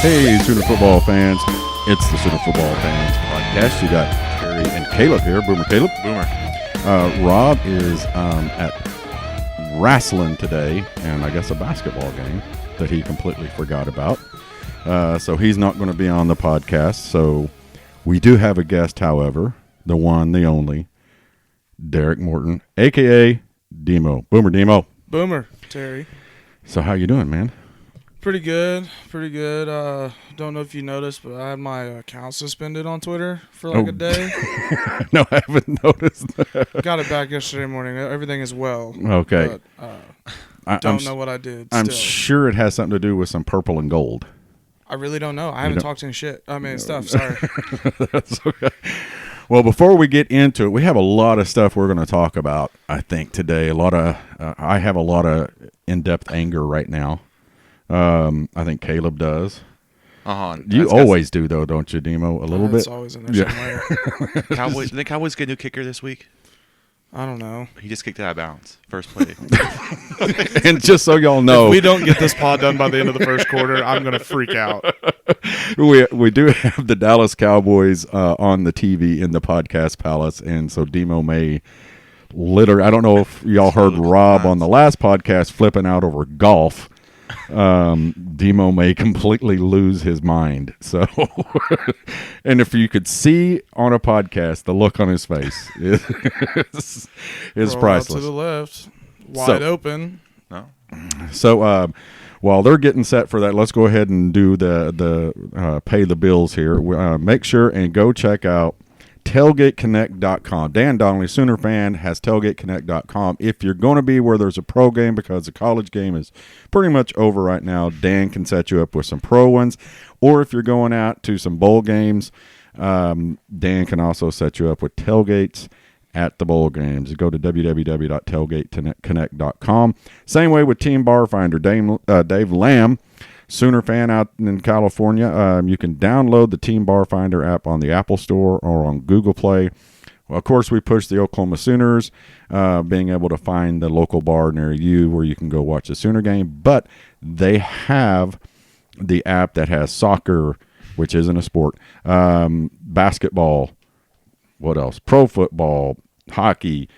Hey, Sooner football fans. It's the Sooner Football Fans Podcast. You got Terry and Caleb here. Boomer Caleb. Boomer. Rob is at wrestling today, and I guess a basketball game that he completely forgot about. So he's not going to be on the podcast. So we do have a guest, however, the one, the only, Derek Morton, a.k.a. Demo. Boomer Demo. Boomer, Terry. So how you doing, man? Pretty good. Don't know if you noticed, but I had my account suspended on Twitter for like a day. No, I haven't noticed that. Got it back yesterday morning. Everything is well. Okay. But don't know what I did. I'm still. sure it has something to do with some purple and gold. I really don't know. I haven't talked any shit. I mean, stuff. Sorry. That's okay. Well, before we get into it, we have a lot of stuff we're going to talk about, I think, today. I have a lot of in-depth anger right now. I think Caleb does. You always do, though, don't you, Demo? A little bit? It's always in there somewhere. The Cowboys get a new kicker this week? I don't know. He just kicked it out of bounds. First play. And just so y'all know, if we don't get this pod done by the end of the first quarter, I'm going to freak out. we do have the Dallas Cowboys on the TV in the podcast palace, and so Demo may literally, I don't know if y'all heard Rob on the last podcast flipping out over golf. Demo may completely lose his mind. So, and if you could see on a podcast, the look on his face is priceless. Out to the left, wide open. No. So, while they're getting set for that, let's go ahead and do the pay the bills here. Make sure and go check out tailgateconnect.com. Dan Donnelly, Sooner fan, has tailgateconnect.com. If you're going to be where there's a pro game, because the college game is pretty much over right now, Dan can set you up with some pro ones. Or if you're going out to some bowl games, Dan can also set you up with tailgates at the bowl games. Go to www.tailgateconnect.com. Same way with Team Bar Finder. Dave Lamb, Sooner fan out in California, you can download the Team Bar Finder app on the Apple Store or on Google Play. Well, of course, we push the Oklahoma Sooners, being able to find the local bar near you where you can go watch the Sooner game. But they have the app that has soccer, which isn't a sport, basketball, what else? Pro football, hockey,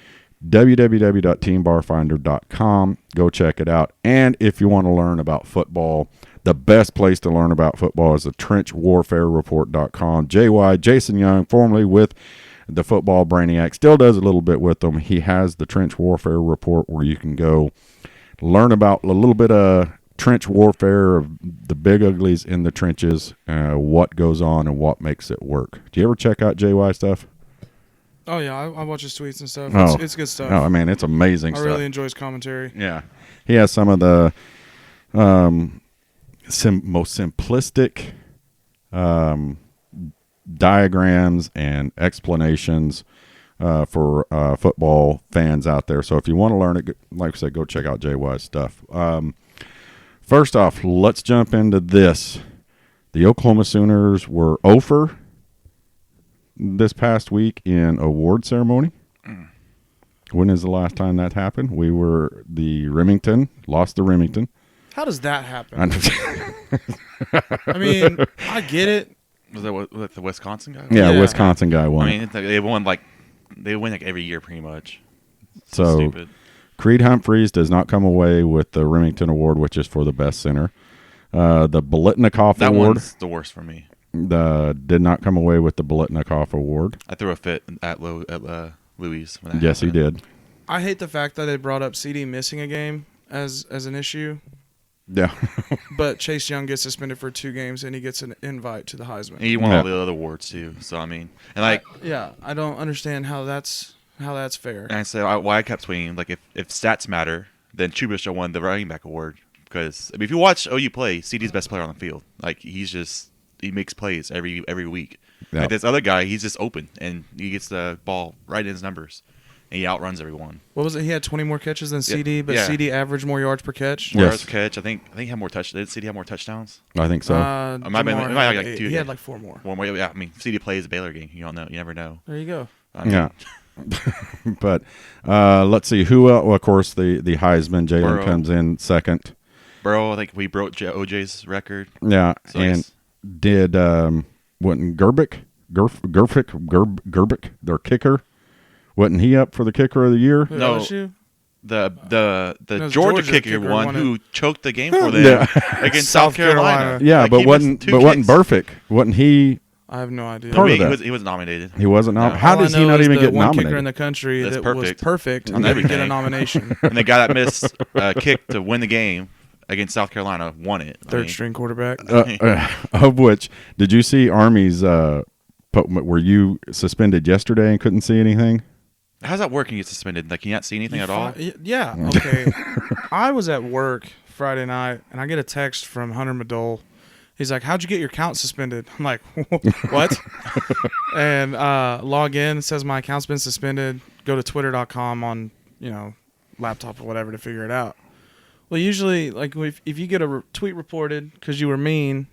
www.teambarfinder.com. Go check it out. And if you want to learn about football, the best place to learn about football is the trenchwarfarereport.com. Jason Young, formerly with the Football Brainiac, still does a little bit with them. He has the Trench Warfare Report where you can go learn about a little bit of trench warfare, of the big uglies in the trenches, what goes on and what makes it work. Do you ever check out JY stuff? Oh, yeah. I watch his tweets and stuff. Oh. It's good stuff. No, I mean, it's amazing stuff. I really enjoy his commentary. Yeah. He has some of the most simplistic diagrams and explanations for football fans out there. So if you want to learn it, like I said, go check out JY's stuff. First off, let's jump into this. The Oklahoma Sooners were 0-for this past week in award ceremony. When is the last time that happened? We were lost to Remington. How does that happen? I mean, I get it. Was that the Wisconsin guy? Yeah, Wisconsin guy won. I mean, they won they win every year pretty much. So stupid. Creed Humphreys does not come away with the Remington Award, which is for the best center. The Bolitnikoff that Award. One's the worst for me. Did not come away with the Bolitnikoff Award. I threw a fit at Louis. Yes, he did. I hate the fact that they brought up CD missing a game as an issue. Yeah. But Chase Young gets suspended for 2 games, and he gets an invite to the Heisman. And he won all the other awards too. So I mean, and I don't understand how that's fair. And I said why I kept tweeting, like if stats matter, then Trubisky won the running back award, because I mean, if you watch OU play, CD's best player on the field. Like he makes plays every week. Yeah. Like this other guy, he's just open and he gets the ball right in his numbers. And he outruns everyone. What was it? He had 20 more catches than CD, but CD averaged more yards per catch. More yards per catch. I think he had more touchdowns. Did CD have more touchdowns? I think so. He had like 4 more. 4 more. Yeah, I mean, CD plays a Baylor game. You don't know. You never know. There you go. Yeah. But let's see who else. Well, of course, the Heisman. Jalen comes in second. Burrow, I think we broke OJ's record. Yeah, So did wasn't Gerbic, their kicker? Wasn't he up for the kicker of the year? No. LSU? The No, Georgia Georgia kicker kicker won won who choked the game for them against South Carolina. Yeah, Like, but he wasn't missed two kicks. Burfict? Wasn't he I have no idea. Part No, of that. he was nominated. He wasn't No. How All I does he know not is even the get one nominated? kicker in the country That's that was perfect. perfect On and didn't get a everything. nomination. And the guy that missed a kick to win the game against South Carolina won it. Third string quarterback. Of which, did you see Army's? Were you suspended yesterday and couldn't see anything? How's that work when you get suspended? Like, can you not see anything at all? Yeah. Okay. I was at work Friday night, and I get a text from Hunter Madole. He's like, "How'd you get your account suspended?" I'm like, "What?" And log in. It says my account's been suspended. Go to twitter.com on laptop or whatever to figure it out. Well, usually, like if you get a tweet reported because you were mean,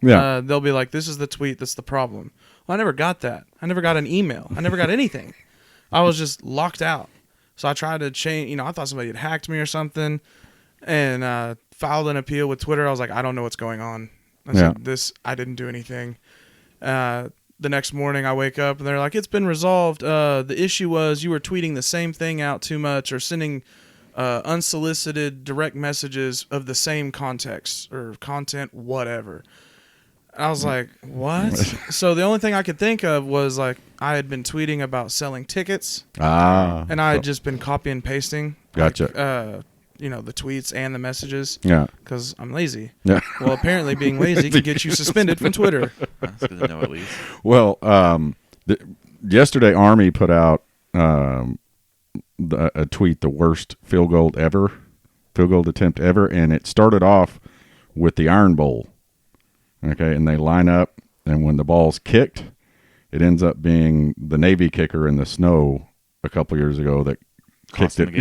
they'll be like, "This is the tweet that's the problem." Well, I never got that. I never got an email. I never got anything. I was just locked out. So I tried to change. I thought somebody had hacked me or something, and filed an appeal with Twitter. I was like, I don't know what's going on. I said, I didn't do anything. The next morning I wake up and they're like, it's been resolved. The issue was you were tweeting the same thing out too much or sending unsolicited direct messages of the same context or content, whatever. I was like, what? So the only thing I could think of was like I had been tweeting about selling tickets. And I had just been copy and pasting. Gotcha. The tweets and the messages. Yeah. Because I'm lazy. Yeah. Well, apparently being lazy can get you suspended from Twitter. That's good to know at least. Well, yesterday Army put out a tweet, the worst field goal attempt ever, and it started off with the Iron Bowl. Okay, and they line up, and when the ball's kicked, it ends up being the Navy kicker in the snow a couple years ago that cost them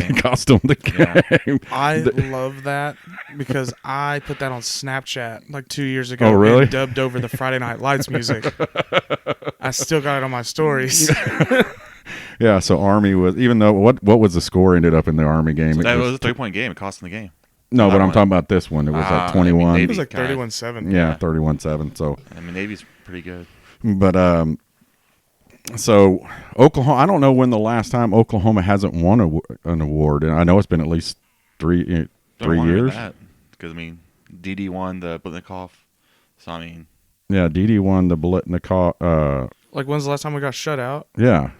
the game. I love that because I put that on Snapchat like 2 years ago. Oh, really? And dubbed over the Friday Night Lights music. I still got it on my stories. Yeah, so Army was, even though, what was the score ended up in the Army game? So that was a 3-point game. It cost them the game. No, but I'm talking about this one. It was like 21. It was like 31-7. Yeah, 31-7. So Navy's pretty good. But so Oklahoma, I don't know when the last time Oklahoma hasn't won an award, and I know it's been at least 3 years. Because DD won the Blitnikoff. So DD won the Blitnikoff. Like when's the last time we got shut out? Yeah,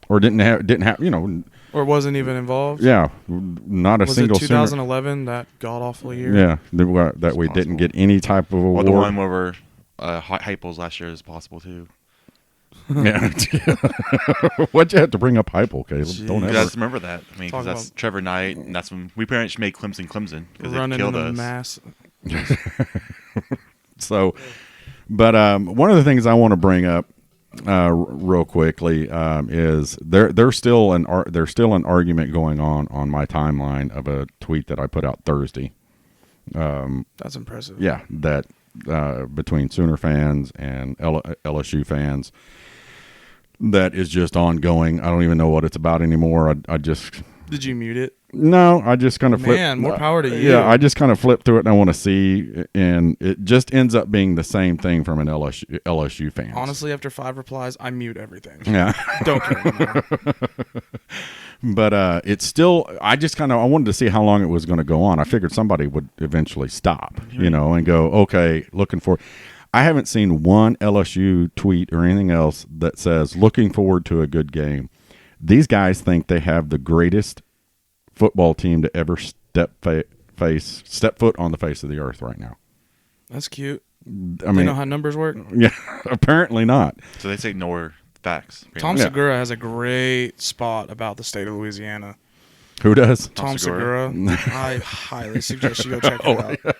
or didn't have or wasn't even involved. Yeah, not a single. Was it 2011 that god awful year? Yeah, that we didn't get any type of award. Or the one where Heupels last year is possible too. Yeah. Why'd you have to bring up Heupel, Caleb? Jeez. Don't ever. I just remember that. Because that's Trevor Knight, and that's when we pretty much made Clemson because they killed us. Mass. So, but one of the things I want to bring up real quickly is there's still an argument going on my timeline of a tweet that I put out Thursday. That's impressive. Yeah, that between Sooner fans and LSU fans, that is just ongoing. I don't even know what it's about anymore. I just did you mute it? No, I just kind of flipped. Man, more power to you. Yeah, I just kind of flipped through it, and I want to see, and it just ends up being the same thing from an LSU fan. Honestly, after 5 replies, I mute everything. Yeah, don't care anymore. But it's still. I wanted to see how long it was going to go on. I figured somebody would eventually stop, and go, okay, looking for. I haven't seen one LSU tweet or anything else that says looking forward to a good game. These guys think they have the greatest football team to ever step foot on the face of the earth right now. That's cute. I mean, you know how numbers work? Yeah, apparently not. So they say ignore facts. Tom Segura has a great spot about the state of Louisiana. Who does? Tom Segura. I highly suggest you go check it out. Yeah.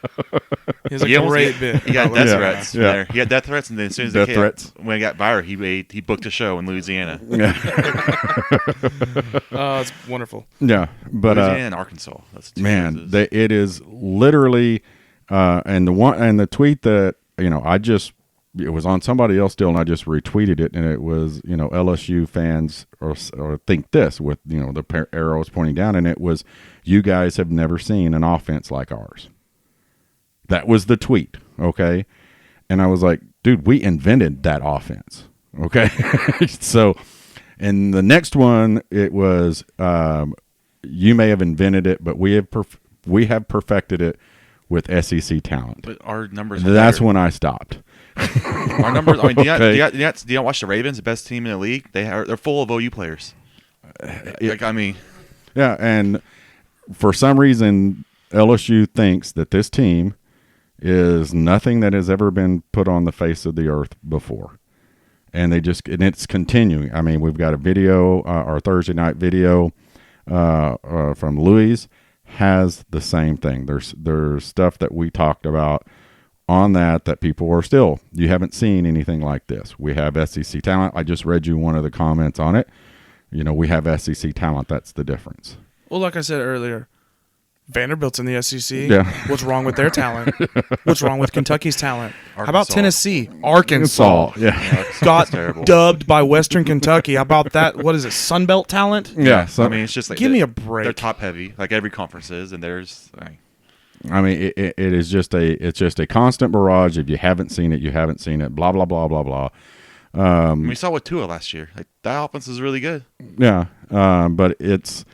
He has a great bit. He got death threats there. He got death threats, and then as soon as when it got viral, he booked a show in Louisiana. Yeah. It's wonderful. Yeah, but Louisiana and Arkansas. That's it is literally, and the tweet that it was on somebody else still, and I just retweeted it, and it was LSU fans or think this with the arrows pointing down, and it was, you guys have never seen an offense like ours. That was the tweet, okay? And I was like, dude, we invented that offense. Okay. So, and the next one, it was, you may have invented it, but we have perfected it with SEC talent. But our numbers. That's when I stopped. Our numbers. I mean, do you not watch the Ravens, the best team in the league? They're full of OU players. Yeah, and for some reason, LSU thinks that this team is nothing that has ever been put on the face of the earth before. And it's continuing. I mean, we've got a video, our Thursday night video from Louis has the same thing. There's stuff that we talked about on that people are still, you haven't seen anything like this. We have SEC talent. I just read you one of the comments on it. We have SEC talent. That's the difference. Well, like I said earlier, Vanderbilt's in the SEC. Yeah. What's wrong with their talent? What's wrong with Kentucky's talent? Arkansas. How about Tennessee? Arkansas. Yeah. Got dubbed by Western Kentucky. How about that? What is it? Sunbelt talent? Yeah. So, I mean, it's just like give me a break. They're top heavy, like every conference is, and there's. I mean, it is just a constant barrage. If you haven't seen it, you haven't seen it. Blah blah blah blah blah. We saw with Tua last year. Like that offense is really good. Yeah. But it's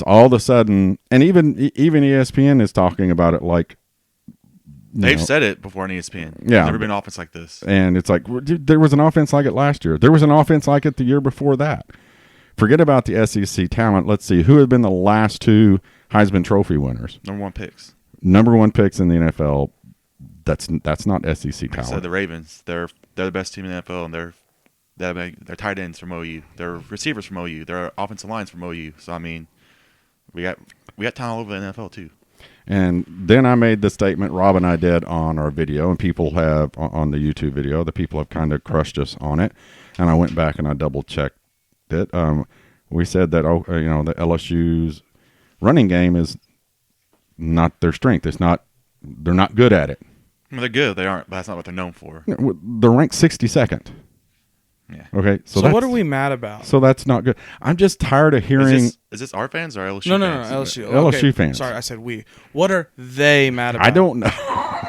all of a sudden, and even ESPN is talking about it like they've said it before on ESPN. Yeah. There's never been an offense like this. And it's like, dude, there was an offense like it last year. There was an offense like it the year before that. Forget about the SEC talent. Let's see who have been the last two Heisman Trophy winners. Number one picks in the NFL. That's not SEC talent. So the Ravens, they're the best team in the NFL, and they're tight ends from OU. They're receivers from OU. They're offensive lines from OU. So I mean, we got talent all over the NFL too. And then I made the statement Rob and I did on our video, and people have on the YouTube video. The people have kind of crushed us on it, and I went back and I double checked it. We said that the LSU's running game is not their strength. They're not good at it. Well, they're good. They aren't. But that's not what they're known for. They're ranked 62nd. Yeah. Okay. So what are we mad about? So that's not good. I'm just tired of hearing. Is this our fans or LSU No, fans? LSU. LSU fans. Sorry, I said we. What are they mad about? I don't know.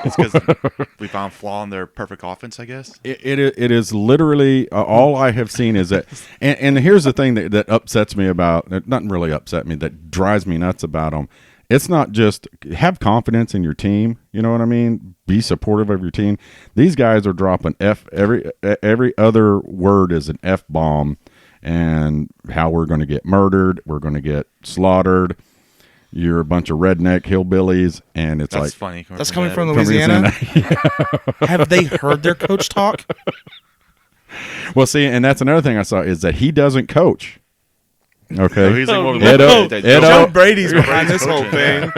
It's because we found flaw in their perfect offense, I guess. It is literally all I have seen is that. And here's the thing that upsets me about. Not really upset me. That drives me nuts about them. It's not just have confidence in your team. You know what I mean? Be supportive of your team. These guys are dropping every other word is an F bomb, and how we're going to get murdered, we're going to get slaughtered. You're a bunch of redneck hillbillies, and it's That's funny. That's coming from Louisiana. Have they heard their coach talk? Well, see, and that's another thing I saw is that he doesn't coach. Okay. No, he's like, Joe Brady's behind this whole thing.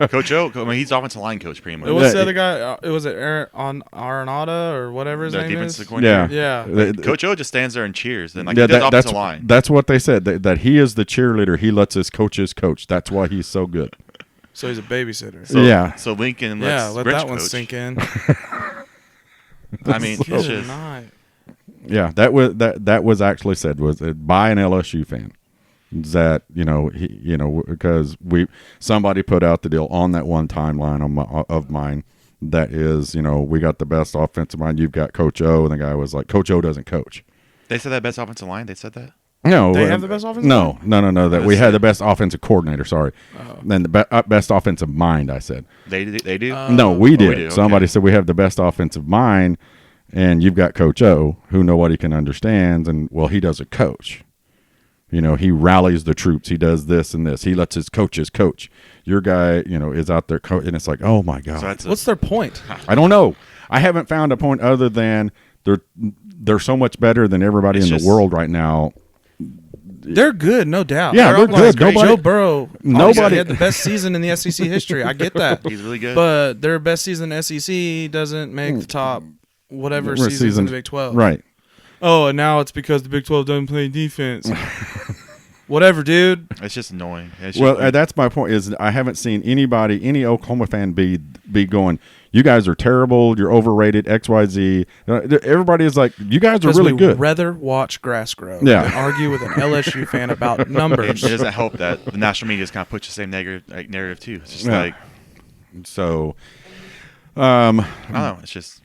Coach O, I mean, he's offensive line coach pretty much. What's the other guy? Was it Arenado or whatever his name is? Yeah. Coach O just stands there and cheers. And he does offensive line. That's what they said, that he is the cheerleader. He lets his coaches coach. That's why he's so good. So he's a babysitter. So Lincoln lets let Rich that one coach. sink in. I mean, it's just... Yeah, that was actually said was by an LSU fan. That because somebody put out the deal on that one timeline of mine that is we got the best offensive line, you've got Coach O, and the guy was like, Coach O doesn't coach. They said that best offensive line. They said that. No, they have the best offensive line? No. That we had the best offensive coordinator. Sorry, then the best offensive mind. I said they do. No, we did. We do. Somebody said we have the best offensive mind, and you've got Coach O, who nobody can understand, and he doesn't coach. He rallies the troops. He does this and this. He lets his coaches coach. Your guy, is out there, and it's like, oh my god. So what's their point? I don't know. I haven't found a point other than they're so much better than everybody in the world right now. They're good, no doubt. Yeah, they're good. Joe Burrow, nobody had the best season in the SEC history. I get that. He's really good. But their best season in the SEC doesn't make the top whatever seasons in the Big 12. Right. Oh, and now it's because the Big 12 doesn't play defense. Whatever, dude. It's just annoying. That's my point. Is I haven't seen any Oklahoma fan be going, you guys are terrible. You're overrated. XYZ. Everybody is like, you guys are really good. We'd rather watch grass grow than argue with an LSU fan about numbers. It doesn't help that the national media just kind of puts the same narrative too. It's just so. I don't know. It's just.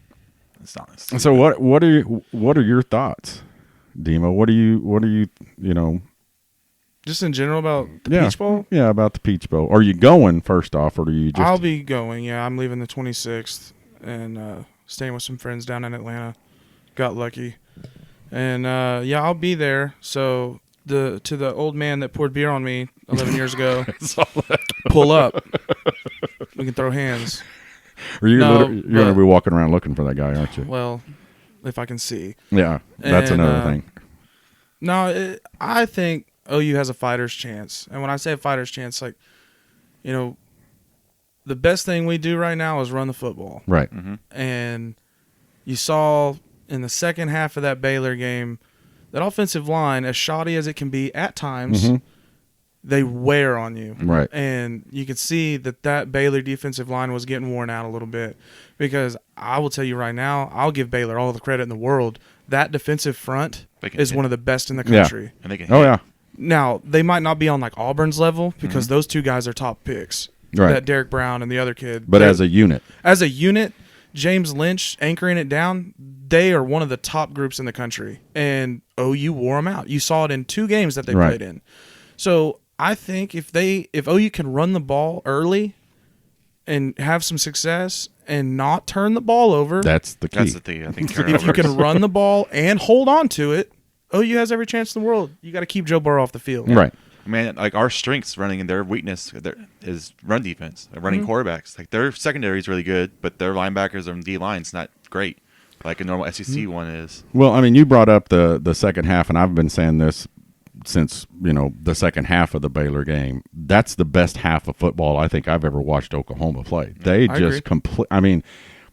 It's not. So what are your thoughts, Demo? What do you Just in general about the yeah, Peach Bowl? Yeah, about the Peach Bowl. Are you going first off, or do you just? I'll be going. Yeah, I'm leaving the 26th and staying with some friends down in Atlanta. Got lucky, and yeah, I'll be there. So to the old man that poured beer on me 11 years ago, pull up. We can throw hands. Are you No, you're going to be walking around looking for that guy, aren't you? Well, if I can see. Yeah, that's And, another thing. No, I think OU has a fighter's chance. And when I say a fighter's chance, like, the best thing we do right now is run the football. Right. Mm-hmm. And you saw in the second half of that Baylor game, that offensive line, as shoddy as it can be at times, they wear on you. Right. And you could see that Baylor defensive line was getting worn out a little bit, because I will tell you right now, I'll give Baylor all the credit in the world. That defensive front is one of the best in the country. Yeah. And they can Oh, yeah. Now, they might not be on like Auburn's level, because those two guys are top picks. Right. That Derek Brown and the other kid. But as a unit. James Lynch anchoring it down, they are one of the top groups in the country. And OU wore them out. You saw it in 2 games that they played in. So I think if OU can run the ball early and have some success and not turn the ball over. That's the key. That's the thing. I think If you can run the ball and hold on to it, OU has every chance in the world. You got to keep Joe Burrow off the field. Right. I mean, like, our strengths running and their weakness is run defense, running quarterbacks. Like, their secondary is really good, but their linebackers and D line's not great, like a normal SEC one is. Well, I mean, you brought up the second half, and I've been saying this since the second half of the Baylor game. That's the best half of football I think I've ever watched Oklahoma play. They just complete. I mean,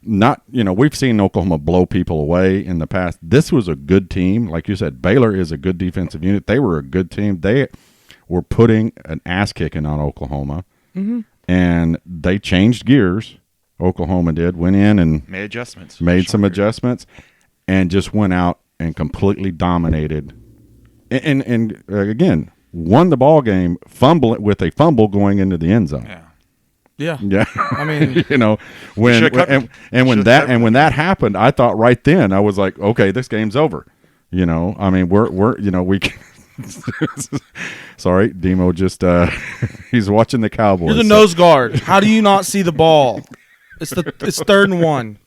not we've seen Oklahoma blow people away in the past. This was a good team, like you said. Baylor is a good defensive unit. They were a good team. They were putting an ass kicking on Oklahoma, and they changed gears. Oklahoma went in and made some adjustments, and just went out and completely dominated. And again, won the ball game, with a fumble going into the end zone. Yeah. I mean, when that happened, I thought right then, I was like, okay, this game's over. I mean, we can. Sorry, Demo just he's watching the Cowboys. You're the nose guard. How do you not see the ball? It's 3rd and 1.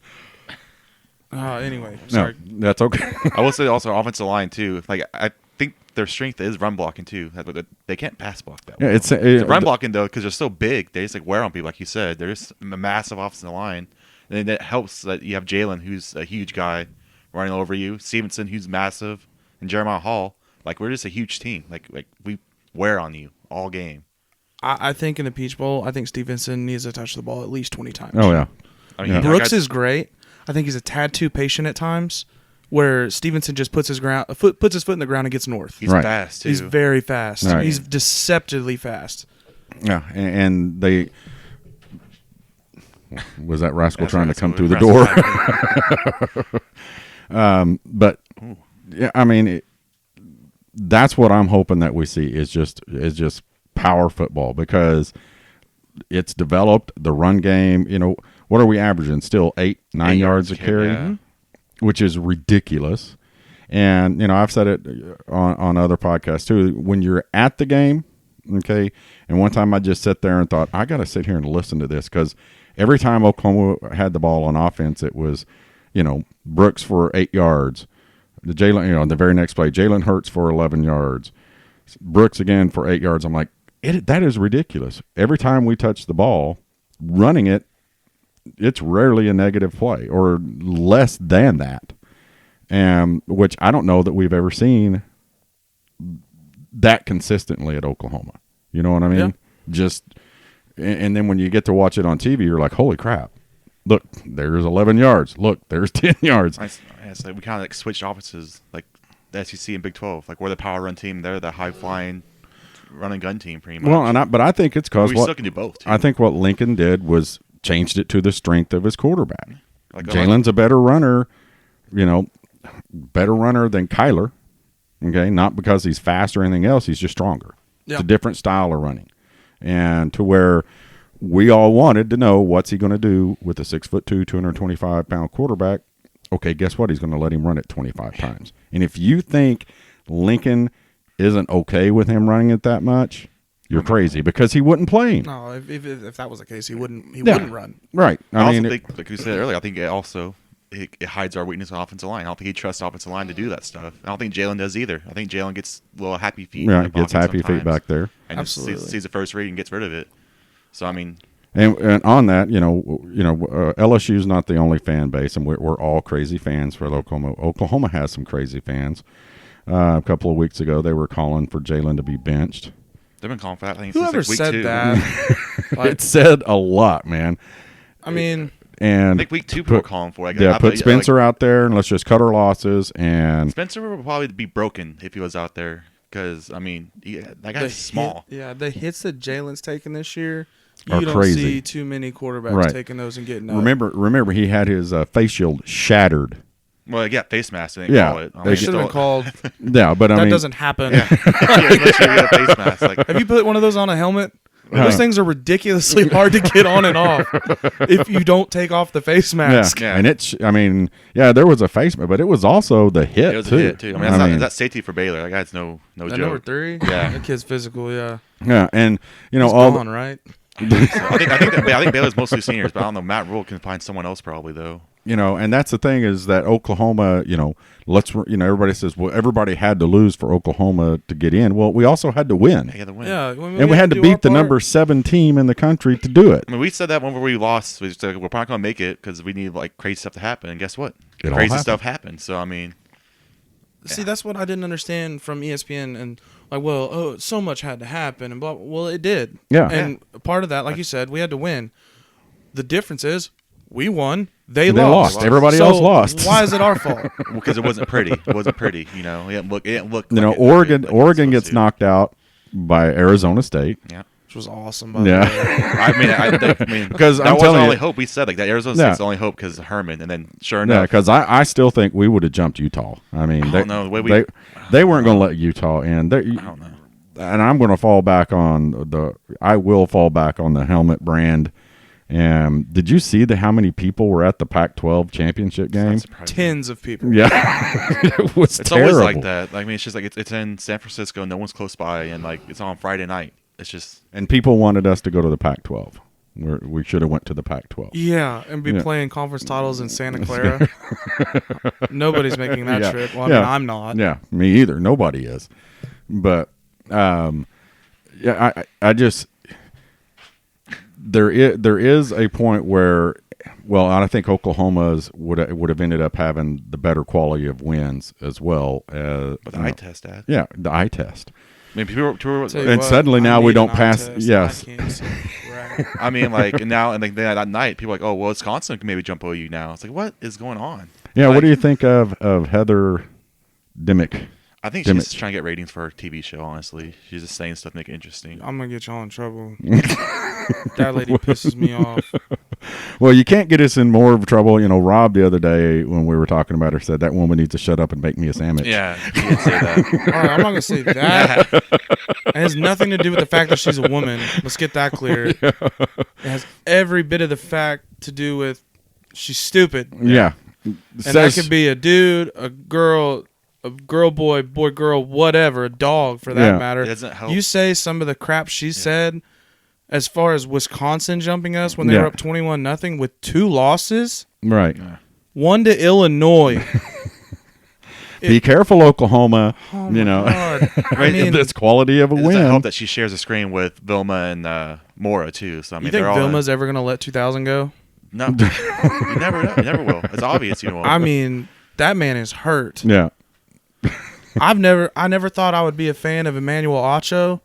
Anyway, sorry. No, that's okay. I will say also offensive line too. Like, I think their strength is run blocking too. They can't pass block that. Yeah, well. it's run blocking though, because they're so big. They just wear on people, like you said. They're just a massive offensive line, and then that helps that you have Jalen, who's a huge guy, running over you. Stevenson, who's massive, and Jeremiah Hall. Like, we're just a huge team. Like we wear on you all game. I think in the Peach Bowl, I think Stevenson needs to touch the ball at least 20 times. Oh yeah. I mean, Brooks is great. I think he's a tad too patient at times, where Stevenson just puts his foot in the ground and gets north. He's fast too. He's very fast. Right. He's deceptively fast. Yeah, and they was that rascal trying to come through the door. But yeah, I mean, that's what I'm hoping that we see is just power football, because it's developed the run game. What are we averaging? Still 8-9 yards a carry, which is ridiculous. And I've said it on other podcasts too. When you're at the game, okay. And one time I just sat there and thought, I got to sit here and listen to this, because every time Oklahoma had the ball on offense, it was, Brooks for 8 yards. The very next play, Jalen Hurts for 11 yards. Brooks again for 8 yards. I'm like, that is ridiculous. Every time we touch the ball, running it, it's rarely a negative play, or less than that. Which I don't know that we've ever seen that consistently at Oklahoma. You know what I mean? Yeah. And then when you get to watch it on TV, you're like, holy crap. Look, there's 11 yards. Look, there's 10 yards. It's like we kind of switched offenses, like the SEC and Big 12. Like, we're the power run team. They're the high-flying run and gun team, pretty much. Well, but I think it's because we still can do both, too. I think what Lincoln did was changed it to the strength of his quarterback. Like, Jalen's a better runner, better runner than Kyler. Okay, not because he's fast or anything else. He's just stronger. Yep. It's a different style of running, and to where we all wanted to know what's he going to do with a 6'2", 225-pound quarterback. Okay, guess what? He's going to let him run it 25 times. And if you think Lincoln isn't okay with him running it that much, you're crazy, because he wouldn't play him. No, if that was the case, he wouldn't run. Right. I also think, like you said earlier, I think it hides our weakness on offensive line. I don't think he trusts offensive line to do that stuff. I don't think Jalen does either. I think Jalen gets little happy feet. Yeah, gets happy feet back there. And Absolutely. just sees the first read and gets rid of it. So, I mean... And on that, LSU's not the only fan base, and we're all crazy fans for Oklahoma. Oklahoma has some crazy fans. A couple of weeks ago, they were calling for Jalen to be benched. They've been calling for that, I think, Whoever since like week 2. said that? It said a lot, man. I mean, and I think week 2 people were calling for it. Put Spencer out there, and let's just cut our losses. And Spencer would probably be broken if he was out there, because, I mean, that guy's small. The hits that Jalen's taking this year, are you don't crazy. see too many quarterbacks taking those and getting up. Remember, he had his face shield shattered. Well, yeah, face mask. They Yeah, call it. They should have been called. Yeah, but That doesn't happen. Yeah, unless you get a face mask. Like, Have you put one of those on a helmet? Those things are ridiculously hard to get on and off if you don't take off the face mask. Yeah. And there was a face mask, but it was also the hit, it was too. a hit, too. I mean, that's safety for Baylor. That guy's no That joke. number 3? Yeah. That kid's physical, yeah. Yeah, and, He's gone, right? So I think Baylor's mostly seniors, but I don't know. Matt Rule can find someone else probably, though. And that's the thing, is that Oklahoma, everybody says, well, everybody had to lose for Oklahoma to get in. Well, we also had to win. They had to win. Yeah, And we had to beat the number 7 team in the country to do it. I mean, we said that when we lost. We said, we're probably going to make it because we need like crazy stuff to happen. And guess what? It all Crazy happened. stuff happened. So, I mean. See, that's what I didn't understand from ESPN, and so much had to happen, and blah. Well, it did. Yeah. And part of that, like you said, we had to win. The difference is we won, they They lost. lost. Everybody else lost. Why is it our fault? Because it wasn't pretty. It wasn't pretty. It didn't look. Oregon gets knocked out by Arizona State. Yeah. Which was awesome. By the way. I mean, because that I'm was telling the you, only hope we said. Like that Arizona State's the only hope because of Herman, and then sure yeah, enough, because I still think we would have jumped Utah. I mean, I don't know. The way they weren't going to let Utah in. I don't know. And I'm going to fall back on I will fall back on the helmet brand. And did you see how many people were at the Pac-12 championship game? Tens of people. Yeah, it was It's terrible. always like that. I mean, it's just like it's in San Francisco. No one's close by, and like it's on Friday night. It's just And people wanted us to go to the Pac-12. We should have went to the Pac-12. Yeah, and be playing conference titles in Santa Clara. Nobody's making that trip. Well, I mean, I'm not. Yeah, me either. Nobody is. But I just there is a point where, well, I think Oklahoma's would have ended up having the better quality of wins as well. with the eye test, Dad. Yeah, the eye test. I mean, people Suddenly now we don't pass. Yes. I mean, like and like that night, people are like, oh, well, Wisconsin can maybe jump OU now. It's like, what is going on? Yeah. Like, What do you think of Heather Dimmick? I think she's trying to get ratings for her TV show. Honestly, she's just saying stuff to make it interesting. I'm gonna get y'all in trouble. That lady pisses me off. Well, you can't get us in more of trouble. Rob the other day when we were talking about her said that woman needs to shut up and make me a sandwich. Yeah, she did say that. All right, I'm not gonna say that. It has nothing to do with the fact that she's a woman. Let's get that clear. It has every bit of the fact to do with she's stupid. Yeah. And that could be a dude, a girl, boy, girl, whatever, a dog for that matter. It doesn't help. You say some of the crap she said as far as Wisconsin jumping us when they were up 21-0 with 2 losses. Right. One to Illinois. Be careful, Oklahoma. Oh my God. I mean, this quality of a It's win. a hope that she shares a screen with Vilma and Mora too. So I mean, you think they're all Vilma's ever gonna let 2000 go? No, you never know. You never will. It's obvious, I mean, that man is hurt. Yeah. I never thought I would be a fan of Emmanuel Acho,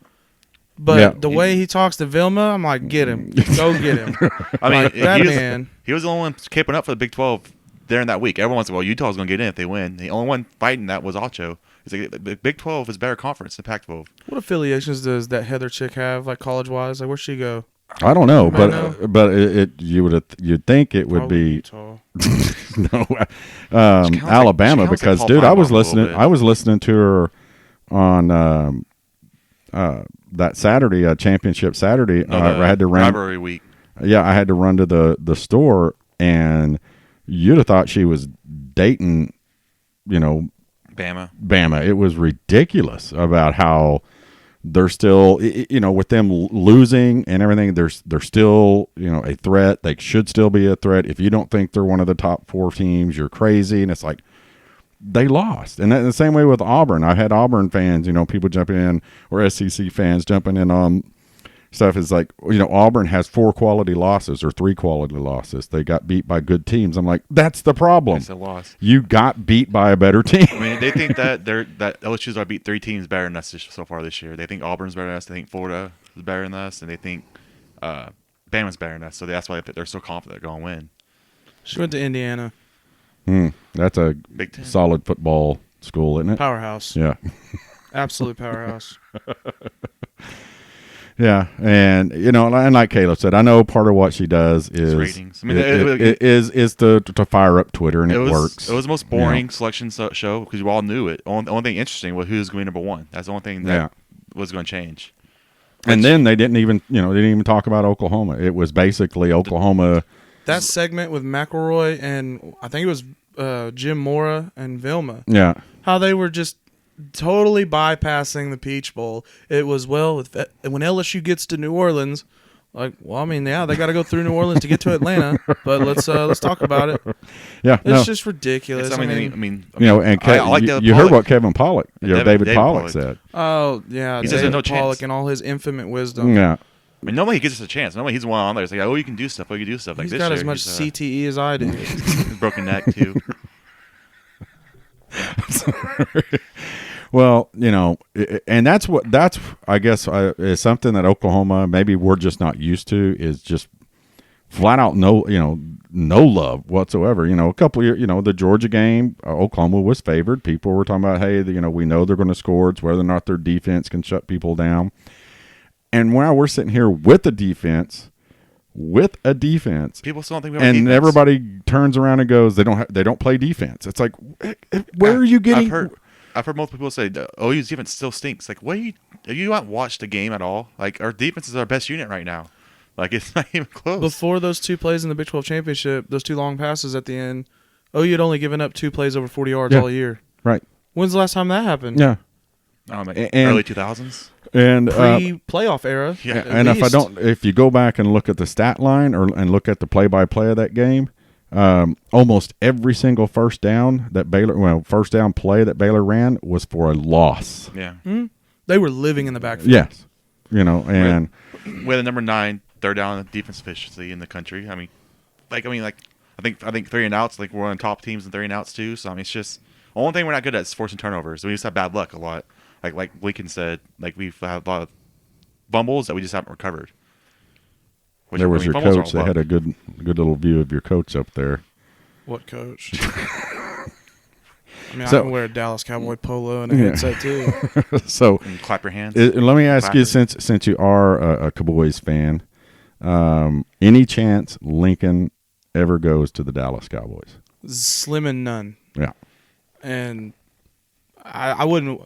but the way he talks to Vilma, I'm like, get him, go get him. I mean, Like, that man. He was the only one caping up for the Big 12 there in that week. Everyone's like, well, Utah's going to get in if they win. The only one fighting that was Acho. He's like, the Big 12 is a better conference than Pac-12. What affiliations does that Heather chick have, like college-wise? Like, where'd she go? I don't know, Anybody but you'd think it would Probably be Utah. no, she Alabama, sounds like because Paul dude, Blart a little bit. I was listening to her on that Saturday, championship Saturday. I had to run rivalry week. Yeah, I had to run to the store, and you'd have thought she was Dayton, Bama. It was ridiculous about how they're still, with them losing and everything, they're still, a threat. They should still be a threat. If you don't think they're one of the top 4 teams, you're crazy. And it's like, they lost. And the same way with Auburn. I had Auburn fans, people jumping in, or SEC fans jumping in on stuff. Is like, Auburn has 4 quality losses or 3 quality losses. They got beat by good teams. I'm like, that's the problem. It's a loss. You got beat by a better team. I mean, they think that LSU's are beat 3 teams better than us so far this year. They think Auburn's better than us. They think Florida is better than us, and they think Bama's better than us. So that's why they're so confident they're going to win. She went to Indiana. That's a Big Ten. solid football school, isn't it? Powerhouse. Yeah. Absolute powerhouse. Yeah, and and like Caleb said, I know part of what she does is ratings. I mean, is to fire up Twitter, and it works. It was the most boring selection show because we all knew it. The only thing interesting was who's going to be number 1. That's the only thing that was going to change. And then they didn't even talk about Oklahoma. It was basically Oklahoma. That segment with McElroy and I think it was Jim Mora and Vilma. Yeah, how they were just totally bypassing the Peach Bowl. It was, when LSU gets to New Orleans, they got to go through New Orleans to get to Atlanta. But let's talk about it. Yeah, it's just ridiculous. And I like you heard what Kevin Pollock, David Pollock said. Oh yeah, he says there's no Pollock chance. and all his infinite wisdom. Yeah. I mean, normally he gives us a chance. Normally he's the one on there. It's like, you can do stuff. You can do stuff. Like He's this got year, as much CTE as I do. His broken neck too. Well, and that's I guess is something that Oklahoma, maybe we're just not used to, is just flat out no love whatsoever. A couple of years, the Georgia game, Oklahoma was favored. People were talking about, hey, we know they're going to score. It's whether or not their defense can shut people down. And now we're sitting here with a defense, people still don't think we have a and defense. Everybody turns around and goes, they don't play defense. It's like, where are you getting? I've heard multiple people say, OU's defense still stinks. Like, have you not watched the game at all? Like, our defense is our best unit right now. Like, it's not even close. Before those 2 plays in the Big 12 championship, those 2 long passes at the end, OU had only given up 2 plays over 40 yards all year. Right. When's the last time that happened? Yeah. Early 2000s. And pre-playoff era. Yeah. And if you go back and look at the stat line and look at the play-by-play of that game, almost every single first down play that Baylor ran was for a loss. Yeah. Mm-hmm. They were living in the backfield. Yes. And we're the number 9 third down defense efficiency in the country. I think 3 and outs, like we're on top teams in 3 and outs too. So it's just the only thing we're not good at is forcing turnovers. We just have bad luck a lot. Like Lincoln said, like we've had a lot of fumbles that we just haven't recovered. There was your coach. They had a good little view of your coach up there. What coach? I can wear a Dallas Cowboy polo and a headset too. So and clap your hands. Let me ask you, since you are a Cowboys fan, any chance Lincoln ever goes to the Dallas Cowboys? Slim and none. Yeah. And I wouldn't,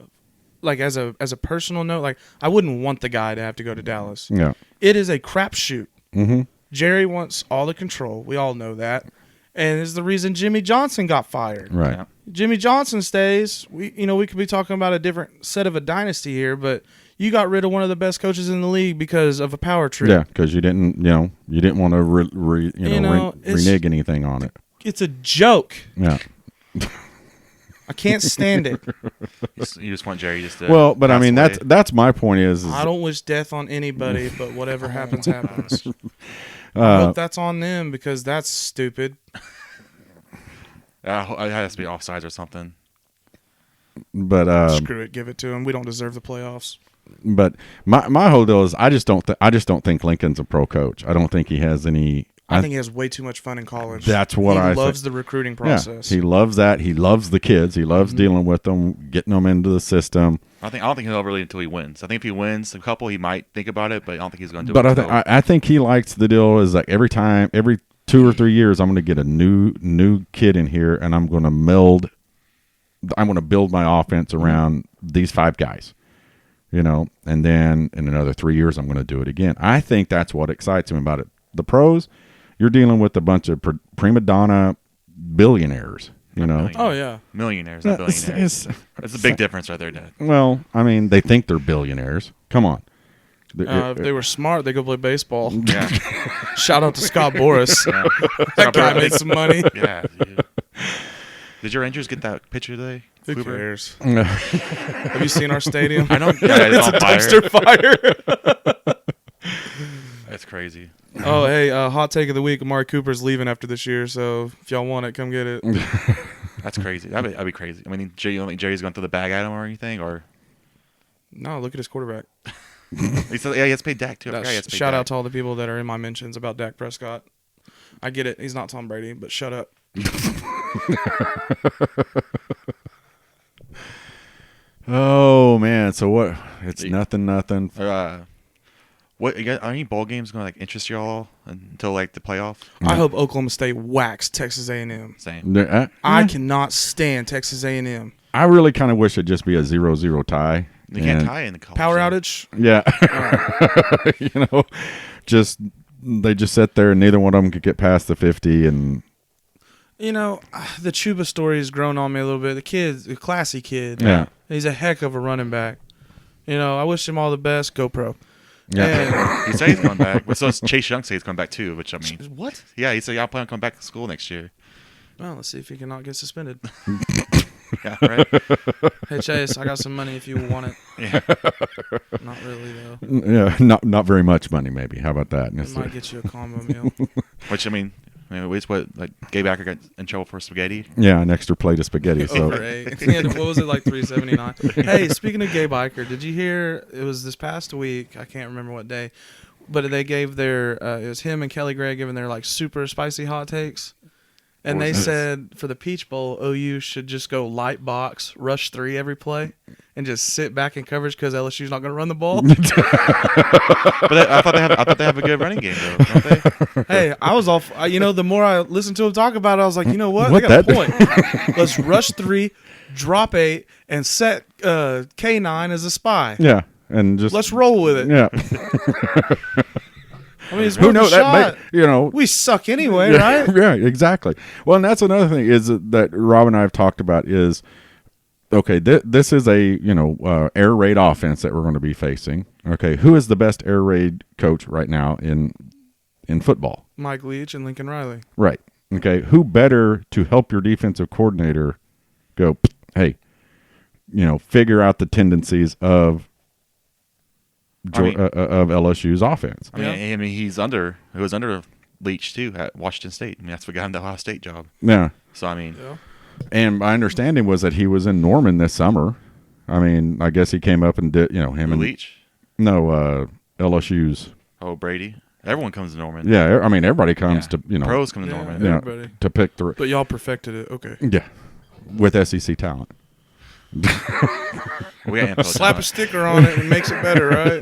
like, as a personal note, I wouldn't want the guy to have to go to Dallas. Yeah. It is a crapshoot. Mm-hmm. Jerry wants all the control. We all know that. And is the reason Jimmy Johnson got fired. Right. Yeah. Jimmy Johnson stays. We could be talking about a different set of a dynasty here, but you got rid of one of the best coaches in the league because of a power trip. Yeah, because you didn't want to renege anything on it. It's a joke. Yeah. I can't stand it. You just want Jerry just to. Well, but I mean that's my point is I don't wish death on anybody, but whatever happens, happens. I hope that's on them because that's stupid. It has to be offsides or something. But screw it, give it to them. We don't deserve the playoffs. But my whole deal is I just don't think Lincoln's a pro coach. I don't think he has any. I think he has way too much fun in college. That's what he loves the recruiting process. Yeah, he loves that. He loves the kids. He loves dealing with them, getting them into the system. I don't think he'll ever leave until he wins. I think if he wins a couple, he might think about it, but I don't think he's going to do it. But I think he likes the deal is like every 2 or 3 years, I'm going to get a new kid in here, and I'm going to build my offense around these 5 guys. And then in another 3 years, I'm going to do it again. I think that's what excites him about it. The pros, you're dealing with a bunch of prima donna billionaires, You know. Oh yeah. Millionaires, not billionaires. That's a big difference right there, Dad. Well, I mean, they think they're billionaires. Come on. If they were smart, they could play baseball. Yeah. Shout out to Scott Boris. Yeah. That guy made some money. Yeah. Dude. Did your Rangers get that picture today? Who Cooper? cares? Have you seen our stadium? I don't. Yeah, it's on fire. Dumpster fire. That's crazy. Oh, hey, hot take of the week. Amari Cooper's leaving after this year, so if y'all want it, come get it. That's crazy. That'd be crazy. I mean, you don't think Jerry's going to throw the bag at him or anything, or No, look at his quarterback. he said, yeah, he has to pay Dak too. I forgot he has to pay Shout Dak. out to all the people that are in my mentions about Dak Prescott. I get it. He's not Tom Brady, but shut up. Oh man, so what? It's nothing. What? Are any bowl games going to like interest y'all until like the playoff? I hope Oklahoma State whacks Texas A&M. Same. I cannot stand Texas A&M. I really kind of wish it'd just be a 0-0 tie. You can't And- tie in the college. Power though. outage. Yeah. You know, they just sit there and neither one of them could get past the 50 and You know, the Chuba story has grown on me a little bit. The kid's a classy kid. yeah. He's a heck of a running back. You know, I wish him all the best. Go pro. Yeah. He said he's coming back. But so Chase Young said he's coming back too, which I mean, And what? yeah, he said y'all plan on coming back to school next year. Well, let's see if he can not get suspended. Yeah, right. Hey, Chase, I got some money if you want it. Yeah. Not really, though. Yeah, not very much money maybe. How about that? It might get you a combo meal. Which I mean, it's what like Gabe Acker got in trouble for spaghetti. Yeah, an extra plate of spaghetti. So Over 8. What was it, like $3.79? Hey, speaking of Gabe Iker, did you hear, it was this past week, I can't remember what day, but they gave their, it was him and Kelly Gray giving their like super spicy hot takes. And What they was this? said for the Peach Bowl, OU should just go light box, rush 3 every play, and just sit back in coverage because LSU's not going to run the ball. But I thought they have a good running game though, don't they? Hey, I was off. You know, the more I listened to him talk about it, I was like, you know what? What They got a that- point. Let's rush 3, drop 8, and set K9 as a spy. yeah, and just Let's roll with it. yeah. I mean, it's Who worth a knows shot. that? You know, We suck anyway, yeah, right? Yeah, exactly. Well, and that's another thing is that Rob and I have talked about is okay. This is a air raid offense that we're going to be facing. Okay, who is the best air raid coach right now in football? Mike Leach and Lincoln Riley. Right. Okay, who better to help your defensive coordinator go? Hey, figure out the tendencies of of LSU's offense. I mean, he was under Leach too at Washington State. I mean, that's what got him the Ohio State job. Yeah. So I mean, Yeah. And my understanding was that he was in Norman this summer. I mean, I guess he came up and did, him and Leach. No, LSU's. Oh, Brady. Everyone comes to Norman. Yeah, I mean everybody comes to Pros come to Yeah. Norman. yeah, everybody. to pick the But y'all perfected it. Okay. yeah with SEC talent. We got info Slap a talent. sticker on it and it makes it better, right?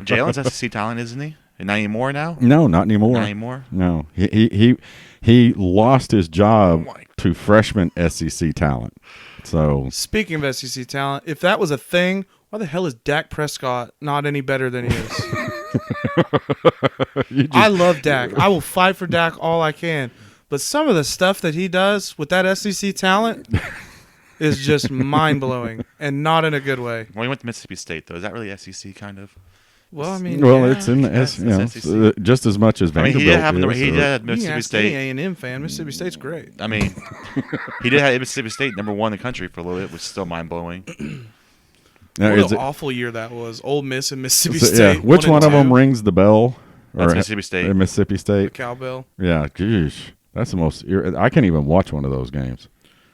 Jalen's SEC talent, isn't he? And not anymore now. No, not anymore. Not anymore. No, he lost his job Oh my- to freshman SEC talent. So Speaking of SEC talent, if that was a thing, why the hell is Dak Prescott not any better than he is? I love Dak. I will fight for Dak all I can. But some of the stuff that he does with that SEC talent is just mind-blowing and not in a good way. Well, he went to Mississippi State though. Is that really SEC kind of? Well, I mean, well, yeah, it's in the it's SEC. just as much as I mean, Vanderbilt he did have is, he or- did have you can Mississippi ask any State. A&M fan. Mississippi State's great. I mean, he did have Mississippi State number 1 in the country for a little bit, which is still mind blowing. Now, What is an it- awful year that was. Ole Miss and Mississippi so, State. yeah, which one of them 1-2. rings the bell? That's Or- Mississippi State. Mississippi The State. cowbell. Yeah, gosh, that's the most. I can't even watch one of those games.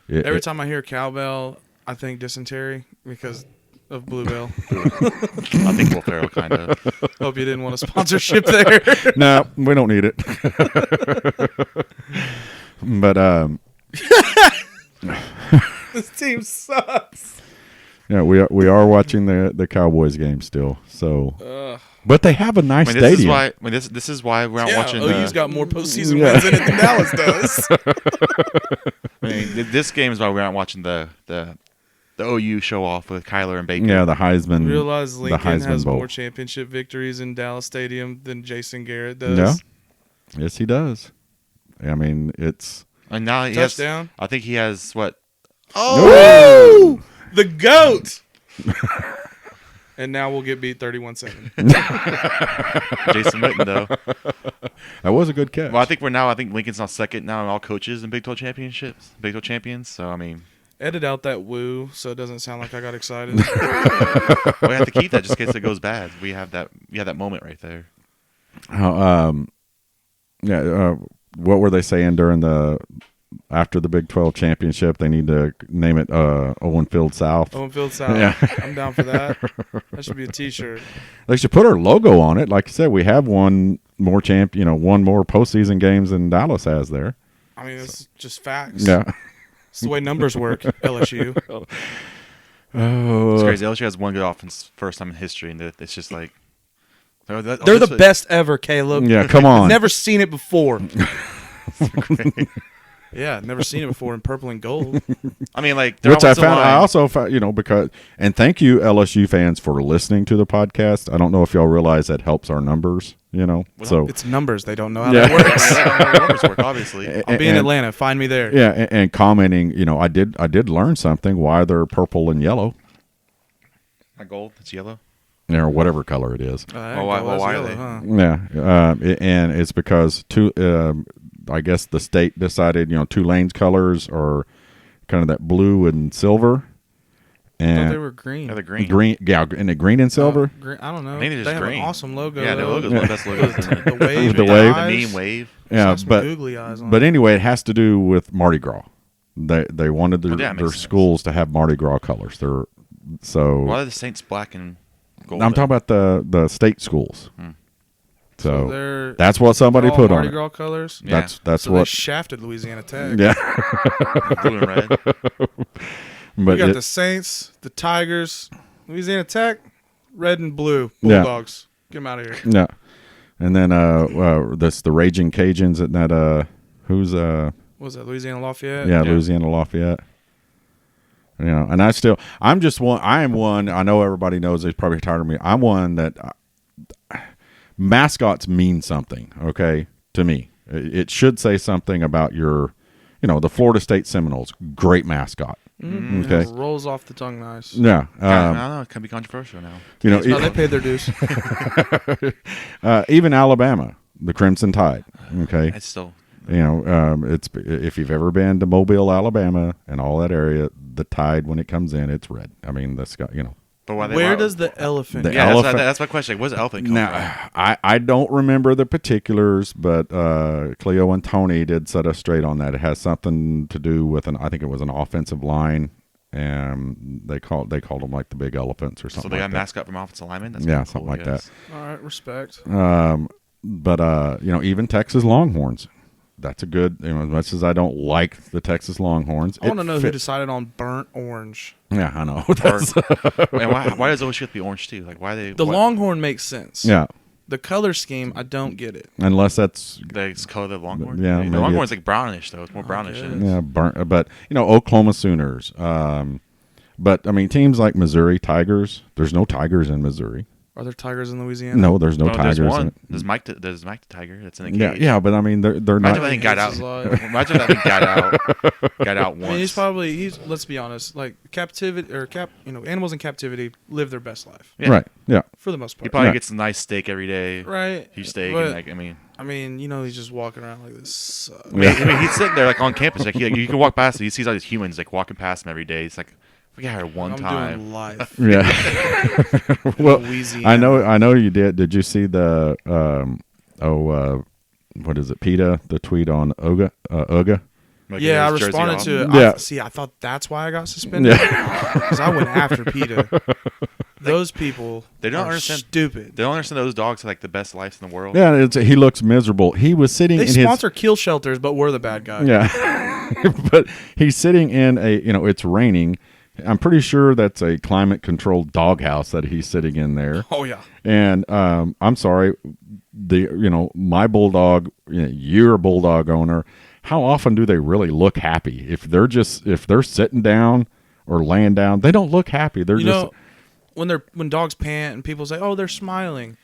Every time I hear cowbell, I think dysentery because of Bluebell. I think Will Ferrell kind of. Hope you didn't want a sponsorship there. No, we don't need it. But This team sucks. yeah, we are watching the Cowboys game still. So, but they have a nice I mean, this stadium. is why. I mean, this is why we're not Yeah, watching. OU's got more postseason Yeah. wins in it than Dallas does. I mean, this game is why we're not watching the OU show off with Kyler and Baker. Yeah, the Heisman. Realize Lincoln Heisman has Bowl. more championship victories in Dallas Stadium than Jason Garrett does. Yeah. Yes, he does. I mean, it's And now he Touchdown. I think he has what? Oh, the GOAT. And now we'll get beat 31-7. Jason Witten, though. That was a good catch. Well, I think Lincoln's now second now in all coaches in Big 12 championships, Big 12 champions. So, I mean. Edit out that woo so it doesn't sound like I got excited. We have to keep that just in case it goes bad. We have that moment right there. What were they saying after the Big 12 championship? They need to name it Owen Field South. Owen Field South. Yeah. I'm down for that. That should be a T-shirt. They should put our logo on it. Like you said, we have one more postseason games than Dallas has there. I mean, it's just facts. Yeah. It's the way numbers work, LSU. It's crazy. LSU has one good offense first time in history, and it's just like they're the best ever, Caleb. Yeah, come on. Never seen it before. Yeah, never seen it before in purple and gold. I mean, like, which I found. I also found, because, and thank you LSU fans for listening to the podcast. I don't know if y'all realize that helps our numbers. Well, so it's numbers. They don't know how that works. They don't know how numbers work, obviously. I'll be in Atlanta. Find me there. Yeah, and commenting. I did learn something. Why they're purple and yellow. Not gold. It's yellow. Or whatever color it is. Why are they? Huh? Yeah, and it's because I guess the state decided, Tulane's colors are kind of that blue and silver. And I thought they were green. Yeah, they're green. Green, yeah, and the green and silver. Green, I don't know. I think they're just they have green. an awesome logo. Yeah, though. the logo's one of the best logos. The wave. The and wave. The eyes. meme wave. Yeah, Some but googly eyes on but it. anyway, it has to do with Mardi Gras. They wanted their makes sense. schools to have Mardi Gras colors. Why are the Saints black and gold? I'm talking about the state schools. So they're that's what somebody all Put on Mardi it. Gras colors. Yeah. That's So they what. shafted Louisiana Tech. Yeah, Blue and red. but We got the Saints, the Tigers, Louisiana Tech, red and blue Yeah. Bulldogs. Get them out of here. yeah, and then that's the Raging Cajuns and that who's What was that, Louisiana Lafayette? Yeah, Louisiana Lafayette. And I am one. I know everybody knows they're probably tired of me. I'm one that mascots mean something. Okay, to me, it should say something about your, the Florida State Seminoles. Great mascot. Mm-hmm. Okay, It rolls off the tongue nice. yeah. I don't know. It can be controversial now. No, they paid their dues. Even Alabama, the Crimson Tide. Okay, It's still. It's if you've ever been to Mobile, Alabama, and all that area, the Tide when it comes in, it's red. I mean, that's got But Where does the elephant The go? Yeah, elephant- that's my question. Like, where's the elephant come from? Now, I don't remember the particulars, but Cleo and Tony did set us straight on that. It has something to do with I think it was an offensive line, and they called them like the big elephants or So something. they got like a mascot from offensive lineman? That's Yeah, pretty something cool, like I guess. All right, respect. that. But even Texas Longhorns, that's a good. As much as I don't like the Texas Longhorns, I want to know who fit- decided on burnt orange. Yeah, I know. And why does it always have to be orange too? Like, why they? The Longhorn makes sense. Yeah, The color scheme, I don't get it. unless that's They color the Longhorn. Yeah, the maybe Longhorn's like brownish though. It's more brownish. guess. than yeah burnt. But Oklahoma Sooners. But I mean teams like Missouri Tigers. There's no Tigers in Missouri. Are there tigers in Louisiana? No, there's no There's Tigers in one. it. There's Mike the Tiger. That's in the Yeah, cage. yeah, but I mean they're Imagine not. if I think got out. This is live. Imagine if I think got out I mean, once. he's. Let's be honest. Like captivity animals in captivity live their best life Yeah. Right. Yeah. for the most He part. probably Yeah. gets a nice steak every day. Right. Huge steak. But, And like, I mean, he's just walking around like this. I mean, he's sitting there like on campus. Like you can walk past him. He sees all these humans like walking past him every day. He's like, we got here one I'm time. doing life. Yeah. Well, Louisiana. I know you did. Did you see the what is it? PETA, the tweet on Uga? Like, Yeah, I his jersey responded off. to it. Yeah. I thought that's why I got suspended. Because I went after PETA. Those people They don't are understand- stupid. They don't understand those dogs have like the best lives in the world. Yeah, he looks miserable. He was sitting They in sponsor kill shelters, but we're the bad guy. Yeah. But he's sitting in it's raining. I'm pretty sure that's a climate controlled doghouse that he's sitting in there. Oh, yeah. And I'm sorry, my bulldog, you're a bulldog owner. How often do they really look happy? If they're sitting down or laying down, they don't look happy. They're When dogs pant and people say, "Oh, they're smiling,"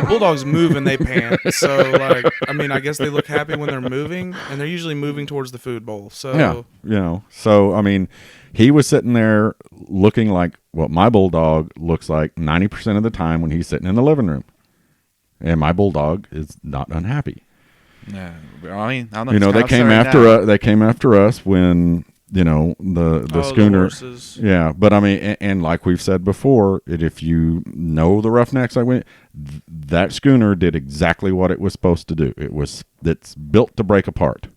Bulldogs move and they pant. So, like, I mean, I guess they look happy when they're moving, and they're usually moving towards the food bowl. So, Yeah, So I mean, he was sitting there looking like what my bulldog looks like 90% of the time when he's sitting in the living room, and my bulldog is not unhappy. Yeah, I mean, I don't know. They came after us. They came after us when the schooner. Yeah, but I mean, and like we've said before, if you know the Roughnecks, that schooner did exactly what it was supposed to do. It's built to break apart.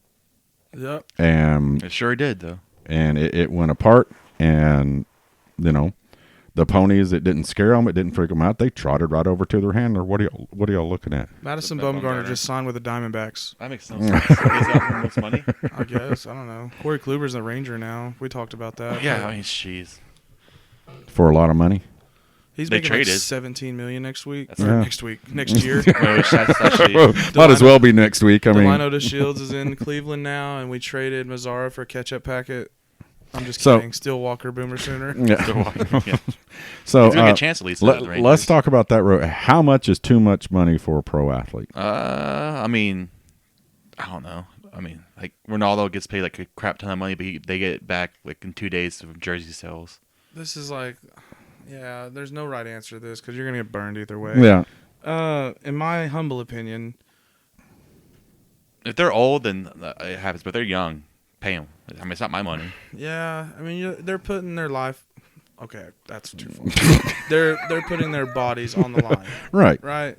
Yep. And it sure did, though. And it went apart, and the ponies, it didn't scare them, it didn't freak them out. They trotted right over to their handler. What are y'all looking at? Madison Bumgarner just signed with the Diamondbacks. That makes no sense. Is that for most money? I guess. I don't know. Corey Kluber's the Ranger now. We talked about that. Yeah, I mean, jeez. For a lot of money. He's they making traded $17 million next week. Next year. Might as well be next week. Delino DeShields is in Cleveland now, and we traded Mazzara for a ketchup packet. I'm just kidding. Still Walker Boomer Sooner. Yeah. So he's gonna get a chance at least. Let's talk about that road. How much is too much money for a pro athlete? I mean, I don't know. I mean, like Ronaldo gets paid like a crap ton of money, but they get it back like in 2 days of jersey sales. This is like, yeah. There's no right answer to this because you're gonna get burned either way. Yeah. In my humble opinion, if they're old, then it happens. But if they're young, pay them. I mean, it's not my money. Yeah, I mean, they're putting their life. Okay, that's too far. they're putting their bodies on the line. Right.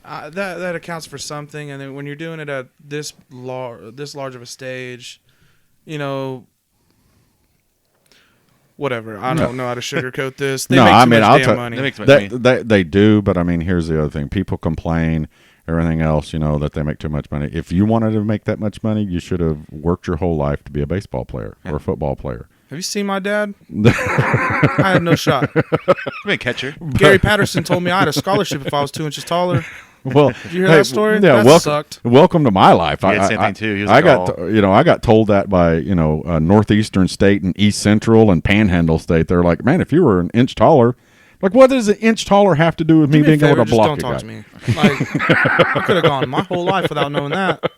That accounts for something. And then when you're doing it at this large of a stage, whatever. I don't know how to sugarcoat this. They make too much damn money. They do, but I mean, here's the other thing. People complain. Everything else, that they make too much money. If you wanted to make that much money, you should have worked your whole life to be a baseball player or a football player. Have you seen my dad? I had no shot. I'm a catcher. Gary Patterson told me I had a scholarship if I was 2 inches taller. Well, did you hear that story? Yeah, that sucked. Welcome to my life. Same thing too. He was I got told that by Northeastern State and East Central and Panhandle State. They're like, man, if you were an inch taller. Like, what does an inch taller have to do with me being able to block a guy? Don't talk to me. Like, I could have gone my whole life without knowing that.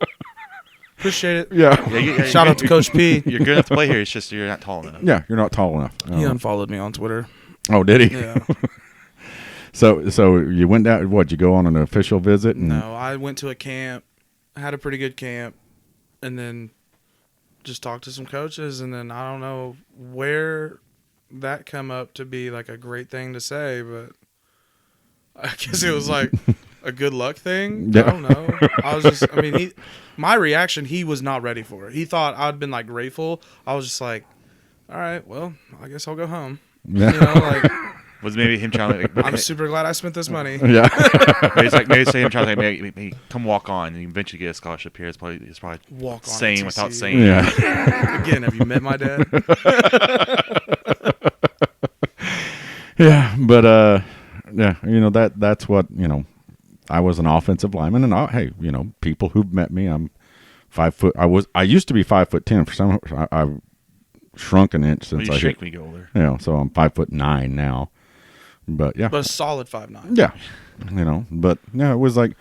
Appreciate it. Yeah. Shout out to Coach P. You're good enough to play here. It's just you're not tall enough. Yeah, you're not tall enough. He unfollowed me on Twitter. Oh, did he? Yeah. So you went down. What? You go on an official visit? No, I went to a camp. Had a pretty good camp, and then just talked to some coaches, and then I don't know where that come up to be like a great thing to say, but I guess it was like a good luck thing. Yeah. I don't know. My reaction, he was not ready for it. He thought I'd been like grateful. I was just like, all right, well, I guess I'll go home. Yeah. Was maybe him trying to I'm super glad I spent this money. Yeah. maybe say him trying to maybe come walk on and eventually get a scholarship here. It's probably walk on saying without saying. Yeah. Again, have you met my dad? Yeah, but that's what I was an offensive lineman, and people who've met me, I'm 5 foot. I used to be 5'10". For some, I've shrunk an inch since I shrink when you get older. So I'm 5'9" now. But yeah, but a solid 5'9". Yeah, but yeah, it was like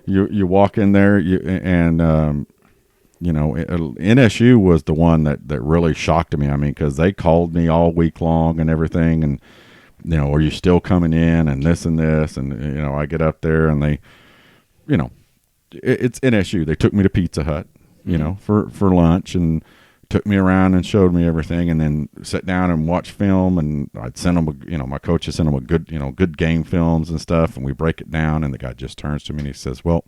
you walk in there, NSU was the one that really shocked me. I mean, because they called me all week long and everything, and are you still coming in and this, and I get up there and they, it's NSU. They took me to Pizza Hut, for lunch and took me around and showed me everything, and then sit down and watch film, and I'd send them, my coach would send them a good game films and stuff, and we break it down, and the guy just turns to me and he says, well,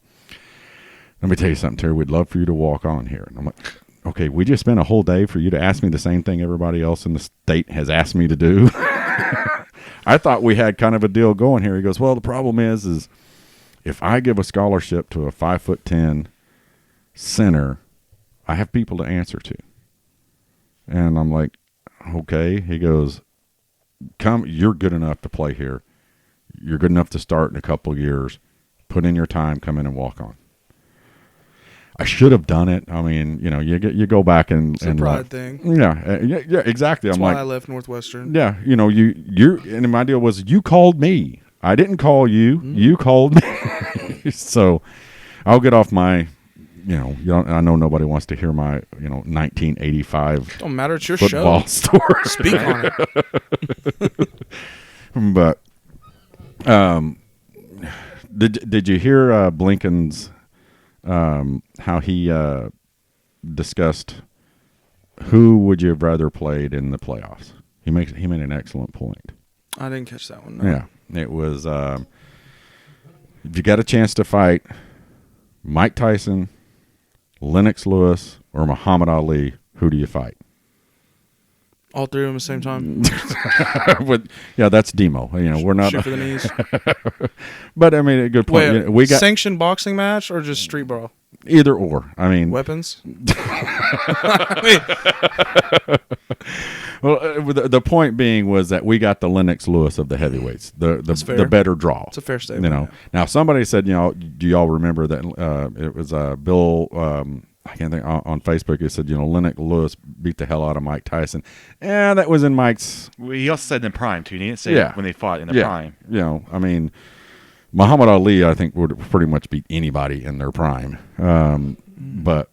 let me tell you something, Terry, we'd love for you to walk on here. And I'm like, okay, we just spent a whole day for you to ask me the same thing everybody else in the state has asked me to do. I thought we had kind of a deal going here. He goes, well, the problem is if I give a scholarship to a 5'10" center, I have people to answer to. And I'm like, okay. He goes, you're good enough to play here. You're good enough to start in a couple of years. Put in your time, come in and walk on. I should have done it. I mean, you go back and it's a pride thing. Yeah, exactly. That's why I left Northwestern. Yeah, and my deal was you called me I didn't call you. You called me. So I'll get off my, I know nobody wants to hear my, 1985 Don't matter. It's your football show. story. Speak on it. But did you hear Blinken's how he discussed who would you have rather played in the playoffs? He made an excellent point. I didn't catch that one. No. Yeah, it was if you got a chance to fight Mike Tyson, Lennox Lewis, or Muhammad Ali, who do you fight? All three of them at the same time. Yeah, that's Demo. We're not. Shit for the knees. But I mean, a good point. Wait, we got sanctioned boxing match or just street brawl? either or. I mean, Weapons? well, the point being was that we got the Lennox Lewis of the heavyweights, the better draw. It's a fair statement. Yeah. Now somebody said, do y'all remember that it was Bill? I can't think on Facebook. He said, Lennox Lewis beat the hell out of Mike Tyson. Yeah, that was in Mike's. Well, he also said in prime too. He didn't say when they fought in the prime. I mean, Muhammad Ali, I think, would pretty much beat anybody in their prime. But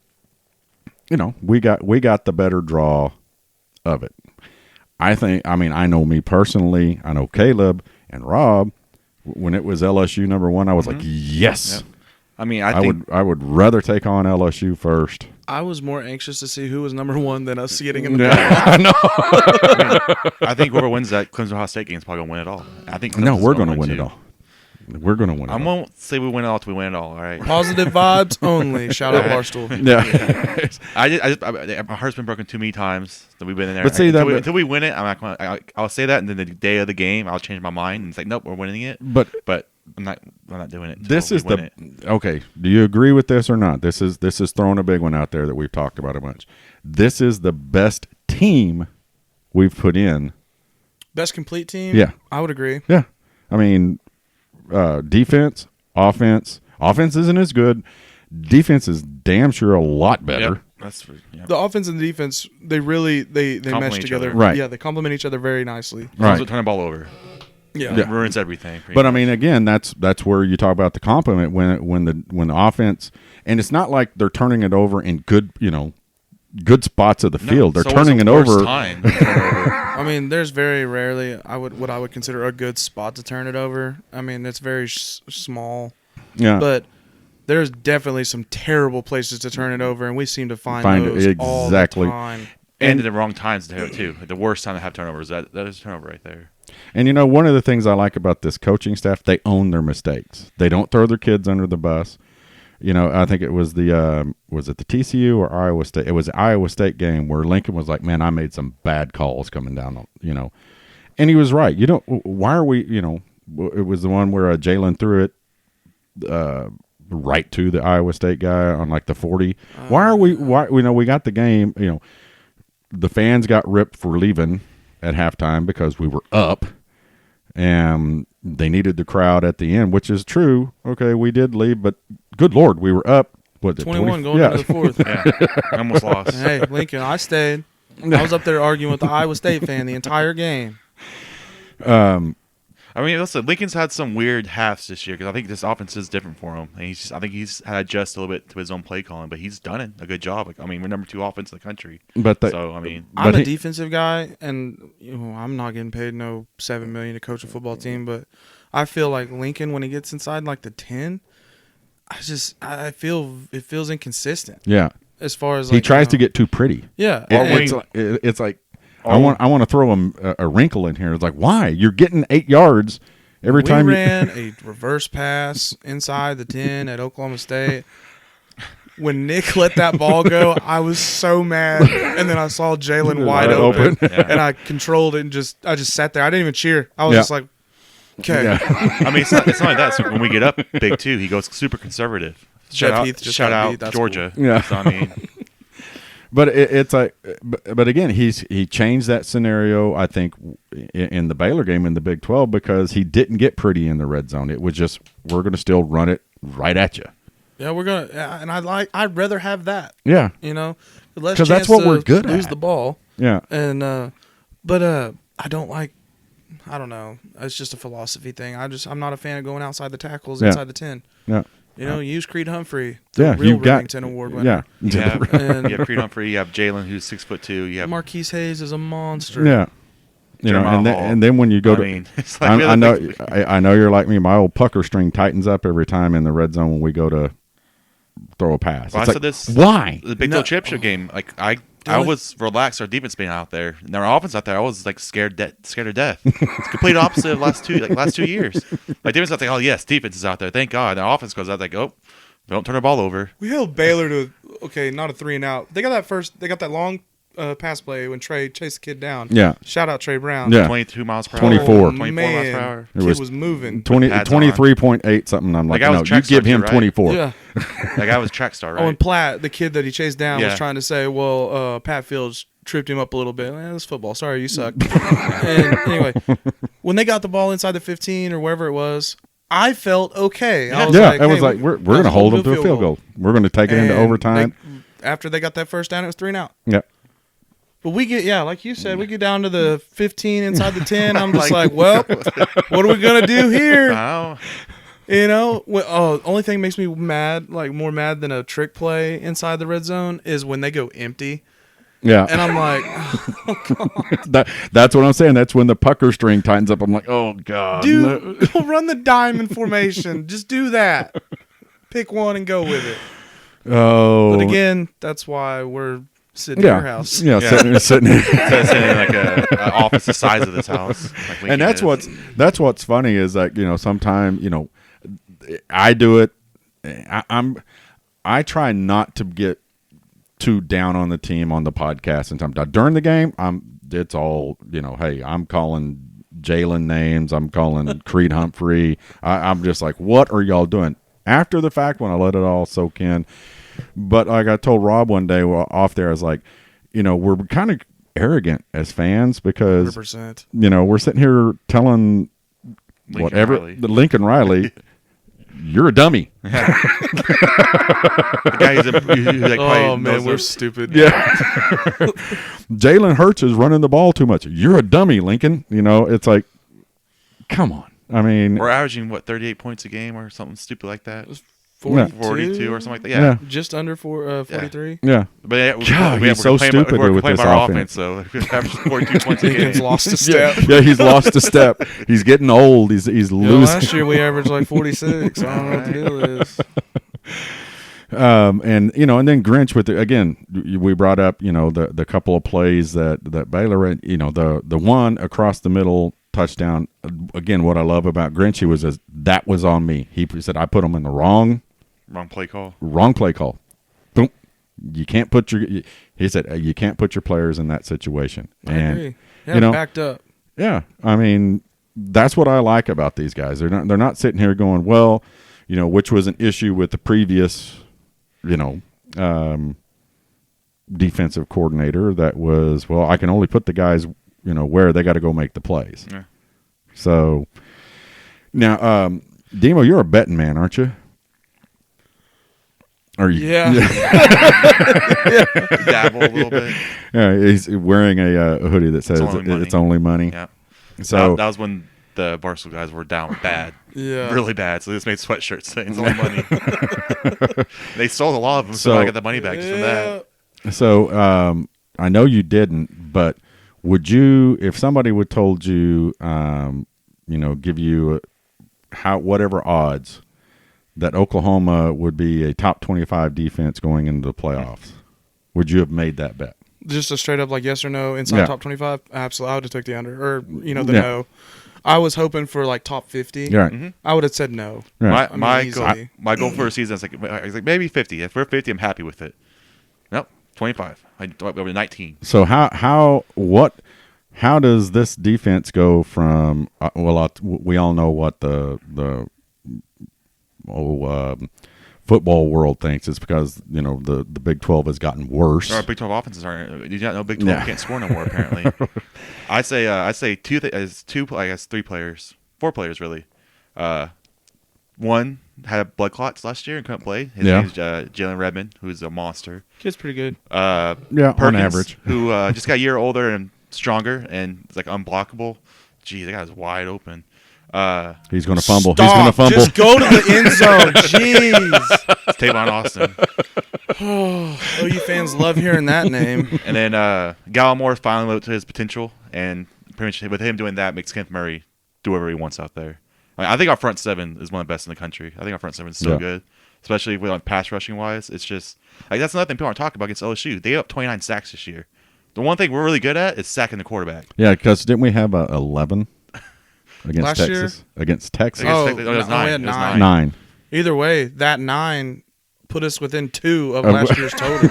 we got the better draw of it. I know me personally. I know Caleb and Rob. When it was LSU #1, I was like, yes. Yep. I mean, I would rather take on LSU first. I was more anxious to see who was #1 than us getting in the I know. I think whoever wins that Clemson Ohio State game is probably going to win it all. I think no, we're going to win it all. We're going to win it all. I won't say we win it all till we win it all. All right. Positive vibes only. Shout out Barstool. Yeah. My heart's been broken too many times that we've been in there. But see, until we win it, I'm not going. I'll say that, and then the day of the game, I'll change my mind and it's like, nope, we're winning it. But I'm not doing it. This is okay. Do you agree with this or not? This is throwing a big one out there that we've talked about a bunch. This is the best team we've put in. Best complete team. Yeah, I would agree. Yeah, I mean, defense, offense. Offense isn't as good. Defense is damn sure a lot better. Yep. The offense and the defense, they really they mesh together. Right. Yeah, they complement each other very nicely. Right. Turn the ball over. Yeah. It ruins everything. But I mean, again, that's where you talk about the compliment when the offense, and it's not like they're turning it over in good spots of the field. They're turning it over. I mean, there's very rarely what I would consider a good spot to turn it over. I mean, it's very small. Yeah. But there's definitely some terrible places to turn it over, and we seem to find those it all exactly. the time. And at the wrong times too. The worst time to have turnovers. That is a turnover right there. And one of the things I like about this coaching staff, they own their mistakes. They don't throw their kids under the bus. I think it was was it the TCU or Iowa State? It was the Iowa State game where Lincoln was like, "Man, I made some bad calls coming down." And he was right. Why are we? It was the one where Jalen threw it right to the Iowa State guy on like the 40. Why are we? Why we got the game? The fans got ripped for leaving at halftime because we were up, and they needed the crowd at the end, which is true. Okay, we did leave, but good Lord, we were up. What, 21 going into the fourth. Yeah, I almost lost. Hey, Lincoln, I stayed. I was up there arguing with the Iowa State fan the entire game. I mean, listen, Lincoln's had some weird halves this year because I think this offense is different for him, and I think he's had to adjust a little bit to his own play calling, but he's done a good job. Like, I mean, we're #2 offense in the country. I'm a defensive guy, and I'm not getting paid no $7 million to coach a football team, but I feel like Lincoln, when he gets inside like the 10, I feel it feels inconsistent. Yeah, as far as he tries to get too pretty. Yeah, it's like. I want to throw him a wrinkle in here. It's like, why? You're getting 8 yards every time. We ran a reverse pass inside the 10 at Oklahoma State. When Nick let that ball go, I was so mad. And then I saw Jalen wide open. And I controlled it and I just sat there. I didn't even cheer. I was just like, okay. Yeah. I mean, it's not like that. So when we get up big too, he goes super conservative. Shout out Georgia. Cool. Yeah. So, I mean. But it's like, but again, he changed that scenario. I think in the Baylor game in the Big 12 because he didn't get pretty in the red zone. It was just we're going to still run it right at you. Yeah, we're gonna, and I'd rather have that. Yeah, because that's what we're good at. Lose the ball. Yeah, and but I don't like I don't know. It's just a philosophy thing. I'm not a fan of going outside the tackles, Yeah. inside the 10. Yeah. Use Creed Humphrey, Yeah, real you've got Remington Award winner. Yeah. And You have Creed Humphrey. You have Jalen, who's 6'2". You have Marquise Hayes is a monster. Yeah. You know, Jeremiah and Hall. and then when you go I to, mean, it's like I know you're like me. My old pucker string tightens up every time in the red zone when we go to throw a pass. Well, It's I like, said this why? the Big 12 championship game. Like I Really? was relaxed. Our defense being out there, and our offense out there. I was like scared to death. It's complete opposite of last 2 years. Like defense out there. Oh yes, defense is out there. Thank God. And our offense goes out like, oh, don't turn the ball over. We held Baylor to not a 3 and out. They got that long pass play when Trey chased the kid down. Yeah. Shout out Trey Brown. Yeah. 22 miles per 24. hour. Oh, 24 man. miles per hour. It Kid was was moving. 23.8 something. I'm like, Like, I was no, a you track give star him too, right? 24. Yeah. That guy was a track star, right? Oh, and Platt, the kid that he chased down, was Yeah. trying to say, well, Pat Fields tripped him up a little bit. That's football. Sorry, you suck. And anyway, when they got the ball inside the 15 or wherever it was, I felt okay. I was Yeah, it was hey, like we're going to hold them to a field goal. We're going to take it into And overtime. after they got that first down, it was 3 and out. Yeah. But we get, like you said, we get down to the 15 inside the 10. I'm just like, well, what are we going to do here? Oh, Only thing makes me mad, like more mad than a trick play inside the red zone, is when they go empty. Yeah. And I'm like, that's what I'm saying. That's when the pucker string tightens up. I'm like, oh God. dude, go run the diamond formation. Just do that. Pick one and go with it. Oh. But again, that's why we're sitting in your house. Yeah, Yeah. sitting. so it's in like a office the size of this house. Like And Lincoln that's what's funny is that sometimes I do it. I try not to get too down on the team on the podcast, and sometimes during the game it's all hey, I'm calling Jalen names, I'm calling Creed Humphrey. I'm just like, what are y'all doing? After the fact, when I let it all soak in. But like I told Rob one day off there, I was like, we're kind of arrogant as fans because 100%. we're sitting here telling Lincoln Lincoln Riley, you're a dummy. The guy who's like Oh, probably man, knows we're the- stupid. Yeah. Jalen Hurts is running the ball too much. You're a dummy, Lincoln. It's like, come on. I mean, We're averaging 38 points a game or something stupid like that. 42 or something like that. yeah. Yeah. Just under 43. Yeah. But yeah, God, he's so stupid we're with complaining this about our offense. offense. So we're averaging 42 points a Lincoln's game. lost a step. Yeah, he's lost a step. He's getting old. He's losing. Last year we averaged like 46. I don't know what the deal is. And then Grinch with again, we brought up the couple of plays that Baylor ran. The one across the middle touchdown. Again, what I love about Grinch, that was on me. He said I put him in the wrong Wrong play call. Boom. You can't put he said you can't put your players in that situation. I And agree. Yeah, backed up. yeah, I mean that's what I like about these guys. They're not sitting here going, well, which was an issue with the previous defensive coordinator that was, well, I can only put the guys where they got to go make the plays. Yeah. So now Demo, you're a betting man, aren't you? Are you? Yeah. Dabble a little bit. Yeah, he's wearing a hoodie that says it's only money. Yeah. So that was when the Barstool guys were down bad. Yeah. Really bad. So they just made sweatshirts saying it's only money. They sold a lot of them, so I got the money back just from that. So I know you didn't, but would you, if somebody would told you, give you whatever odds that Oklahoma would be a top 25 defense going into the playoffs, would you have made that bet? Just a straight up like yes or no inside top 25? Absolutely. I would have took the under or the no. I was hoping for like top 50. Yeah. Right. Mm-hmm. I would have said no. Right. My easily. goal for a season is like maybe 50. If we're 50, I'm happy with it. Nope, 25. I went over 19. So how does this defense go from? We all know what the football world thinks. It's because the Big 12 has gotten worse. Our Big 12 offenses aren't. Did you not know Big 12 can't score no more? Apparently, I say two. I guess 3 players, 4 players really. One had blood clots last year and couldn't play. His name is Jalen Redmond, who's a monster. Kid's pretty good. Yeah, Perkins, on average. who just got a year older and stronger and is like unblockable. Geez, that guy's wide open. He's going to fumble. Stop. He's going to fumble. Just go to the end zone. Jeez. It's Tavon Austin. OU fans love hearing that name. And then Gallimore finally lived up to his potential, and pretty much with him doing that makes Kenneth Murray do whatever he wants out there. I think our front seven is one of the best in the country. I think our front seven is so good, especially with pass rushing wise. It's just that's another thing people aren't talking about against LSU. They up 29 sacks this year. The one thing we're really good at is sacking the quarterback. Yeah, because didn't we have 11 against Last Texas? year? Against Texas? Oh, It was no, we had 9. 9. Either way, that 9 put us within 2 of last year's total.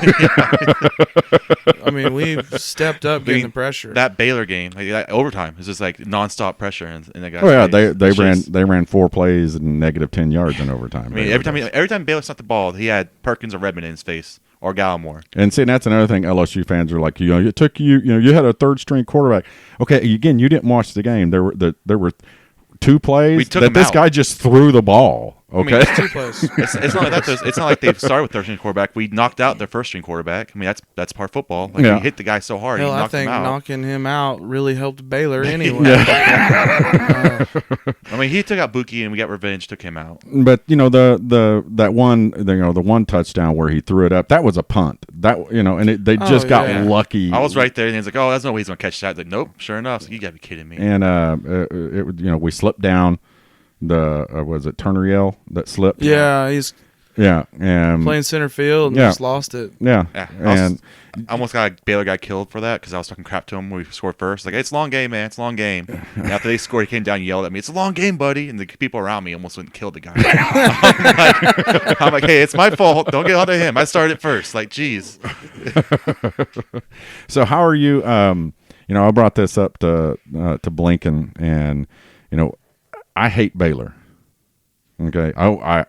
I mean, we've stepped up getting the pressure. That Baylor game, that overtime, is just like nonstop pressure in that guy's Oh yeah, face. they ran 4 plays and negative 10 yards in overtime. I mean, every time Baylor snapped the ball, he had Perkins or Redmond in his face or Gallimore. And see, that's another thing. LSU fans are like, it took you had a third string quarterback. Okay, again, you didn't watch the game. There were 2 plays that this guy just threw the ball. Okay, I mean, 2 plays. It's not like that. It's not like they started with third string quarterback. We knocked out their first string quarterback. I mean, that's part of football. Like, we hit the guy so hard, Hell, he I knocked think him out. knocking him out really helped Baylor anyway. I mean, he took out Buki, and we got revenge. Took him out. But the one touchdown where he threw it up, that was a punt. And they just got lucky. I was right there, and he's like, "Oh, there's no way he's gonna catch that." I was like, nope, sure enough. You gotta be kidding me. And we slipped down. Was it Turner Yell that slipped? Yeah, he's and playing center field and just lost it. Yeah, I almost got a Baylor guy killed for that because I was talking crap to him when we scored first. Like, it's a long game, man. It's a long game. And after they scored, he came down and yelled at me, "It's a long game, buddy." And the people around me almost went and killed the guy. I'm like, hey, it's my fault. Don't get onto him. I started first. Like, geez. So how are you? I brought this up to Blinken, and I hate Baylor. Okay, I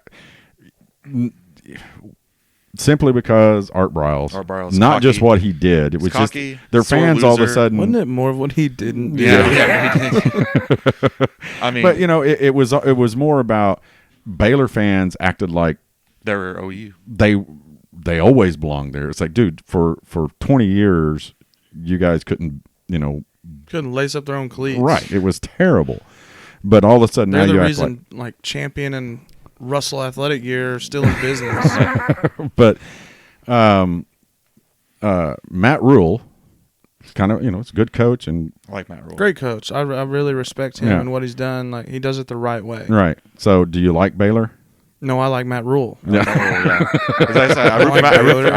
simply because Art Briles, not cocky. Just what he did. It was cocky, just their fans loser. all of a sudden. Wasn't it more of what he didn't do? Yeah. I mean, but it was more about Baylor fans acted like they were OU. They always belonged there. It's like, dude, for 20 years, you guys couldn't lace up their own cleats. Right. It was terrible. But all of a sudden They're now the you reason like Champion and Russell Athletic Gear are still in business. But Matt Rule, kind of it's a good coach, and I like Matt Rule. Great coach. I really respect him and what he's done. Like, he does it the right way. Right. So do you like Baylor? No, I like Matt Rule. Yeah. I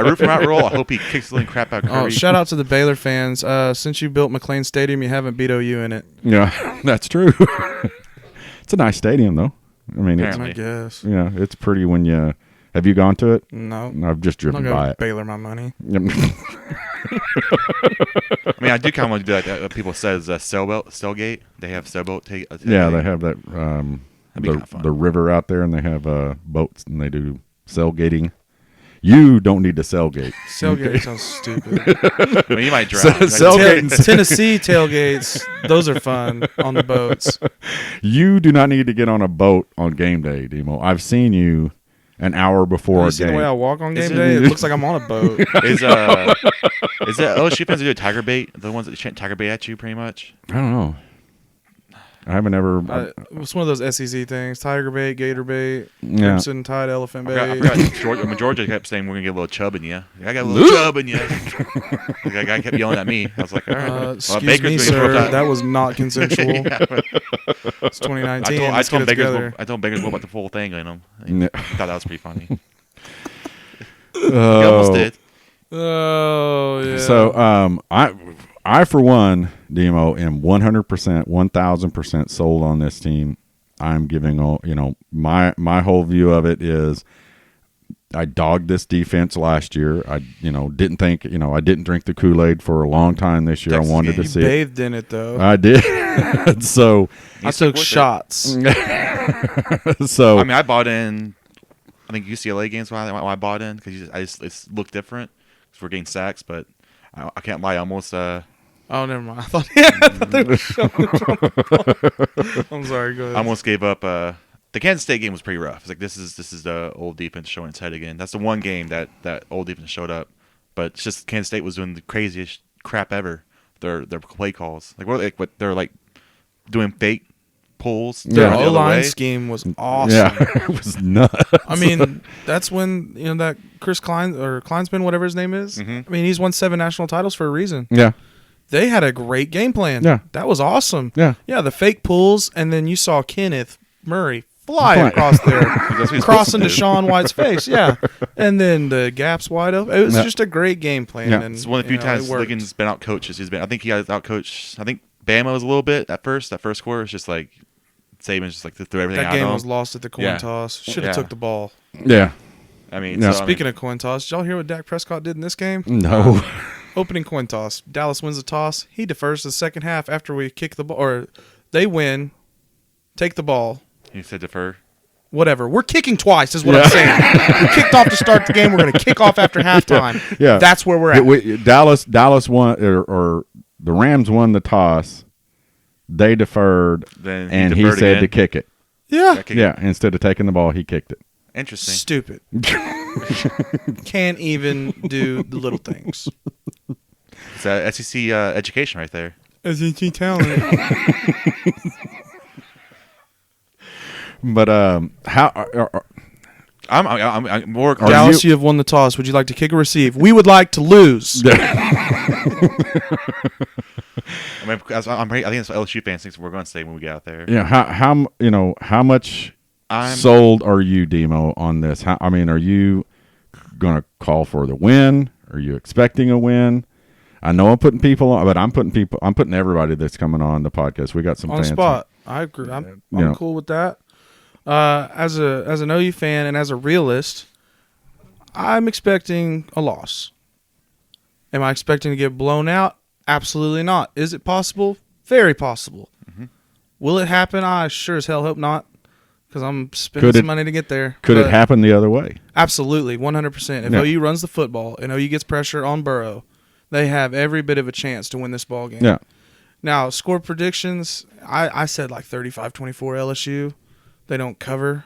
root for Matt Rule. I hope he kicks the crap out of Curry. Oh, shout out to the Baylor fans. Since you built McLean Stadium, you haven't beat OU in it. Yeah, that's true. It's a nice stadium, though. I mean, I guess. Yeah, it's pretty when you – have you gone to it? No. I've just driven by it. Baylor my money. I mean, I do kind of want to do that. People says Cellgate. They have sailboat. Yeah, they have that the river out there, and they have boats, and they do sailgating. You don't need to sailgate. Sailgate sounds stupid. I mean, you might drown. Tennessee tailgates, those are fun on the boats. You do not need to get on a boat on game day, Demo. I've seen you an hour before a game. The way I walk on game day, it looks like I'm on a boat. Is that LSU fans who do tiger bait? The ones that chant tiger bait at you, pretty much. I don't know. I haven't ever. It's one of those SEC things: tiger bait, gator bait, Yeah. crimson tide, elephant bait. I forgot Georgia kept saying we're gonna get a little chub in you. I got a little chub in you. The guy kept yelling at me. I was like, all right. Excuse me, sir. That was not consensual. It's 2019. I told Baker's about the full thing in him. I thought that was pretty funny. He almost did. Oh yeah. So I for one, Demo, am 100%, 1,000% sold on this team. I'm giving my whole view of it is I dogged this defense last year. I didn't think I didn't drink the Kool-Aid for a long time this year. I wanted to see you bathed in it though. I did. So I took shots. So I mean, I bought in. I think UCLA games why I bought in because it looked different because we're getting sacks, but I can't lie. I almost. Oh, never mind. I thought they were showing I'm sorry. Go ahead. I almost gave up. The Kansas State game was pretty rough. It's like this is the old defense showing its head again. That's the one game that old defense showed up, but it's just Kansas State was doing the craziest crap ever. Their play calls, they're like doing fake pulls. The Yeah. O-line scheme was awesome. Yeah, it was nuts. I mean, that's when that Chris Kleinsman, whatever his name is. Mhm. I mean, he's won 7 national titles for a reason. Yeah, They had a great game plan. Yeah. That was awesome. yeah. Yeah, the fake pulls, and then you saw Kenneth Murray fly Fly. across there, That's what he's crossing to supposed to do. Sean White's face. Yeah, and then the gaps wide open. It was Yeah. just a great game plan. Yeah. And, It's one of the few times it worked. Ligon's been out coaches. I think he got out coached. I think Bama was a little bit at first. That first quarter was just like Saban's just like threw everything That out game of was him. lost at the coin Yeah. toss. Should have Yeah. took the ball. Yeah. I mean, Yeah. so, Speaking of coin toss, did y'all hear what Dak Prescott did in this game? No. Opening coin toss. Dallas wins the toss. He defers to the second half after we kick the ball, or they win, take the ball. he said defer. Whatever. We're kicking twice, is what I'm saying. We kicked off to start the game. We're going to kick off after halftime. Yeah. That's where we're at. Dallas won, or the Rams won the toss. They deferred, Then and he deferred said again. to kick it. Yeah. Kick it. Yeah, instead of taking the ball, he kicked it. Interesting. Stupid. Can't even do the little things. It's SEC education right there. SEC talent. But how? I'm more. Are Dallas, you- you have won the toss. Would you like to kick or receive? We would like to lose. I mean, I think it's LSU fans think we're going to say when we get out there. Yeah. How much I'm sold are you, Demo, on this? Are you going to call for the win? Are you expecting a win? I know I'm putting people on, but I'm putting everybody that's coming on the podcast. We got some On the fans. spot. I agree. I'm cool with that. As an OU fan and as a realist, I'm expecting a loss. Am I expecting to get blown out? Absolutely not. Is it possible? Very possible. Mm-hmm. Will it happen? I sure as hell hope not, because I'm spending Could it- some money to get there. Could it But happen the other way? Absolutely, 100%. If Yeah. OU runs the football and OU gets pressure on Burrow, they have every bit of a chance to win this ball game. Yeah. Now, score predictions, I said like 35-24 LSU. They don't cover.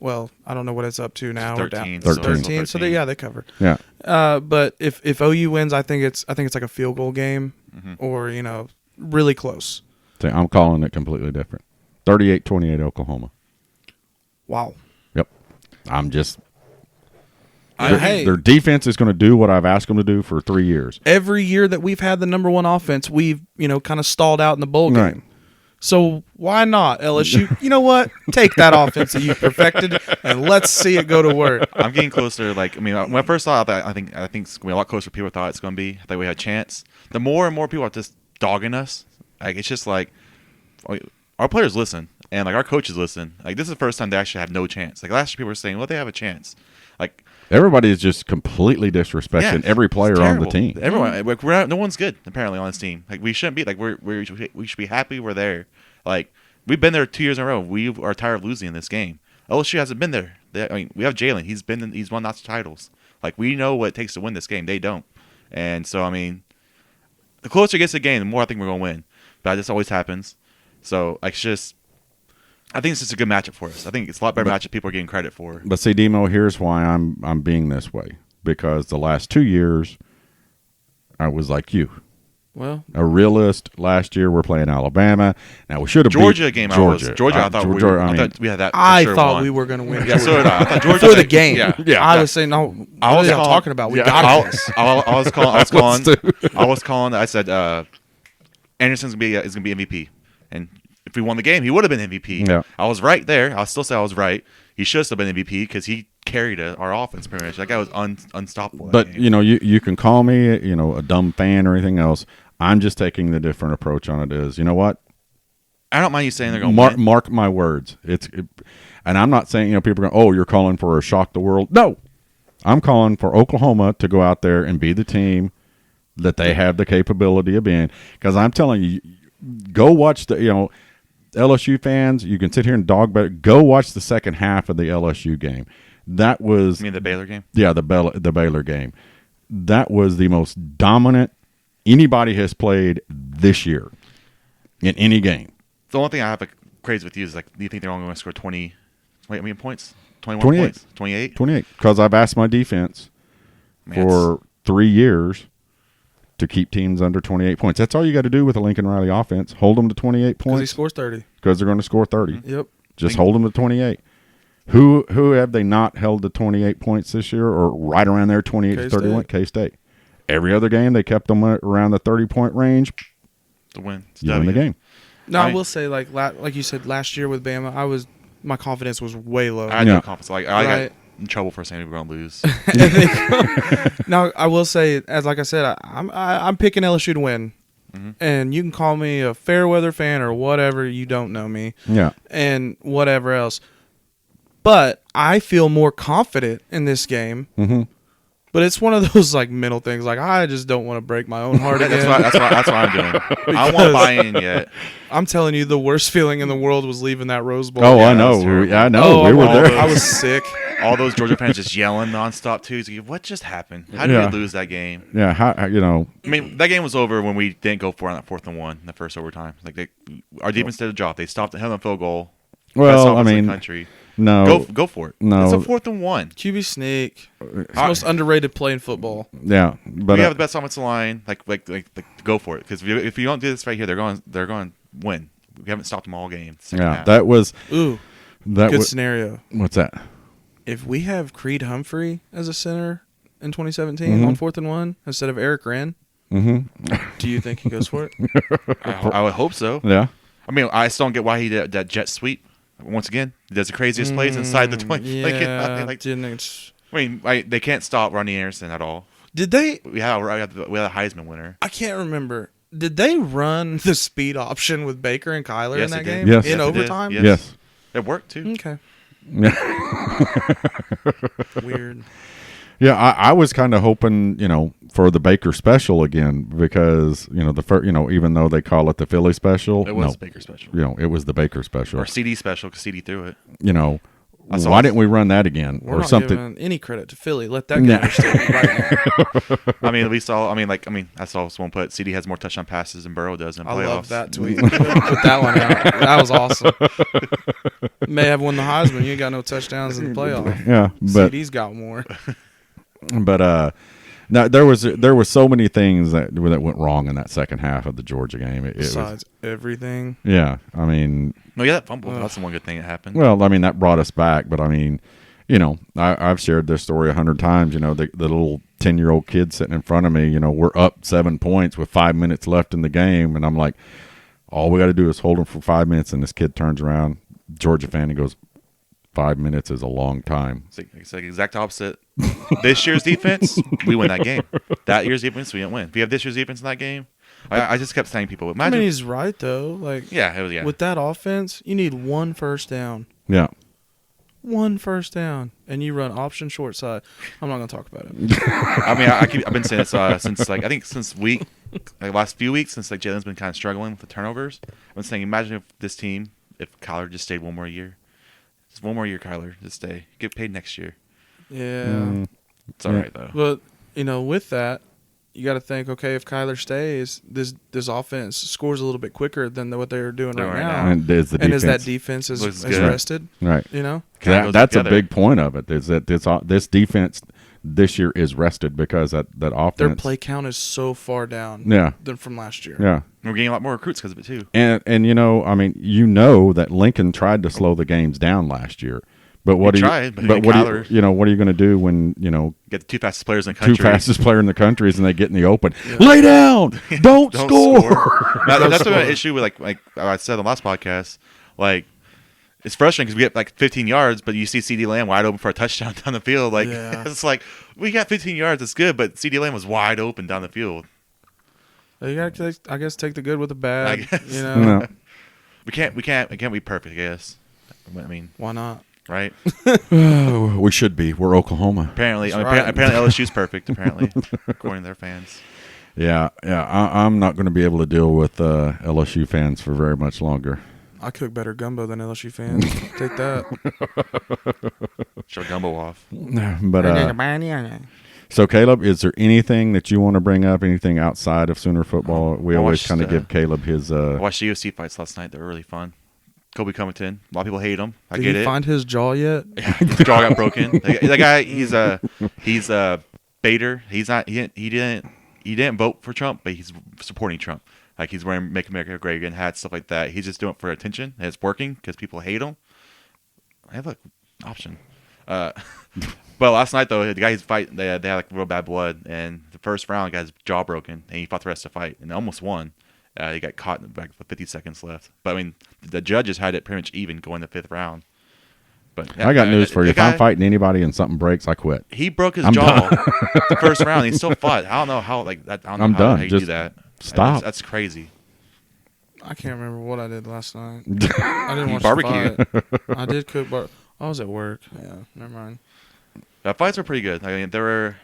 Well, I don't know what it's up to now. We're down 13. 13. So they cover. Yeah. But if OU wins, I think it's like a field goal game, Mm-hmm. or really close. So I'm calling it completely different. 38-28 Oklahoma. Wow. Yep. I'm just. Hey, Their defense is going to do what I've asked them to do for 3 years. every year that we've had the number one offense, we've kind of stalled out in the bowl game. Right. So why not LSU? You know what? Take that offense that you perfected and let's see it go to work. I'm getting closer. When I first saw it, I think it's going to be a lot closer than people thought it's going to be. I think we had a chance. The more and more people are just dogging us, it's just like our players listen and our coaches listen. This is the first time they actually have no chance. Last year, people were saying, "Well, they have a chance." Everybody is just completely disrespecting every player it's on the terrible. team. Everyone, no one's good apparently on this team. We shouldn't be. We should be happy we're there. We've been there 2 years in a row. We are tired of losing in this game. LSU hasn't been there. We have Jalen. He's won lots of titles. We know what it takes to win this game. They don't. And so the closer it gets to the game, the more I think we're gonna win. But this always happens. So I think it's just a good matchup for us. I think it's a lot better matchup people are getting credit for. But see, Demo, here's why I'm being this way. Because the last 2 years, I was like you. Well, A realist. Last year, we're playing Alabama. Now, we should have Georgia beat game. Georgia. I thought we had that. For I sure thought won. we were going to win. Yeah, so did I. I thought Georgia Before the game. Yeah. I was saying, no, what I was are y'all calling- talking about? We yeah, got this. I was calling. I said Anderson's is gonna be MVP, and if we won the game, he would have been MVP. Yeah. I was right there. I'll still say I was right. He should have been MVP because he carried our offense pretty much. That guy was unstoppable. that But, game. you can call me, a dumb fan or anything else. I'm just taking the different approach on it is, you know what? I don't mind you saying they're gonna win. Mark my words. And I'm not saying, people are going, oh, you're calling for a shock the world. No. I'm calling for Oklahoma to go out there and be the team that they have the capability of being. Because I'm telling you, go watch the, LSU fans, you can sit here and dog bet. Go watch the second half of the LSU game. That was, You mean the Baylor game? yeah, the Baylor game. That was the most dominant anybody has played this year in any game. The only thing I have crazy with you is do you think they're only going to score 20? How many points? 21 28. points? 28. 28. Because I've asked my defense Man, for 3 years to keep teams under 28 points. That's all you got to do with a Lincoln Riley offense. Hold them to 28 Because he points scores 30. because they're going to score 30. Yep. Just hold them to 28. Who have they not held to 28 points this year, or right around there, 28 to 31? K-State. Every other game, they kept them around the 30-point range. To win. You win the game. No, I will say, like you said, last year with Bama, my confidence was way low. I had no confidence. Like I got in trouble for saying we were going to lose. Now, I will say, like I said, I'm picking LSU to win. Mm-hmm. And you can call me a fair weather fan or whatever. You don't know me. Yeah. And whatever else. But I feel more confident in this game. Mm-hmm. But it's one of those like mental things. Like I just don't want to break my own heart again. That's what I'm doing. I don't want to buy in yet. I'm telling you, the worst feeling in the world was leaving that Rose Bowl. Oh, yeah, I know. I know. Oh, we were there. I was sick. All those Georgia fans just yelling nonstop too. It's like, what just happened? How did we lose that game? Yeah, how I mean, that game was over when we didn't go for it on that 4th and 1 in the first overtime. Like our defense did a job. They stopped the hell on field goal. Well, I mean, country. No, go for it. No, it's a 4th and 1. QB sneak. It's the most underrated play in football. Yeah, but we have the best offensive line. Like go for it. Because if you don't do this right here, they're going to win. We haven't stopped them all game. Yeah, that was good scenario. What's that? If we have Creed Humphrey as a center in 2017 on 4th and 1 instead of Eric Wren, do you think he goes for it? I would hope so. Yeah. I mean, I still don't get why he did that jet sweep. Once again, he does the craziest plays inside the 20. Yeah, I mean, they can't stop Ronnie Anderson at all. Did they? We had a Heisman winner. I can't remember. Did they run the speed option with Baker and Kyler in that game? Yes. In overtime? Yes. It worked, too. Okay. Weird. Yeah, I was kind of hoping, for the Baker special again because, the first, even though they call it the Philly special. It was Baker special. It was the Baker special. Or CD special because CD threw it. Why didn't we run that again We're or not something? Giving any credit to Philly. Let that get understood right now. I mean, I saw someone put CD has more touchdown passes than Burrow does in playoffs. I love that tweet. Put that one out. That was awesome. May have won the Heisman. You ain't got no touchdowns in the playoff. Yeah, but CD's got more. But now there was so many things that went wrong in that second half of the Georgia game. Besides everything. Yeah, I mean. No, yeah, that fumble. That's the one good thing that happened. Well, I mean that brought us back, but I mean, I've shared this story 100 times. The little 10-year-old kid sitting in front of me. We're up 7 points with 5 minutes left in the game, and I'm like, all we got to do is hold them for 5 minutes. And this kid turns around, Georgia fan, and goes, 5 minutes is a long time. It's like exact opposite. This year's defense, we win that game. That year's defense, we didn't win. If you have this year's defense in that game, I just kept saying people. Imagine, I mean, he's right though. Like, yeah. With that offense, you need 1 first down. Yeah. 1 first down, and you run option short side. I'm not going to talk about it. I mean, I've been saying this since last few weeks, since Jalen's been kind of struggling with the turnovers. I've been saying, imagine if this team, if Kyler just stayed 1 more year. Just 1 more year, Kyler. Just stay. Get paid next year. Yeah. It's all right, though. But, with that, you got to think, okay, if Kyler stays, this offense scores a little bit quicker than what they're doing right now. And is that defense is good. rested? Right. That's a big point of it, is that this defense this year is rested because that offense. Their play count is so far down than from last year. Yeah. We're getting a lot more recruits because of it, too. And that Lincoln tried to slow the games down last year. But what what are you going to do when get the 2 fastest players in the country? 2 fastest player in the countries, and they get in the open. Yeah. Lay down, don't score. That's an issue with like I said on the last podcast. Like it's frustrating because we get 15 yards, but you see CD Lamb wide open for a touchdown down the field. It's like we got 15 yards, it's good, but CD Lamb was wide open down the field. You got to, I guess, take the good with the bad. No. We can't be perfect. I guess. I mean, why not? Right? We should be. We're Oklahoma. Apparently, apparently LSU's perfect. Apparently, according to their fans. Yeah. I'm not going to be able to deal with LSU fans for very much longer. I cook better gumbo than LSU fans. Take that. Show gumbo off. But so Caleb, is there anything that you want to bring up? Anything outside of Sooner football? We always kind of give Caleb his. I watched the UFC fights last night. They were really fun. Kobe Covington. A lot of people hate him. I get it. Did he find his jaw yet? His jaw got broken. That guy, he's a baiter. He's not. He didn't he didn't vote for Trump, but he's supporting Trump. Like he's wearing "Make America Great Again" hats, stuff like that. He's just doing it for attention, and it's working because people hate him. I have an option. But last night though, the guy he's fighting, they had like real bad blood, and the first round, the guy's jaw broken, and he fought the rest of the fight, and almost won. He got caught in like 50 seconds left. But I mean, the judges had it pretty much even going the 5th round. But I got news for you. If I'm fighting anybody and something breaks, I quit. He broke his jaw the first round. He still fought. I don't know how. Like that. I don't know how you do that. Stop. That's crazy. I can't remember what I did last night. I didn't watch barbecue. The fight. I did cook I was at work. Yeah, never mind. The fights were pretty good. I mean, there were.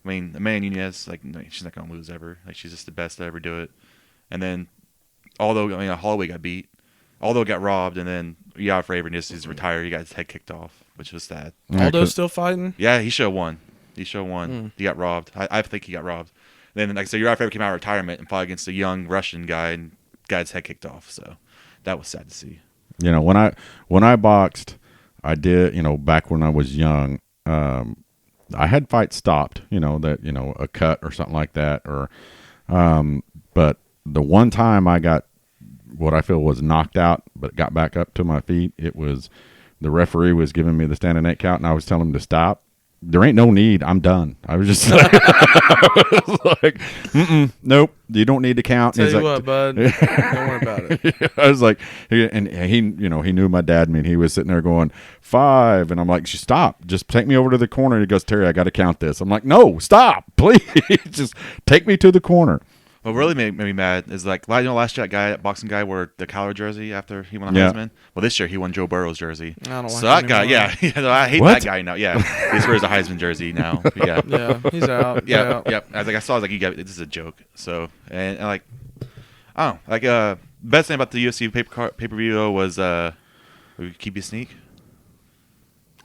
I mean, Amanda Nunes, like, she's not gonna lose ever. Like, she's just the best to ever do it. And then, Holloway got beat. Aldo got robbed, and then Fravor just is retired. He got his head kicked off, which was sad. Aldo's still fighting? Yeah, he should have won. He He got robbed. I think he got robbed. And then, like I said, Fravor came out of retirement and fought against a young Russian guy and got his head kicked off. So that was sad to see. You know, when I boxed, I did. You know, back when I was young, I had fights stopped. You know that a cut or something like that, or but the one time I got what I feel was knocked out, but got back up to my feet. It was the referee was giving me the standing 8 count, and I was telling him to stop. There ain't no need. I'm done. I was just like, nope. You don't need to count. Tell you what, bud. Don't worry about it. I was like, and he knew my dad. I mean, he was sitting there going 5, and I'm like, stop. Just take me over to the corner. And he goes, Terry, I got to count this. I'm like, no, stop, please. Just take me to the corner. What really made me mad is like, last year that boxing guy wore the Kyler jersey after he won a Heisman. Well, this year he won Joe Burrow's jersey. I don't so like that guy, I hate that guy now. Yeah, he wears a Heisman jersey now. Yeah, yeah, he's out. Yeah. I saw, like, this is a joke. So and like, I don't know, best thing about the UFC pay-per-view was keep you sneak.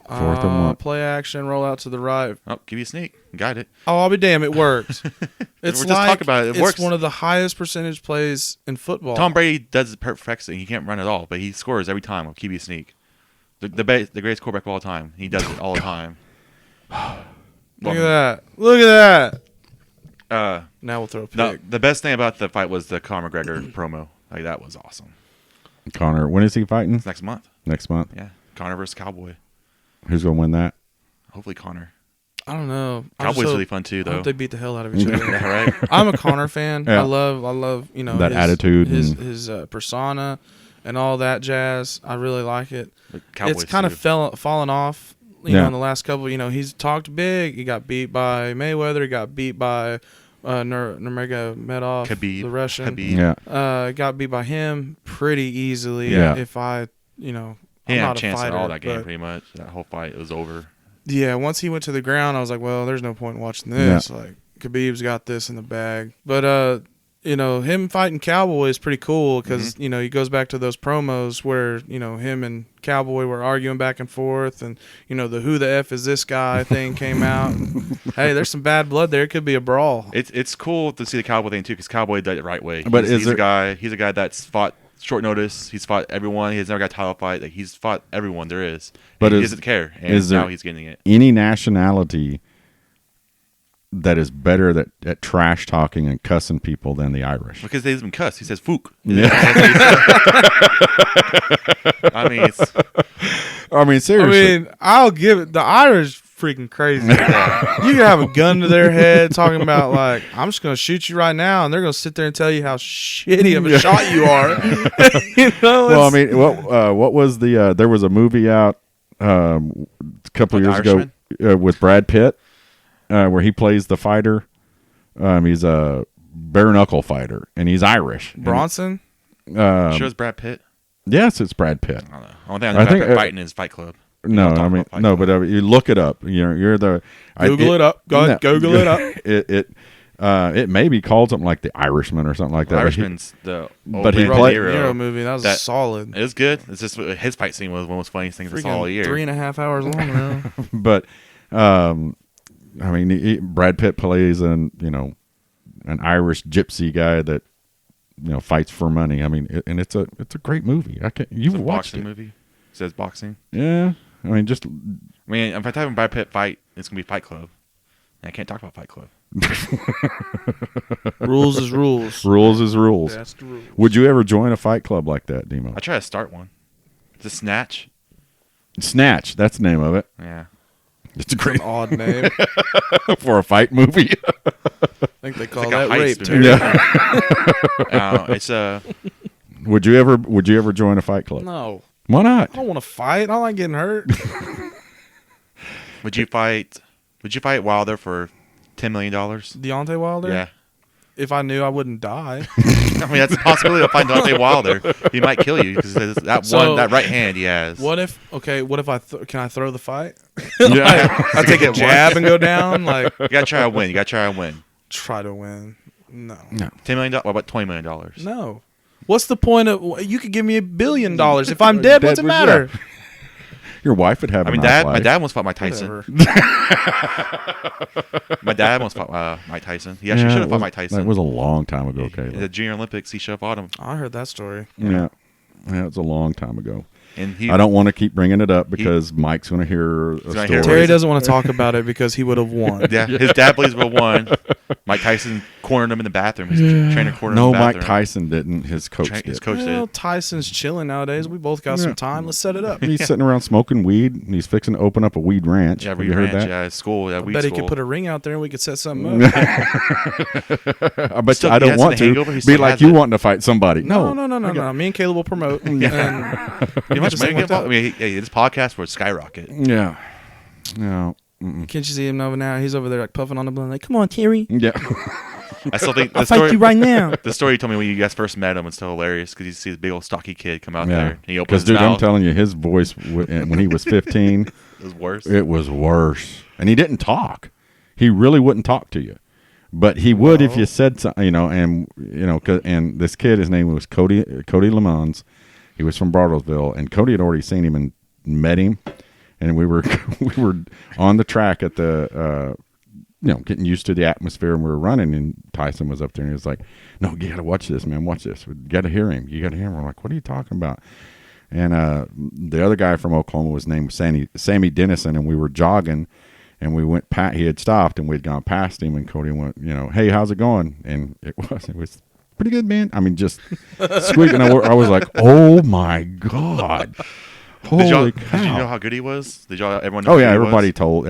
4th and 1. Play action, roll out to the right. Oh, give you a sneak. Got it. Oh, I'll be damned, it worked. We're just talking about it. It works. It's one of the highest percentage plays in football. Tom Brady does it perfectly. He can't run at all, but he scores every time with QB sneak. The greatest quarterback of all time. He does it all the time. Look at that. Look at that. Now we'll throw a pick. The best thing about the fight was the Conor McGregor promo. Like, that was awesome. Conor, when is he fighting? It's next month. Next month. Yeah. Conor versus Cowboy. Who's going to win that? Hopefully Conor. I don't know. Cowboys really fun too, I though. hope they beat the hell out of each other. Yeah, right. I'm a Conor fan. Yeah. I love that attitude, his persona, and all that jazz. I really like it. It's kind of fallen off, in the last couple. He's talked big. He got beat by Mayweather. He got beat by Nurmagomedov, Khabib, the Russian. Khabib. Yeah. Got beat by him pretty easily. Yeah. If I, he I'm had not a chance fighter, at all that game, but pretty much. That whole fight, it was over. yeah, once he went to the ground, I was like, well, there's no point in watching this. Like, Khabib's got this in the bag. But, him fighting Cowboy is pretty cool because, he goes back to those promos where, him and Cowboy were arguing back and forth and, the who the F is this guy thing came out. And, hey, there's some bad blood there. It could be a brawl. It's cool to see the Cowboy thing, too, because Cowboy did it the right way. But he's a guy that's fought short notice. He's fought everyone. He's never got a title fight. Like, he's fought everyone there is. But he doesn't care. And now he's getting it. Any nationality that is better at trash talking and cussing people than the Irish? Because they doesn't cuss. He says "fook." Yeah. I mean, seriously. I'll give it. The Irish freaking crazy. You can have a gun to their head talking about, like, I'm just going to shoot you right now, and they're going to sit there and tell you how shitty of a shot you are. Well, I mean, what was the there was a movie out a couple years ago with Brad Pitt where he plays the fighter. He's a bare knuckle fighter, and he's Irish. Bronson? Sure it's Brad Pitt? Yes, it's Brad Pitt. I don't know. Only thing I think fighting is Fight Club. No, I mean, no, but you look it up. You're the Google it up. Go ahead, Google it up. It maybe called something like The Irishman or something like that. Irishman's the Nero movie. That was solid. It was good. It's just his fight scene was one of the most funniest things I saw all year. 3.5 hours long now. But I mean, Brad Pitt plays an Irish gypsy guy that fights for money. I mean, and it's a great movie. You've watched it. Movie. It says boxing. Yeah. I mean, if I type in Brad Pitt fight, it's gonna be Fight Club. And I can't talk about Fight Club. Rules is rules. Rules is rules. That's the rules. Would you ever join a fight club like that, Demo? I try to start one. The Snatch. Snatch. That's the name of it. Yeah. It's a great An odd name. for a fight movie. I think they call It's like that a rape. heist Too. movie. It's Would you ever join a fight club? No, Why not? I don't want to fight. I don't like getting hurt. Would you fight Wilder for $10 million? Deontay Wilder. Yeah. If I knew I wouldn't die. I mean, that's a possibility of finding Deontay Wilder. He might kill you because that right hand he has. What if I can I throw the fight? Yeah. I take a jab and go down. Like You gotta try to win. You gotta try to win. try to win. No. $10 million. What about $20 million? No. What's the point of you could give me $1 billion if I'm dead? What's it matter? Your wife would have. I mean, my dad almost fought Mike Tyson. Whatever. My dad almost fought Mike Tyson. He actually should have fought Mike Tyson. That was a long time ago, In Caleb. the Junior Olympics, he should have fought him. I heard that story. Yeah, it was a long time ago. And he, I don't want to keep bringing it up because Mike's going to hear a gonna story. hear Terry doesn't want to talk about it because he would have won. Yeah, his dad believes we won. Mike Tyson cornered him in the bathroom. His trainer cornered him No, in the Mike bathroom. Tyson didn't. His coach did. His coach Well, did. Tyson's chilling nowadays. We both got some time. Let's set it up. He's sitting around smoking weed, and he's fixing to open up a weed ranch. Yeah, Have Weed you heard Ranch. that? Yeah, his school. Yeah, I weed bet he school. could put a ring out there and we could set something up. I bet Still, you I he don't has want the hangover? He to be still like has you it. wanting to fight somebody. No. No, Me and Caleb will promote. And You know how much money he gets? I mean, his podcast would skyrocket. Yeah. No. Can't you see him over now? He's over there like puffing on the blunt. Like, come on, Terry. Yeah. I still think I'll the fight story. you right now. The story you told me when you guys first met him was still hilarious because you see this big old stocky kid come out there Yeah. and he opens Because, his dude, I'm mouth. telling you, his voice when he was 15, It was worse. it was worse. And he didn't talk. He really wouldn't talk to you. But he would if you said something, and this kid, his name was Cody Lemons. He was from Bartlesville, and Cody had already seen him and met him. And we were on the track at the getting used to the atmosphere, and we were running, and Tyson was up there, and he was like, "No, you got to watch this, man. Watch this. You got to hear him. You got to hear him." We're like, "What are you talking about?" And the other guy from Oklahoma was named Sammy Dennison, and we were jogging, and we went he had stopped, and we'd gone past him, and Cody went, "Hey, how's it going?" And it was pretty good, man. I mean, just squeaking. I was like, "Oh my God." Holy cow. Did you know how good he was? Did y'all everyone know Oh who yeah, he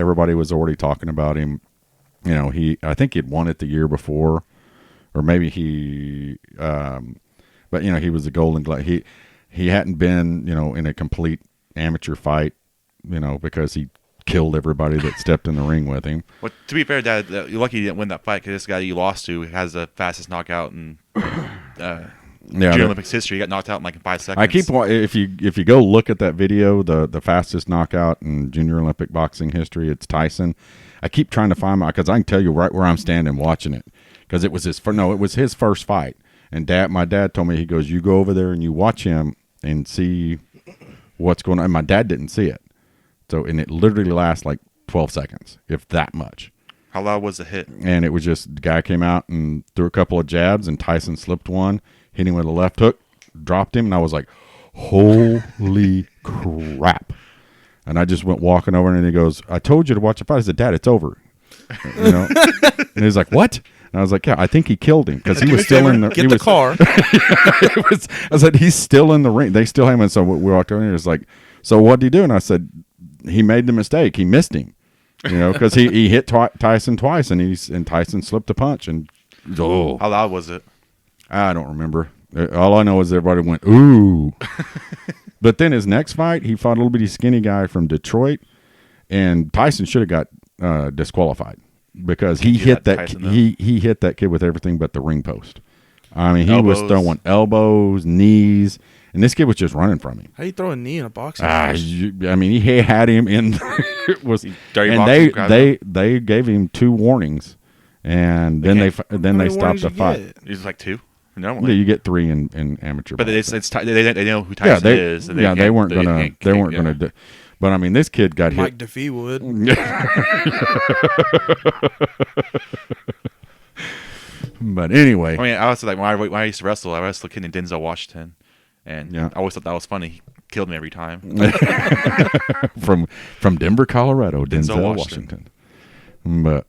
everybody was already talking about him. I think he'd won it the year before, or maybe but he was a Golden Glove. He hadn't been in a complete amateur fight, because he killed everybody that stepped in the ring with him. Well, to be fair, Dad, you're lucky you didn't win that fight because this guy you lost to has the fastest knockout in Junior Olympics history. He got knocked out in 5 seconds. I keep if you go look at that video, the fastest knockout in Junior Olympic boxing history, it's Tyson. I keep trying to find because I can tell you right where I'm standing watching it because it was his first fight. And my dad told me, he goes, "You go over there and you watch him and see what's going on." And my dad didn't see it, and it literally lasts 12 seconds, if that much. How loud was the hit? And it was just the guy came out and threw a couple of jabs, and Tyson slipped one, hit him with a left hook, dropped him, and I was like, "Holy crap!" And I just went walking over, and he goes, "I told you to watch the fight." I said, "Dad, it's over." And he's like, "What?" And I was like, "Yeah, I think he killed him because he was still in the Get the car. I said, "He's still in the ring. They still have him." And so we walked over, and he was like, "So what did he do?" And I said, "He made the mistake. He missed him." Because he hit Tyson twice, and Tyson slipped a punch, and How loud was it? I don't remember. All I know is everybody went, "Ooh." But then his next fight, he fought a little bitty skinny guy from Detroit, and Tyson should have got disqualified because he hit he hit that kid with everything but the ring post. I mean, he was throwing elbows, knees, and this kid was just running from him. How you throw a knee in a boxing match? I mean, he had him in. It was, Dirty and boxing, they gave him 2 warnings, and then they How many stopped warnings the you fight. get? It was 2. Yeah, Normally, you get 3 in amateur. but boxing. they know who Tyson is. And they weren't gonna do. But I mean, this kid got Mike hit. DeFee would. But anyway, I mean, I was when I used to wrestle, I wrestled a kid named Denzel Washington, and Yeah. I always thought that was funny. He killed me every time. from Denver, Colorado, Denzel Denzel Washington. But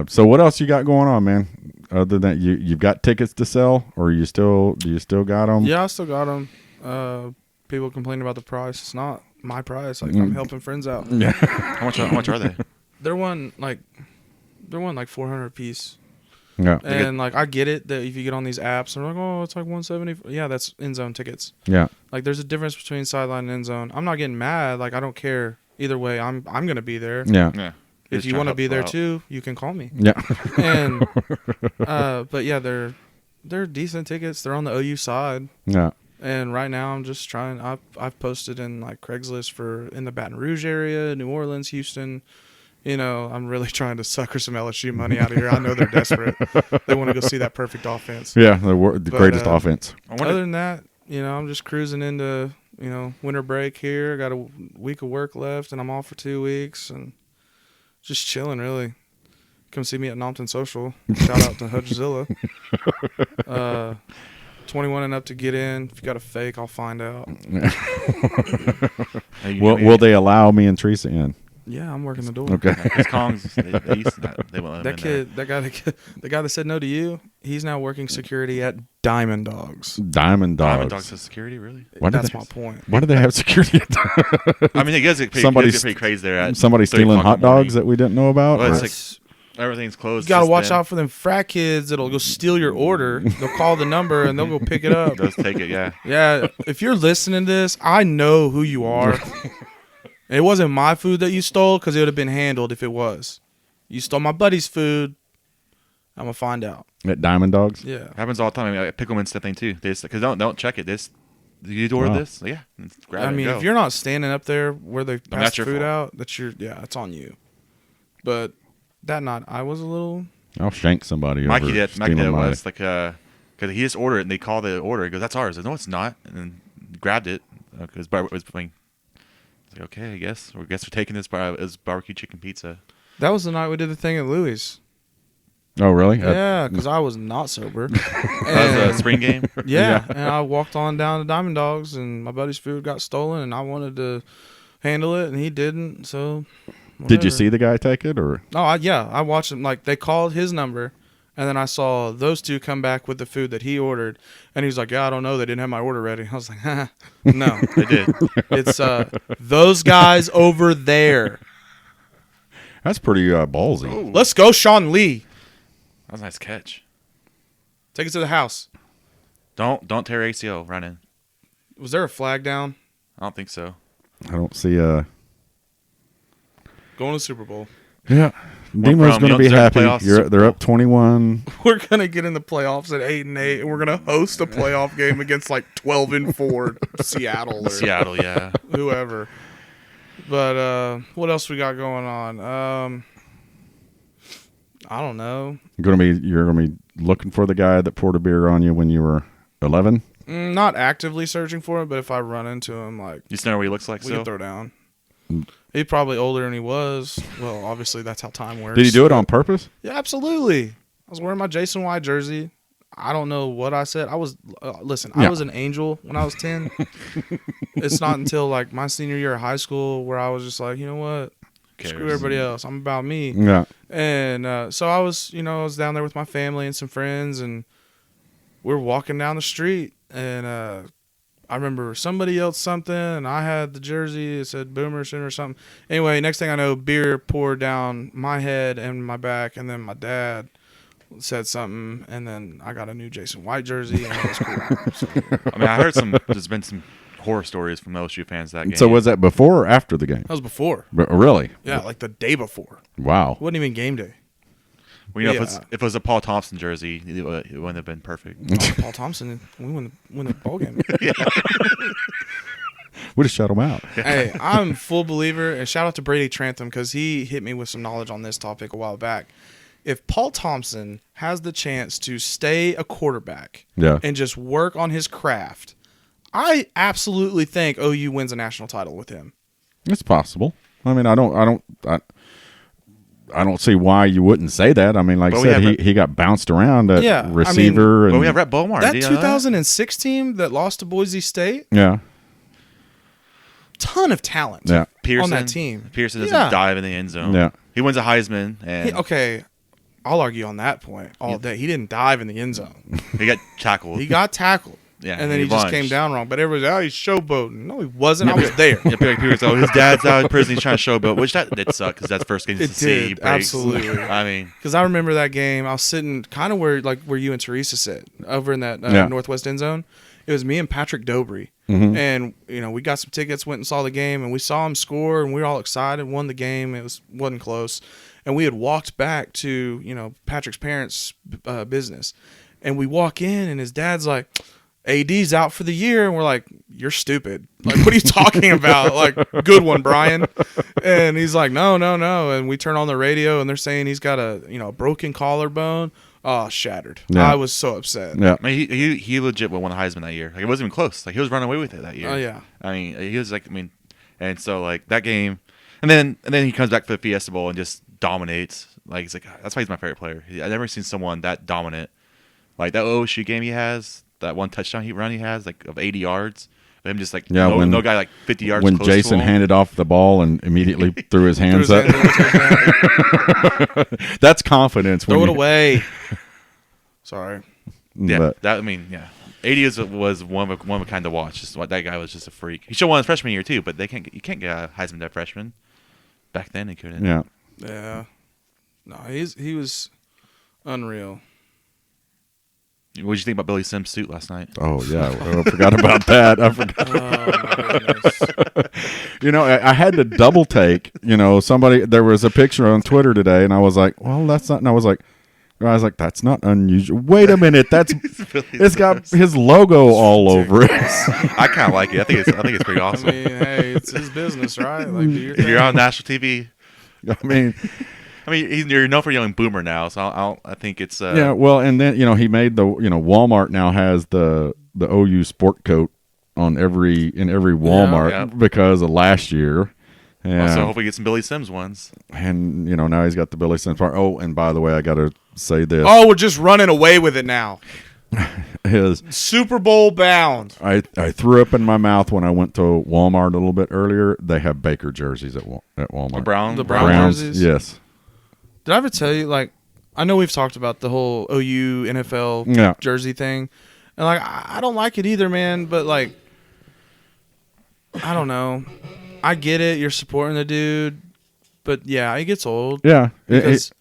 So what else you got going on, man? Other than you've got tickets to sell, or do you still got them? Yeah, I still got them. People complain about the price. It's not my price. Like I'm helping friends out. Yeah. How much are they? They're one like 400 a piece. Yeah. And like I get it that if you get on these apps, they're like, oh, it's like 170. Yeah, that's end zone tickets. Yeah. Like there's a difference between sideline and end zone. I'm not getting mad. Like I don't care either way. I'm gonna be there. Yeah. Yeah. If you want to be there too, you can call me. Yeah. And but yeah, they're decent tickets. They're on the OU side. Yeah. And right now I'm just trying. I've posted in like Craigslist for in the Baton Rouge area, New Orleans, Houston. You know, I'm really trying to sucker some LSU money out of here. I know they're desperate. They want to go see that perfect offense. Yeah. The greatest offense. Other than that, you know, I'm just cruising into, you know, winter break here. Got a week of work left, and I'm off for 2 weeks, and just chilling, really. Come see me at Nompton Social. Shout out to Hutchzilla. 21 and up to get in. If you got a fake, I'll find out. Will they allow me and Teresa in? Yeah, I'm working the door. Okay. Because Kongs, they won't let That him in kid, the guy that said no to you, he's now working security at Diamond Dogs. Diamond there. Dogs. Diamond Dogs has security, really? That's my point. Why do they have security? I mean, it gets pretty, pretty crazy there. At Somebody 3 stealing o'clock hot in the morning. dogs that we didn't know about? Well, Or- it's like everything's closed. You gotta just watch then. out for them frat kids that'll go steal your order. They'll call the number and they'll go pick it up. Just take it, yeah. Yeah, if you're listening to this, I know who you are. It wasn't my food that you stole because it would have been handled if it was. You stole my buddy's food. I'm gonna find out. At Diamond Dogs? Yeah. Happens all the time. I mean, like, Pickleman's the thing too. Because don't check it. Do you order Wow. this? Yeah. Grab it. I mean, and go. if you're not standing up there where they pass that's the your food fault. out, it's on you. But that night, I was a little. I'll shank somebody Mikey over did. stealing Mikey my... was like, because he just ordered it and they call the order. He goes, "That's ours." I go, "No, it's not." And then grabbed it because it was playing. I was like, "Okay, I guess we're taking this as barbecue chicken pizza." That was the night we did the thing at Louis. Oh, really? Yeah, because I was not sober. That was a spring game. Yeah, and I walked on down to Diamond Dogs, and my buddy's food got stolen, and I wanted to handle it, and he didn't. So, Did you whatever. see the guy take it, or? Oh, I watched him. Like they called his number, and then I saw those two come back with the food that he ordered, and he was like, "Yeah, I don't know. They didn't have my order ready." I was like, "No, They did. it's those guys over there. That's pretty ballsy. Ooh. Let's go, Sean Lee. That was a nice catch. Take it to the house." Don't tear ACL running. Was there a flag down? I don't think so. I don't see... Going to the Super Bowl. Yeah. Demo's from going to be Youngster happy. playoffs to Super They're Bowl. up 21. We're gonna get in the playoffs at 8-8, and we're gonna host a playoff game against like 12-4 Seattle or Seattle, yeah. whoever. But what else we got going on? I don't know. You're going to be looking for the guy that poured a beer on you when you were 11? Not actively searching for it, but if I run into him, like You just know what he looks like. we So can throw down. He's probably older than he was. Well, obviously that's how time works. Did he do it on purpose? Yeah, absolutely. I was wearing my Jason White jersey. I don't know what I said. I was listen. I Yeah. was an angel when I was 10. It's not until like my senior year of high school where I was just like, you know what? cares? Screw everybody else. I'm about me. Yeah. And so I was down there with my family and some friends, and we were walking down the street, and I remember somebody yelled something, and I had the jersey. It said Boomer Sooner or something. Anyway, next thing I know, beer poured down my head and my back, and then my dad said something, and then I got a new Jason White jersey, and it was cool. So, I mean, I heard there's been some horror stories from LSU fans that game. So was that before or after the game? that was before. Really? Yeah, like the day before. Wow. It wasn't even game day. Well, you know, Yeah. if it was a Paul Thompson jersey, it wouldn't have been perfect. Paul Thompson, we win the ball game. We just shut him out. Hey, I'm full believer, and shout out to Brady Trantham because he hit me with some knowledge on this topic a while back. If Paul Thompson has the chance to stay a quarterback Yeah. and just work on his craft, I absolutely think OU wins a national title with him. It's possible. I mean, I don't see why you wouldn't say that. I mean, like I But we said, have- he got bounced around at Yeah, I mean, receiver. But and we have Rhett Beaumar. That Do you know 2006 team that lost to Boise State, yeah, ton of talent yeah, Pearson on that team. Pearson doesn't Yeah. dive in the end zone. Yeah. He wins a Heisman, and Okay, I'll argue on that point all day. He didn't dive in the end zone. he got tackled. He got tackled. Yeah, and then he just lunged. came down wrong. But everybody's, he's showboating. No, he wasn't. I was there. Yeah, people say, his dad's out of prison. He's trying to showboat, which that did suck because that's the first game to It see. did, Breaks. absolutely. I mean, Because I remember that game. I was sitting kind of where you and Teresa sit, over in that northwest end zone. It was me and Patrick Dobry. Mm-hmm. And, we got some tickets, went and saw the game, and we saw him score, and we were all excited, won the game. It wasn't close. And we had walked back to, Patrick's parents' business. And we walk in, and his dad's like, AD's out for the year. And we're like, you're stupid. Like, what are you talking about? Like, good one, Brian. And he's like, no. And we turn on the radio, and they're saying he's got a broken collarbone. Oh, shattered. Yeah. I was so upset. Yeah. I mean, he legit won the Heisman that year. Like, it wasn't even close. Like, he was running away with it that year. Oh, yeah. I mean, he was like, and so like that game, and then he comes back for the Fiesta Bowl and just dominates. Like, he's like, that's why he's my favorite player. I've never seen someone that dominant. Like that OSU game he has, that one touchdown he has, like of 80 yards. Him just like no guy like 50 yards. When close Jason to him. handed off the ball and immediately threw his hands up. That's confidence. Throw it away. Sorry. Yeah, yeah. 80 was one of a kind to watch. Just that guy was just a freak. He should have won his freshman year too, but you can't get a Heisman dead freshman. Back then he couldn't. Yeah. Yeah. No, he was unreal. What did you think about Billy Sims' suit last night? Oh yeah, I forgot about that. I forgot. Oh my goodness. I had to double take. There was a picture on Twitter today, and I was like, "Well, that's not." And I was like, "That's not unusual." Wait a minute, it's got his logo all over it. I kind of like it. I think it's pretty awesome. I mean, hey, it's his business, right? Like, do your If you're thing. on national TV, I mean, you're known for yelling "boomer" now, so I think it's yeah. Well, and then he made the Walmart now has the OU sport coat on every Walmart because of last year. Yeah. So hopefully get some Billy Sims ones. And now he's got the Billy Sims part. Oh, and by the way, I got to say this. Oh, we're just running away with it now. His Super Bowl bound. I threw up in my mouth when I went to Walmart a little bit earlier. They have Baker jerseys at Walmart. The Brown Browns jerseys? Yes. Did I ever tell you, I know we've talked about the whole OU NFL jersey thing. And, I don't like it either, man. But, I don't know. I get it. You're supporting the dude. But, yeah, it gets old. Yeah. Because,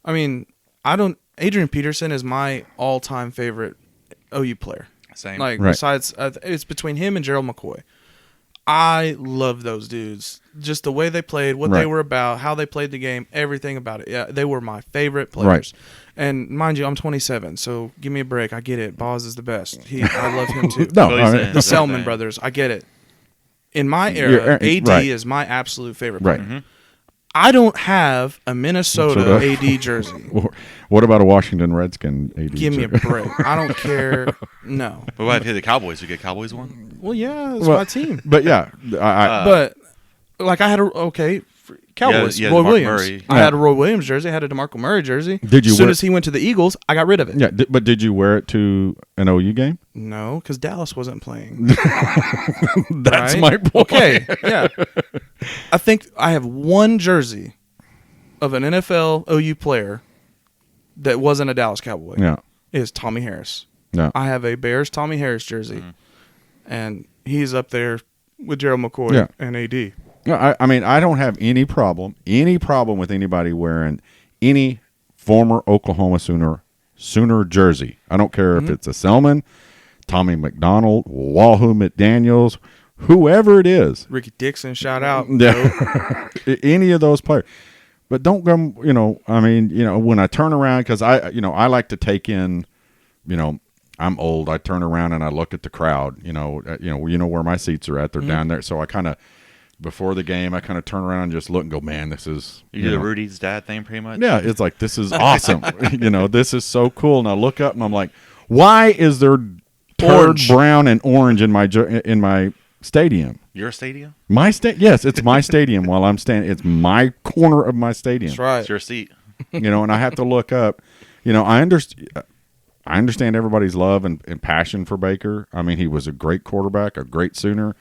Adrian Peterson is my all-time favorite OU player. Same. Besides, it's between him and Gerald McCoy. I love those dudes. Just the way they played, what they were about, how they played the game, everything about it. Yeah, they were my favorite players. Right. And mind you, I'm 27, so give me a break. I get it. Boz is the best. I love him too. The Selman brothers, I get it. In my era, AD is my absolute favorite player. Right. Mm-hmm. I don't have a Minnesota AD jersey. What about a Washington Redskin AD Give me a break. I don't care. No. But what if you hit the Cowboys? You get Cowboys one? Well, yeah, it's my team. But yeah, but I had Cowboys. Yeah, Roy Mark Williams. Murray. I had a Roy Williams jersey. I had a DeMarco Murray jersey. Did you as soon as he went to the Eagles, I got rid of it. Yeah, but did you wear it to an OU game? No, because Dallas wasn't playing. That's my point. Okay, yeah. I think I have one jersey of an NFL OU player that wasn't a Dallas Cowboy. Yeah. Is Tommy Harris. No. I have a Bears Tommy Harris jersey, and he's up there with Gerald McCoy and AD. No, I mean, I don't have any problem with anybody wearing any former Oklahoma Sooner jersey. I don't care if it's a Selman, Tommy McDonald, Wahoo McDaniels, whoever it is. Ricky Dixon, shout out. Yeah. Any of those players. But don't go, when I turn around, because I like to take in, I'm old. I turn around and I look at the crowd, where my seats are at. They're down there. So I kind of, before the game, I kind of turn around and just look and go, man, this is. You do Rudy's dad thing pretty much? Yeah, it's like, this is awesome. This is so cool. And I look up and I'm like, why is there turd brown and orange in my stadium? Your stadium? My yes, it's my stadium while I'm standing. It's my corner of my stadium. That's right. It's your seat. And I have to look up. I understand everybody's love and passion for Baker. I mean, he was a great quarterback, a great Sooner.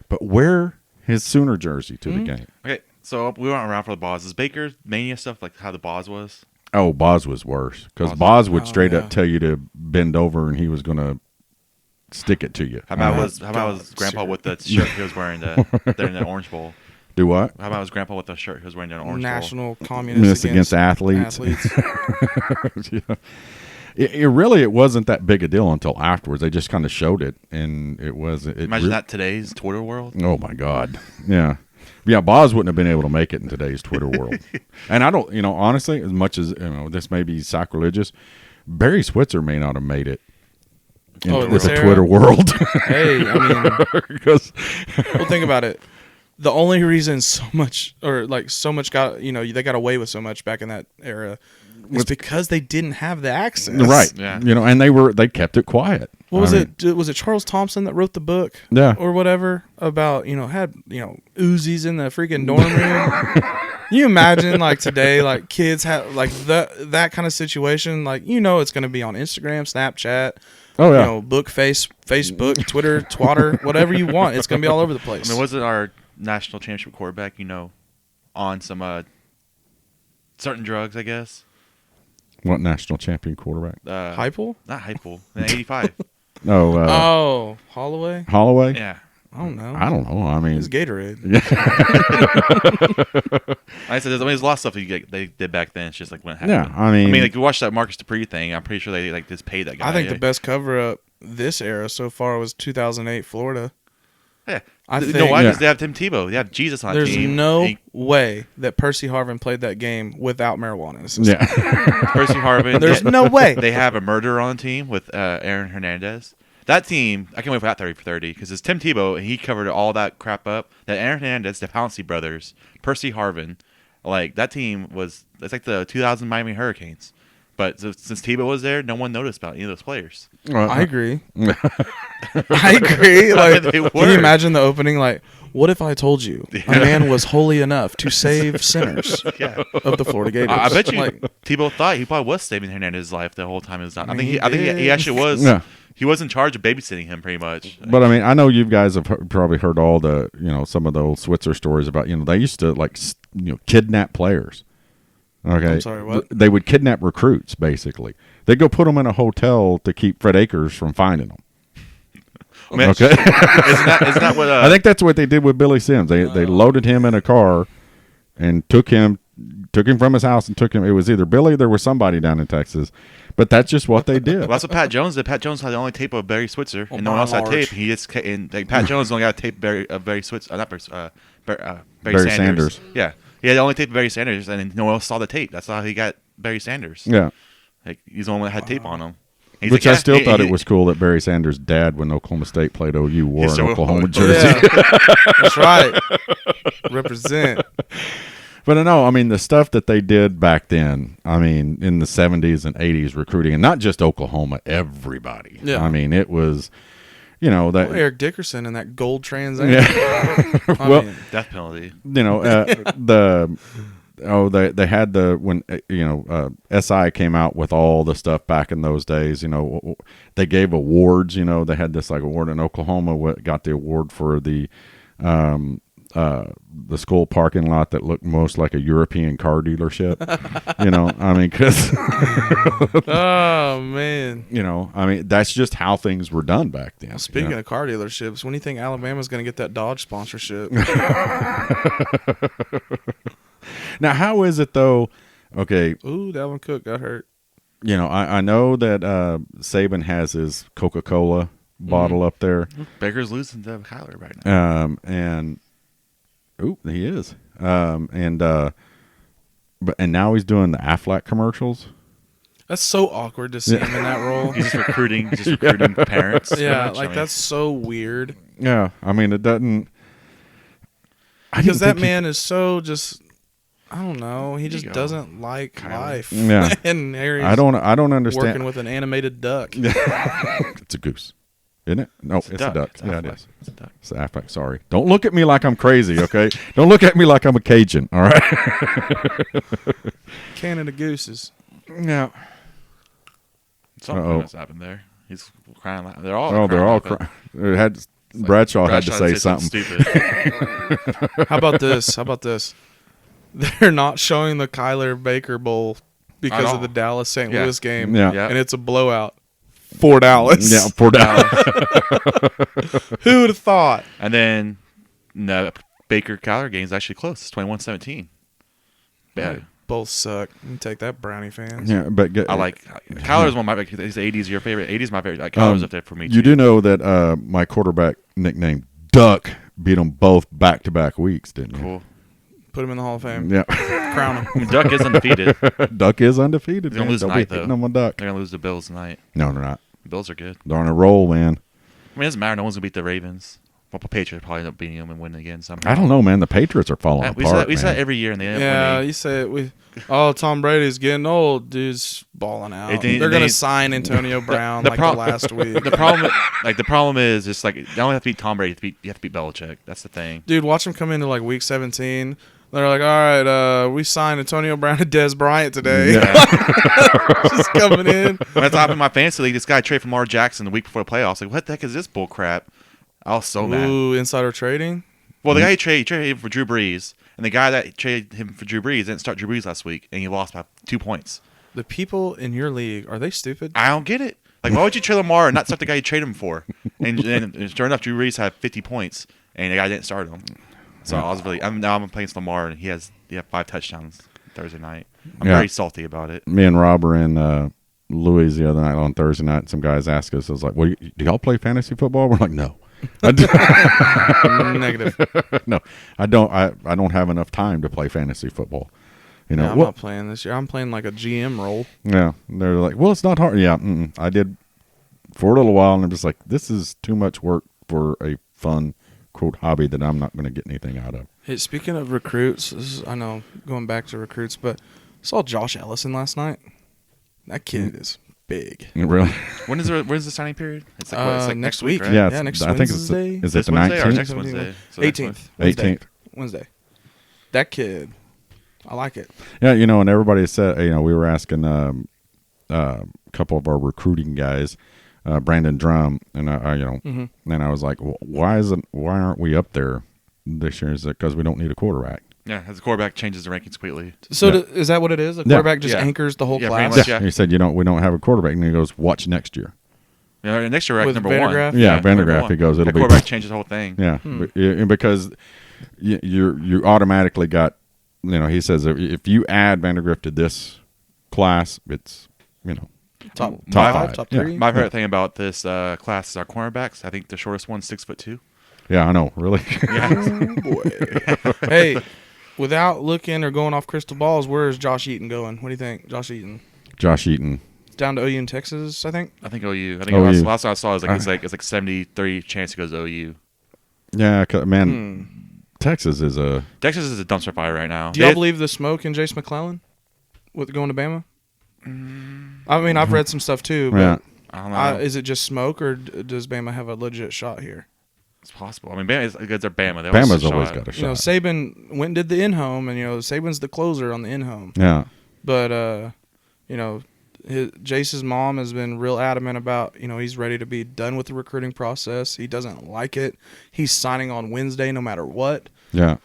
But wear his Sooner jersey to the game. Okay. So we weren't around for the Boz. Is Baker Mania stuff like how the Boz was? Oh, Boz was worse because Boz- Boz would straight yeah. up tell you to bend over and he was going to stick it to you. How about Uh, was Grandpa with the shirt he was wearing there in the Orange Bowl? do what? How about was Grandpa with the shirt he was wearing in the Orange Bowl? National Miss Communist against athletes. Yeah. It wasn't that big a deal until afterwards. They just kind of showed it, and it was. Imagine that today's Twitter world. Oh my God! Yeah, yeah. Boz wouldn't have been able to make it in today's Twitter world. And I don't, honestly, as much as this may be sacrilegious, Barry Switzer may not have made it in with this the era? Twitter world. Hey, I mean, Because well, think about it. The only reason so much got, they got away with so much back in that era is because they didn't have the access. right, Yeah. and they kept it quiet. What was it? Was it Charles Thompson that wrote the book? Yeah. Or whatever about, had, Uzis in the freaking dorm room? Can you imagine like today, like kids have like that kind of situation, like, it's going to be on Instagram, Snapchat, Oh yeah. Facebook, Twitter, Twatter, whatever you want. It's going to be all over the place. I mean, wasn't our national championship quarterback, on some certain drugs, I guess? What national champion quarterback? Heupel? Not Heupel. In '85. Oh, Holloway? Holloway. Yeah. I don't know. I don't know. I mean, It's Gatorade. I said, there's a lot of stuff they did back then. It's just like when it yeah. happened. I mean, like you watch that Marcus Dupree thing. I'm pretty sure they like just paid that guy. I think the best cover up this era so far was 2008 Florida. Yeah. I No, think why? Yeah. Because they have Tim Tebow. They have Jesus on the there's team. no way that Percy Harvin played that game without marijuana in his system. yeah. Percy Harvin. There's they, no way. They have a murderer on the team with Aaron Hernandez. That team, I can't wait for that 30 for 30 because it's Tim Tebow and he covered all that crap up. That Aaron Hernandez, the Pouncey brothers, Percy Harvin, like that team it's like the 2000 Miami Hurricanes. But since Tebow was there, no one noticed about any of those players. I agree. I agree. Like, They can were. you imagine the opening? Like, what if I told you a man was holy enough to save sinners Yeah. of the Florida Gators? I bet you Like, Tebow thought he probably was saving Hernandez's life the whole time he was down. I mean, think he he actually was. Yeah. He was in charge of babysitting him pretty much. But I mean, I know you guys have probably heard all the, some of the old Switzer stories about, they used to like, kidnap players. Okay. I'm sorry, what? They would kidnap recruits, basically. They'd go put them in a hotel to keep Fred Akers from finding them. I mean, Okay. isn't that what? I think that's what they did with Billy Sims. They loaded him in a car and took him from his house and took him. It was either Billy, there was somebody down in Texas, but that's just what they did. Well, that's what Pat Jones did. Pat Jones had the only tape of Barry Switzer, Well, and no one else by had and tape. large. He just Pat Jones only got a tape of Barry Switzer, not Barry Barry Sanders. Sanders. Yeah, he had the only tape of Barry Sanders, and no one else saw the tape. That's how he got Barry Sanders. Yeah. Like he's the only one that had tape on him. He's Which like, I still thought he- it was cool that Barry Sanders' dad, when Oklahoma State played OU, wore an so- Oklahoma jersey. yeah, that's right. Represent. But no, I mean, the stuff that they did back then, I mean, in the 70s and 80s recruiting, and not just Oklahoma, everybody. Yeah. I mean, it was, that. Well, Eric Dickerson and that gold Trans Am. Yeah. I Well, mean, death penalty. they had when SI came out with all the stuff back in those days. They gave awards. They had this like award in Oklahoma. Got the award for the school parking lot that looked most like a European car dealership. I mean, because oh man. I mean, that's just how things were done back then. Speaking of car dealerships, when do you think Alabama's going to get that Dodge sponsorship? Now, how is it though? Okay, Ooh, Dalvin Cook got hurt. I know that Saban has his Coca-Cola bottle up there, Baker's losing to Kyler right now. and he is, and now he's doing the Aflac commercials. That's so awkward to see him in that role. He's just recruiting parents. pretty Yeah, much. like I mean, that's so weird. Yeah, I mean it doesn't. Because that man is so just, I don't know. He just Ego. doesn't like life. Yeah. And Harry's I don't understand. working with an animated duck. It's a goose, isn't it? No, it's a duck. It's Yeah, it Aflac. is. It's a duck. It's Aflac. Sorry. Don't look at me like I'm crazy, okay? Don't look at me like I'm a Cajun. All right. Canada gooses. Yeah. Something Uh-oh. must happen there. He's crying. They're all. Oh, they're all crying. crying. It had Bradshaw had to say something. stupid. How about this? they're not showing the Kyler Baker Bowl because of the Dallas St. Yeah. Louis game. Yeah. Yeah. And it's a blowout for Dallas. Yeah, for Dallas. Who would have thought? And then the Baker Kyler game is actually close. It's 21-17. Yeah. Both suck. You take that, Brownie fans. Yeah, but I like Kyler's one of my favorite. His 80's your favorite. 80's my favorite. Like, Kyler's up there for me. You do know that my quarterback nickname Duck beat them both back-to-back weeks, didn't you? Cool. Put him in the Hall of Fame. Yeah. Crown him. I mean, Duck is undefeated. Duck is undefeated. He's gonna man. lose They'll tonight, be hitting though. them on Duck. They're gonna lose the Bills tonight. No, they're not. The Bills are good. They're on a roll, man. I mean, it doesn't matter. No one's gonna beat the Ravens. Well, the Patriots probably end up beating them and winning again somehow. I don't know, man. The Patriots are falling We apart. say man. that every year, and they end up Yeah, winning. you say it. Tom Brady's getting old. Dude's balling out. They- They're going they- to sign Antonio Brown the like prob- the last week. The problem is just like you don't have to beat Tom Brady. You have to beat Belichick. That's the thing. Dude, watch him come into like week 17. They're like, all right, we signed Antonio Brown and Des Bryant today. Just coming in. When I thought in my fantasy league, this guy traded for Lamar Jackson the week before the playoffs. Like, what the heck is this bull crap? I was so mad. Ooh, insider trading. Well, the guy he traded him for Drew Brees, and the guy that traded him for Drew Brees didn't start Drew Brees last week, and he lost by 2 points. The people in your league, are they stupid? I don't get it. Like, why would you trade Lamar and not start the guy you traded him for? And sure enough, Drew Brees had 50 points, and the guy didn't start him. So I was really. Now I'm playing against Lamar, and he had 5 touchdowns Thursday night. I'm very salty about it. Me and Rob were in Louis the other night on Thursday night. Some guys asked us, "I was like, well, do y'all play fantasy football?" We're like, "No." Negative. No, I don't. I don't have enough time to play fantasy football. You know, Yeah, I'm not playing this year. I'm playing like a GM role. Yeah, they're like, well, it's not hard. Yeah, I did for a little while, and I'm just like, this is too much work for a fun quote hobby that I'm not going to get anything out of. Hey, speaking of recruits, I know going back to recruits, but I saw Josh Ellison last night. That kid is big. Really? When's the signing period? It's like, what, it's like next week. right? Yeah, Yeah, next I think Wednesday. is it This the Wednesday or 19th? next Wednesday? So next 18th. 18th. Wednesday. That kid, I like it. Yeah, and everybody said, we were asking a couple of our recruiting guys, Brandon Drum, and and I was like, well, why aren't we up there this year? Is it because we don't need a quarterback? Yeah, as the quarterback changes the rankings completely. So Yeah. is that what it is? The quarterback just Yeah. anchors the whole Yeah, class? pretty much, yeah. He said, we don't have a quarterback, and he goes, watch next year. Yeah, next year, With number Vandergraaf? one. Yeah, number Vandergraaf, one. he goes, it'll the be quarterback changes the whole thing. Yeah, because you automatically got, he says if you add Vandergrift to this class, it's Top Top 5, five. top Yeah. 3? My favorite thing about this class is our cornerbacks. I think the shortest one's 6'2". yeah, I know, really. Yeah, Hey, without looking or going off crystal balls, where is Josh Eaton going? What do you think? Josh Eaton. Josh Eaton. Down to OU in Texas, I think. I think OU. I think OU. last time I saw it was like it's like 70-30 chance he goes to OU. Yeah, man, Texas is a. Texas is a dumpster fire right now. Do y'all believe the smoke in Jace McClellan with going to Bama? I mean, I've read some stuff too, but Yeah. I don't know. is it just smoke, or does Bama have a legit shot here? It's possible. I mean, Bama is because they're Bama. They always Bama's have a always shot. got a You know, shot. Saban went and did the in-home, and, Saban's the closer on the in-home. Yeah. But, Jace's mom has been real adamant about, he's ready to be done with the recruiting process. He doesn't like it. He's signing on Wednesday no matter what. Yeah.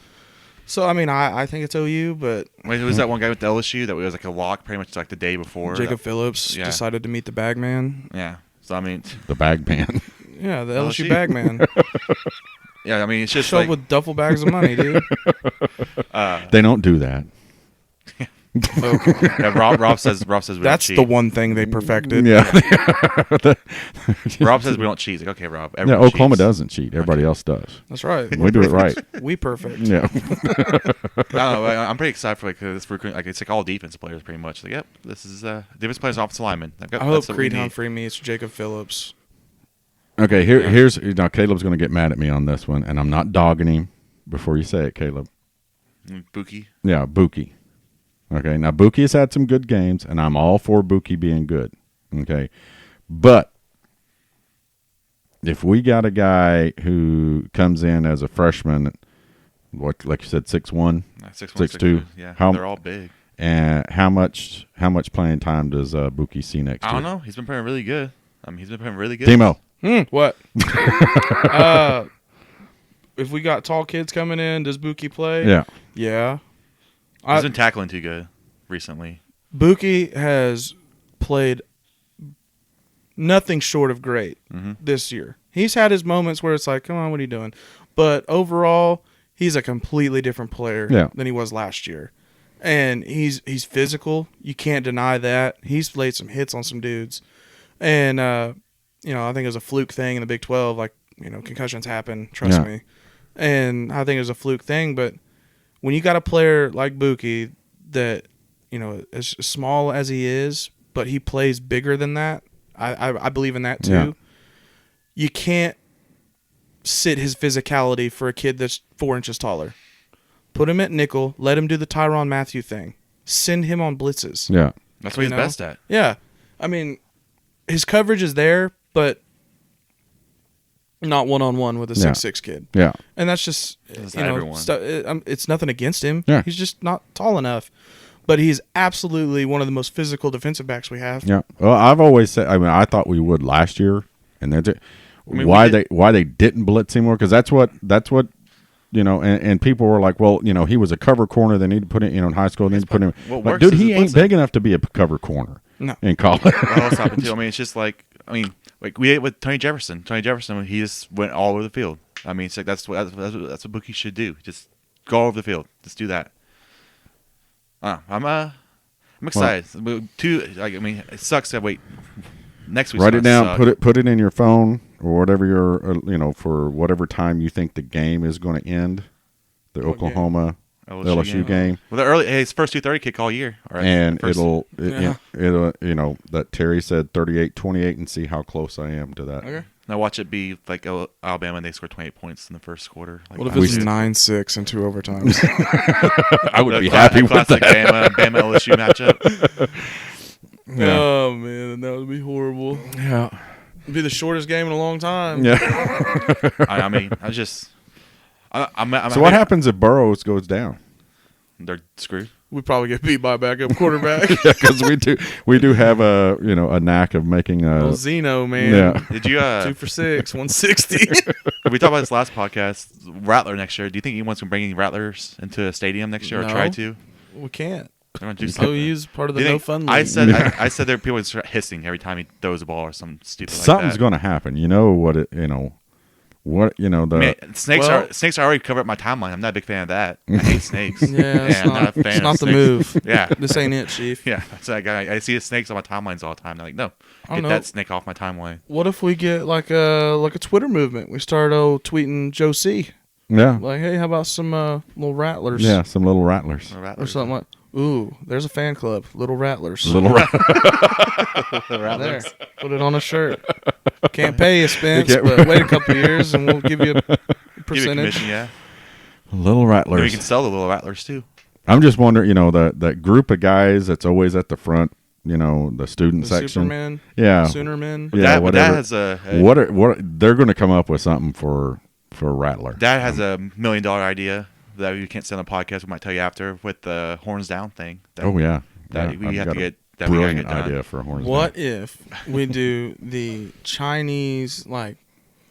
So, I mean, I think it's OU, but Wait, who was that one guy with the LSU that was like a lock pretty much like the day before? Jacob Phillips Yeah. decided to meet the bag man. Yeah. So I mean, The bag man. Yeah, the LSU LSU. bag man. yeah. I mean, it's just Show up like with duffel bags of money, dude. They don't do that. yeah, Rob says we don't That's cheat. the one thing they perfected. Yeah. Rob says we don't cheat. He's like, okay, Rob. Yeah, everyone Oklahoma cheats. doesn't cheat. Everybody else does. That's right. We do it right. We perfect. Yeah. I don't know. I'm pretty excited for like this recruit. Like it's like all defensive players pretty much. Like, yep, this is defensive players, offensive linemen. I hope Creed Humphrey meets Jacob Phillips. Okay, here's now Caleb's going to get mad at me on this one, and I'm not dogging him before you say it, Caleb. Buki. Yeah, Buki. Okay, now Buki has had some good games, and I'm all for Buki being good. Okay, but if we got a guy who comes in as a freshman, what like you said, 6'1", 6'2", Yeah, how- they're all big. and how much playing time does Buki see next year? I don't know. He's been playing really good. I mean, he's been playing really good. Timo. What? If we got tall kids coming in, does Buki play? Yeah. Yeah. He's been tackling too good recently. Buki has played nothing short of great this year. He's had his moments where it's like, come on, what are you doing? But overall, he's a completely different player than he was last year. And he's physical. You can't deny that. He's laid some hits on some dudes. And, I think it was a fluke thing in the Big 12. Like, concussions happen. Trust me. And I think it was a fluke thing. But when you got a player like Buki that, as small as he is, but he plays bigger than that, I believe in that too. Yeah. You can't sit his physicality for a kid that's 4 inches taller. Put him at nickel. Let him do the Tyrann Mathieu thing. Send him on blitzes. Yeah. That's what he's best at. Yeah. I mean, his coverage is there, but not one-on-one with a 6'6" kid. Yeah. And that's just, everyone. It's nothing against him. Yeah. He's just not tall enough. But he's absolutely one of the most physical defensive backs we have. Yeah. Well, I've always said, I thought we would last year, and that's it. Why they didn't blitz him more? Because that's what and people were like, well, he was a cover corner. They need to put it, in high school. They need to put him. But dude, he ain't big enough to be a cover corner. No. In college. Well, it's just like we ate with Tony Jefferson. Tony Jefferson, he just went all over the field. I mean, it's like that's what Buki should do. Just go all over the field. Just do that. I'm excited. It sucks that next week. Write it down. Put it in your phone or whatever for whatever time you think the game is going to end. The Oklahoma LSU game. Well, it's first 2:30 kick all year. All right. And it'll that Terry said 38-28 and see how close I am to that. Okay. Now watch it be like Alabama, and they scored 28 points in the first quarter. What if it's 9-6 and 2 overtimes? I would be happy with that. Bama LSU matchup. Yeah. Oh, man, that would be horrible. Yeah. It'd be the shortest game in a long time. Yeah. So what happens if Burrows goes down? They're screwed. We probably get beat by a backup quarterback. Because we do have a knack of making a Zeno, man. Yeah. Did you 2 for 6, 160? We talked about this last podcast. Rattler next year. Do you think anyone's gonna bring any Rattlers into a stadium next year or try to? We can't. They're gonna do something. OU's part of the no fun league. I said there are people start hissing every time he throws a ball or something stupid. Something's like that. going to happen. Snakes are already covered up my timeline. I'm not a big fan of that. I hate snakes. Yeah, I'm not a fan it's of not the snakes. move. Yeah, this ain't it, Chief. Yeah, that's like I see the snakes on my timelines all the time. They're like, no, get that snake off my timeline. What if we get like a Twitter movement? We start tweeting Joe C. Yeah. Like, hey, how about some little rattlers? Yeah, some little rattlers. Or something like. Ooh, there's a fan club, Little Rattlers. Little Rattlers. There, put it on a shirt. Can't pay you, Spence, but wait a couple years and we'll give you a percentage. Give you a commission, yeah. Little Rattlers. Maybe we can sell the Little Rattlers too. I'm just wondering, that group of guys that's always at the front, the student section. Superman. Yeah. Soonerman. Yeah, Dad, whatever. Dad has what they're going to come up with something for a Rattler. Dad has a $1 million idea that we can't say on the podcast. We might tell you after with the horns down thing. We have to get that brilliant done. idea for horns What down. if we do the Chinese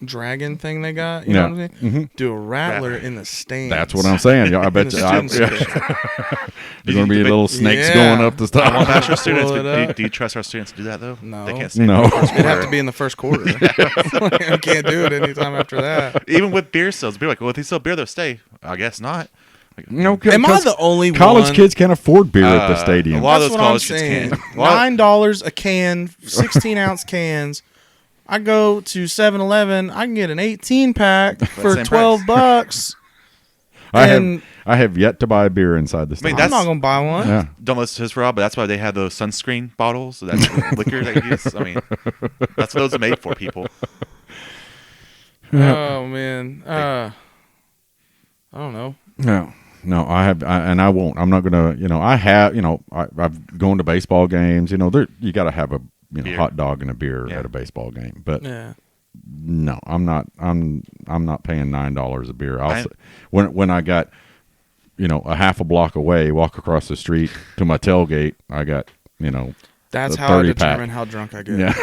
dragon thing they got? You know what I'm saying? Mm-hmm. Do a rattler in the stands. That's what I'm saying. I bet you. There's going to be little snakes going up the I want top. bachelor students. Do you trust our students to do that though? No. They can't No. It'd have to be in the first quarter. I can't do it anytime after that. Even with beer sales, be like, well, if they sell beer, they'll stay. I guess not. Am I the only college kids can't afford beer at the stadium? A lot That's of those what I'm college kids saying. can. $9 a can, 16-ounce cans. I go to 7-Eleven, I can get an 18-pack for same $12. I have yet to buy a beer inside the stadium. I'm not gonna buy one. Yeah. Don't listen to his Rob, but that's why they have those sunscreen bottles. So that's liquor that you use. I mean, that's what those are made for, people. Oh man, I don't know. No, I won't. I'm not gonna. I've gone to baseball games. You got to have a hot dog and a beer at a baseball game. But no, I'm not. I'm not paying $9 a beer. When I got a half a block away, walk across the street to my tailgate, I got That's how I 30 pack. determine how drunk I get. Yeah.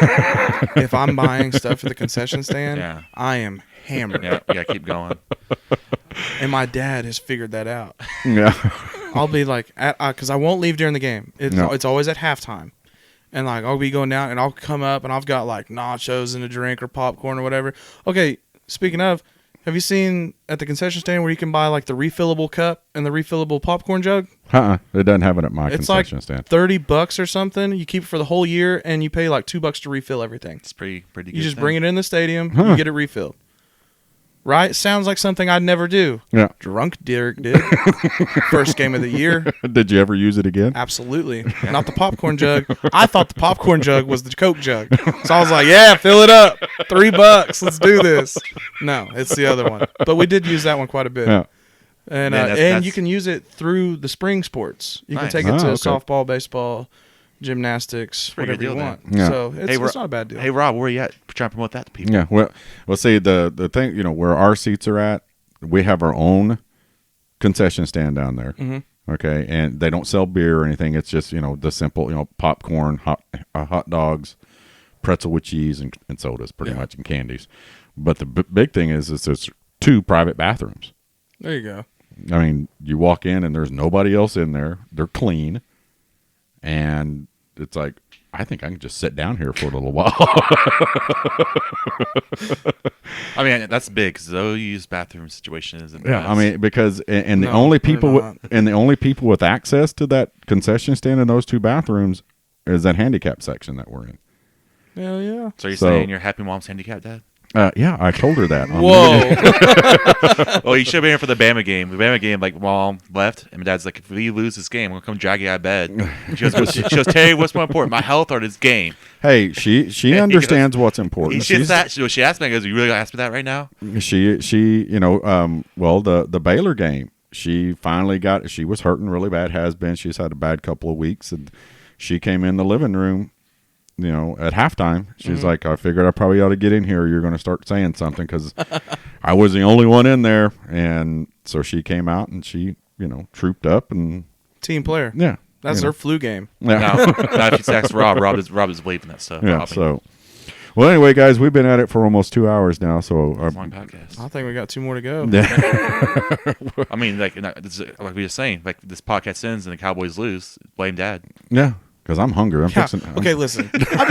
If I'm buying stuff at the concession stand, Yeah. I am hammered. Yeah, you gotta keep going. And my dad has figured that out. Yeah. I'll be like, because I won't leave during the game. It's always at halftime. And like I'll be going down and I'll come up and I've got like nachos and a drink or popcorn or whatever. Okay, speaking of, have you seen at the concession stand where you can buy like the refillable cup and the refillable popcorn jug? It doesn't have it at my It's concession like stand. $30 or something. You keep it for the whole year and you pay like $2 to refill everything. It's pretty good. You just bring it in the stadium, you get it refilled. Right? Sounds like something I'd never do. Yeah. Drunk Derek did. First game of the year. Did you ever use it again? Absolutely. Not the popcorn jug. I thought the popcorn jug was the Coke jug. So I was like, yeah, fill it up. $3. Let's do this. No, it's the other one. But we did use that one quite a bit. Yeah. And Man, and you can use it through the spring sports. You Nice. can take it to okay. softball, baseball, gymnastics, Pretty whatever good you deal want. then. Yeah. So it's not a bad deal. Hey, Rob, where you at? Trying to promote that to people. Yeah. Well, see the thing, where our seats are at, we have our own concession stand down there. Mm-hmm. Okay, and they don't sell beer or anything. It's just the simple popcorn, hot dogs, pretzel with cheese, and sodas, pretty much, and candies. But the big thing is there's 2 private bathrooms. There you go. I mean, you walk in and there's nobody else in there. They're clean, and it's like, I think I can just sit down here for a little while. I mean, that's big because the OU's bathroom situation isn't. Yeah, I mean, because and the No, only they're people not. the only people with access to that concession stand in those 2 bathrooms is that handicap section that we're in. Hell yeah. So you're So- saying your happy mom's handicapped, Dad? Yeah, I told her that. Whoa. Well, you should have been here for the Bama game. The Bama game, like, Mom left, and my dad's like, if we lose this game, I'm going to come drag you out of bed. She goes, Terry, what's more important, my health or this game? Hey, she understands what's important. She asked me, I goes, you really going to ask me that right now? Well, the Baylor game, she finally she was hurting really bad, has been. She's had a bad couple of weeks, and she came in the living room, at halftime. She's like, I figured I probably ought to get in here. You're going to start saying something because I was the only one in there. And so she came out and she, trooped up and Team player. yeah. That's her flu game. Yeah. Now if you text Rob is believing that stuff. Yeah. Rob, So, well, anyway, guys, we've been at it for almost 2 hours now. So, it's a long podcast. I think we got 2 more to go. I mean, like we were saying, like this podcast ends and the Cowboys lose. Blame Dad. yeah, because I'm hungry. I'm fixing. Okay, listen. I've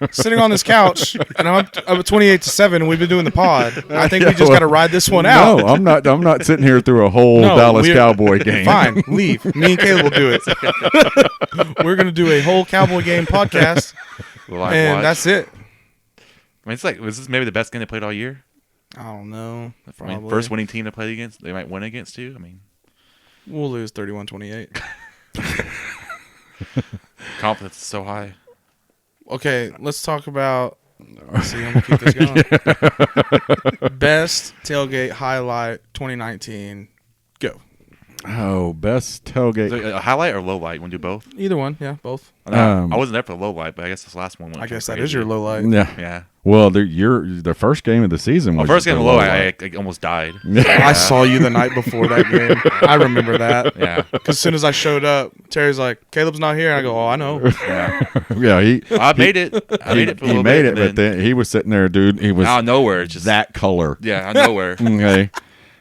been sitting on this couch, and I'm up 28-7, and we've been doing the pod. I think we just got to ride this one out. No, I'm not. I'm not sitting here through a whole No, Dallas we're- Cowboy game. Fine, leave. Me and Caleb will do it. We're gonna do a whole Cowboy game podcast, Live and watch. that's it. I mean, it's like, was this maybe the best game they played all year? I don't know. I Probably. mean, first winning team to play against, they might win against too. I mean, We'll lose 31-28. confidence is so high. Okay, let's talk about. See, I'm gonna keep this going. Best tailgate highlight 2019. Go. Oh, best Is tailgate. it a highlight or low light? You want to do both? Either one, yeah, both. I wasn't there for the low light, but I guess this last one went I guess that crazy. is your low light. Yeah. Yeah. Well, the first game of the season was Well, first game the of low light. light, I almost died. I saw you the night before that game. I remember that. Yeah. Because as soon as I showed up, Terry's like, Caleb's not here. And I go, oh, I know. Yeah. Yeah, I made it. I made it for a he little made bit. it, but then he was sitting there, dude. He was out of nowhere, it's just that color. Yeah, out of nowhere. Okay.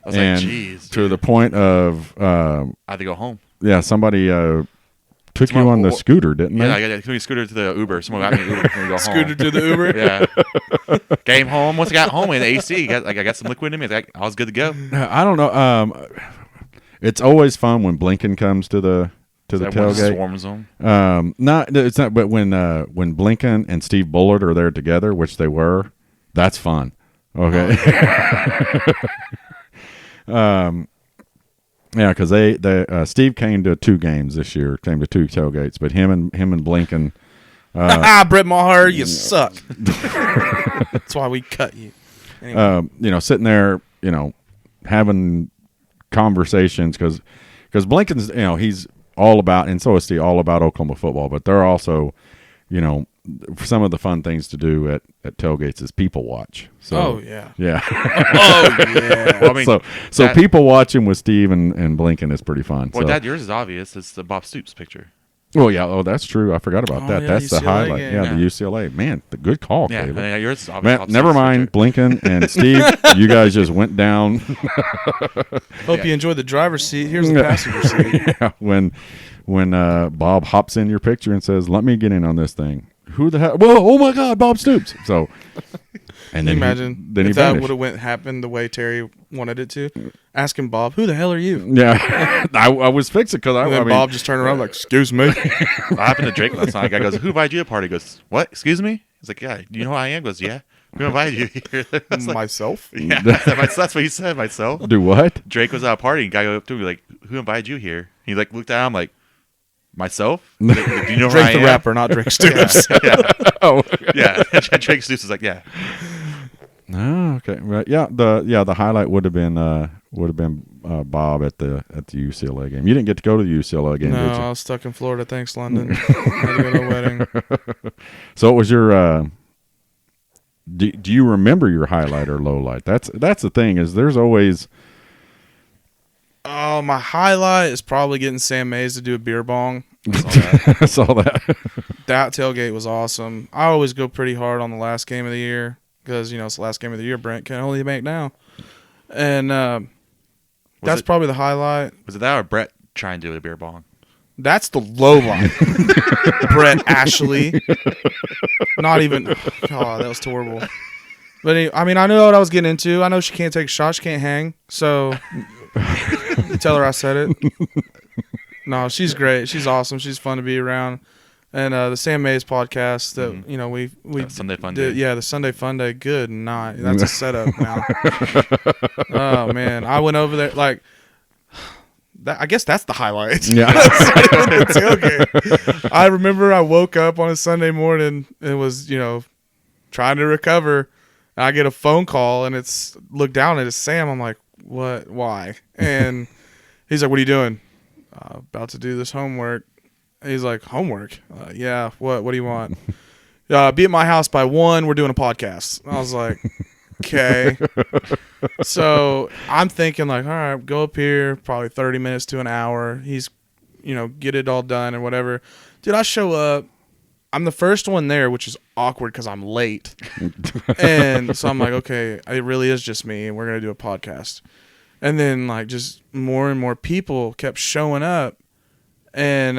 I was And like, jeez. to the point of, I had to go home. yeah, somebody took you Someone- on the scooter, didn't Yeah, they? I got to scooter to the Uber. Someone got me an Uber to go Scooted home. to the Uber. Yeah. Came home. Once I got home in the AC, I got some liquid in me. I was good to go. I don't know. It's always fun when Blinken comes to the That one tailgate. swarms them. Not it's not, but when Blinken and Steve Bullard are there together, which they were, that's fun. Okay. Yeah, because they Steve came to 2 games this year, came to 2 tailgates, but him and Blinken. Brett Maher, you suck. That's why we cut you. Anyway. Sitting there, having conversations because Blinken's, he's all about, and so is Steve, all about Oklahoma football, but they're also, some of the fun things to do at tailgates is people watch. So, Oh, yeah. yeah. Oh, yeah. Well, I mean, so that- people watching with Steve and Blinken is pretty fun. Well, so. Dad, yours is obvious. It's the Bob Stoops picture. Oh yeah, oh that's true. I forgot about Oh, that. yeah, That's the UCLA highlight. game. Yeah, Yeah. the UCLA. Man, the good call, Yeah, Caleb. yeah, yours. Man, never mind, Blinken and Steve. You guys just went down. Hope you enjoyed the driver's seat. Here's the passenger seat. Yeah, when Bob hops in your picture and says, "Let me get in on this thing." Who the hell? Whoa! Oh my God, Bob Stoops. So, and Can then you imagine then he if that vanished. would have happened the way Terry wanted it to? Asking Bob, "Who the hell are you?" Yeah, I was fixing because And then Bob just turned around like, "Excuse me." What happened to Drake last night? The guy goes, "Who invited you to the party?" He goes, "What? Excuse me?" He's like, "Yeah, do you know who I am?" He goes, "Yeah." Who invited you here? That's like, Myself. yeah, that's what he said. Myself. do what? Drake was at a party, and guy go up to me like, "Who invited you here?" He like looked at him like, "Myself." Like, do you know who Drake I the am? rapper, not Drake Stoops. Yeah, Oh, yeah. Drake Stoops is like, "Yeah." oh, okay. Right. Yeah. The highlight would have been Bob at the UCLA game. You didn't get to go to the UCLA game, No, did you? I was stuck in Florida. Thanks, London. Had to go to a wedding. So it was your. Do you remember your highlight or low light? That's the thing is there's always. Oh, my highlight is probably getting Sam Mays to do a beer bong. I saw that. That tailgate was awesome. I always go pretty hard on the last game of the year because, it's the last game of the year Brent can only make now. And that's probably the highlight. Was it that or Brett trying to do a beer bong? That's the low line. Brett Ashley. Not even. Oh, that was horrible. But I know what I was getting into. I know she can't take a shot. She can't hang. So tell her I said it. No, she's great. She's awesome. She's fun to be around. And the Sam Mays podcast that we Sunday Fun did, Day. yeah, the Sunday Fun Day. Good night. That's a setup now. Oh man, I went over there like. I guess that's the highlight. Yeah. The tailgate. I remember I woke up on a Sunday morning and was, trying to recover. And I get a phone call and look down and it's Sam. I'm like, what? Why? And he's like, what are you doing? About to do this homework. And he's like, homework? Yeah. What do you want? Be at my house by 1:00. We're doing a podcast. I was like, okay. So I'm thinking like, all right, go up here, probably 30 minutes to an hour. He's, get it all done and whatever. Dude, I show up. I'm the first one there, which is awkward because I'm late. And so I'm like, okay, it really is just me and we're going to do a podcast. And then like just more and more people kept showing up. And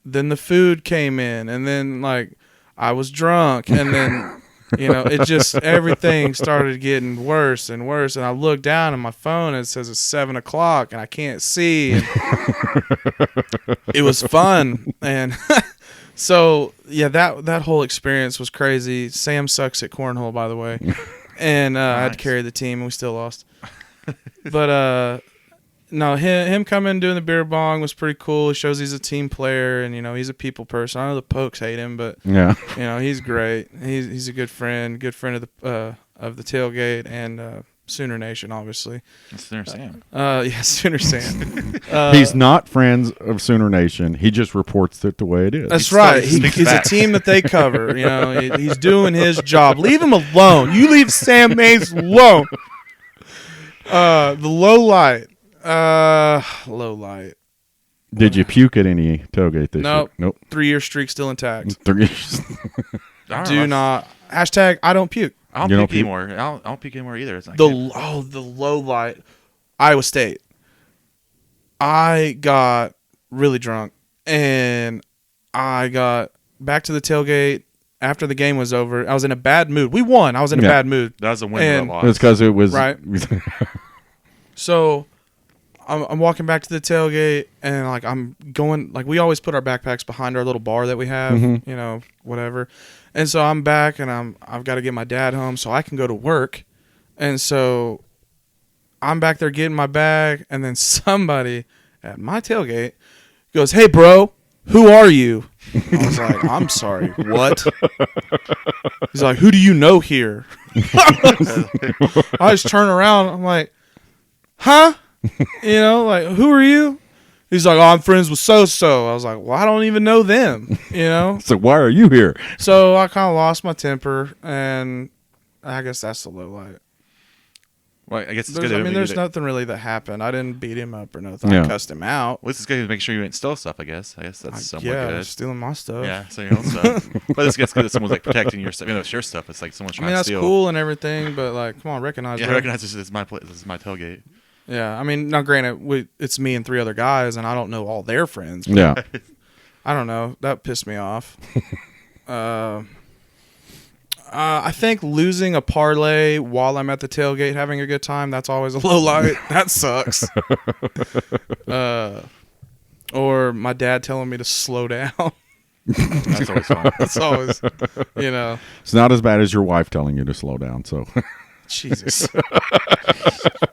then the food came in and then like I was drunk and then... it just everything started getting worse and worse. And I look down at my phone and it says it's 7:00 and I can't see. And it was fun. And so, yeah, that whole experience was crazy. Sam sucks at cornhole, by the way. And I had to carry the team and we still lost. But, no, him coming and doing the beer bong was pretty cool. He shows he's a team player and, he's a people person. I know the Pokes hate him, but, Yeah. he's great. He's a good friend of the tailgate and Sooner Nation, obviously. Sooner Sam. Yeah, Sooner Sam. He's not friends of Sooner Nation. He just reports it the way it is. That's right. Speaks He's a back. team that they cover. He's doing his job. Leave him alone. You leave Sam Mays alone. The low light. Low light. Did you puke at any tailgate this Nope. year? Nope. 3-year streak still intact. 3 years. I don't Do know. not. Hashtag I don't puke. I don't You don't puke anymore. I don't puke anymore either. It's not The good. the low light. Iowa State. I got really drunk and I got back to the tailgate after the game was over. I was in a bad mood. We won. I was in a Yeah. bad mood. That was a win And- or a loss. It's because it was Right. So I'm walking back to the tailgate and like I'm going like we always put our backpacks behind our little bar that we have, whatever. And so I'm back and I've got to get my dad home so I can go to work. And so I'm back there getting my bag and then somebody at my tailgate goes, "Hey bro, who are you?" I was like, "I'm sorry, what?" He's like, "Who do you know here?" I just turn around. I'm like, "Huh?" Like, "Who are you?" He's like, "Oh, I'm friends with so-so." I was like, "Well, I don't even know them," So why are you here? So I kind of lost my temper, and I guess that's the low light. Well, I guess it's There's, good. I mean, there's nothing really that happened. I didn't beat him up or nothing. Yeah. I cussed him out. Well, it's good to make sure you didn't steal stuff. I guess that's somewhat good. Stealing my stuff. Yeah, so your own stuff. But it's good that someone's like protecting your stuff. You know, it's your stuff. It's like someone's I trying mean, to that's steal. cool and everything, but like, come on, recognize. Yeah, bro. recognize this is my place. This is my tailgate. Yeah, I mean, now granted, it's me and 3 other guys, and I don't know all their friends. But Yeah. I don't know. That pissed me off. I think losing a parlay while I'm at the tailgate having a good time, that's always a low light. That sucks. Or my dad telling me to slow down. That's always fun. That's always, you know. It's not as bad as your wife telling you to slow down. So Jesus.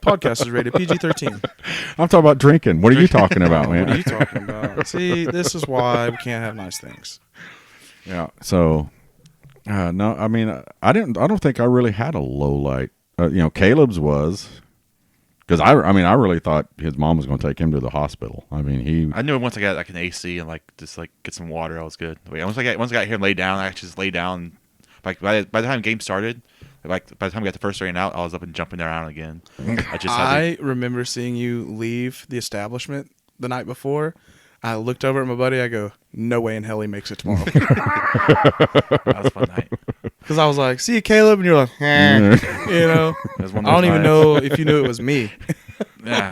Podcast is rated PG-13. I'm talking about drinking. What are you talking about, man? What are you talking about? See, this is why we can't have nice things. Yeah. So, no, I mean, I don't think I really had a low light. Caleb's was, because I really thought his mom was going to take him to the hospital. I mean, I knew once I got like an AC and like just like get some water, I was good. Once I got here and laid down, I actually just laid down. Like by the time the game started, like by the time we got the first rain out, I was up and jumping around again. I remember seeing you leave the establishment the night before. I looked over at my buddy. I go, no way in hell he makes it tomorrow. That was a fun night. Because I was like, see you, Caleb. And you're like, you know. It was one I of those don't even nights. know if you knew it was me. Yeah.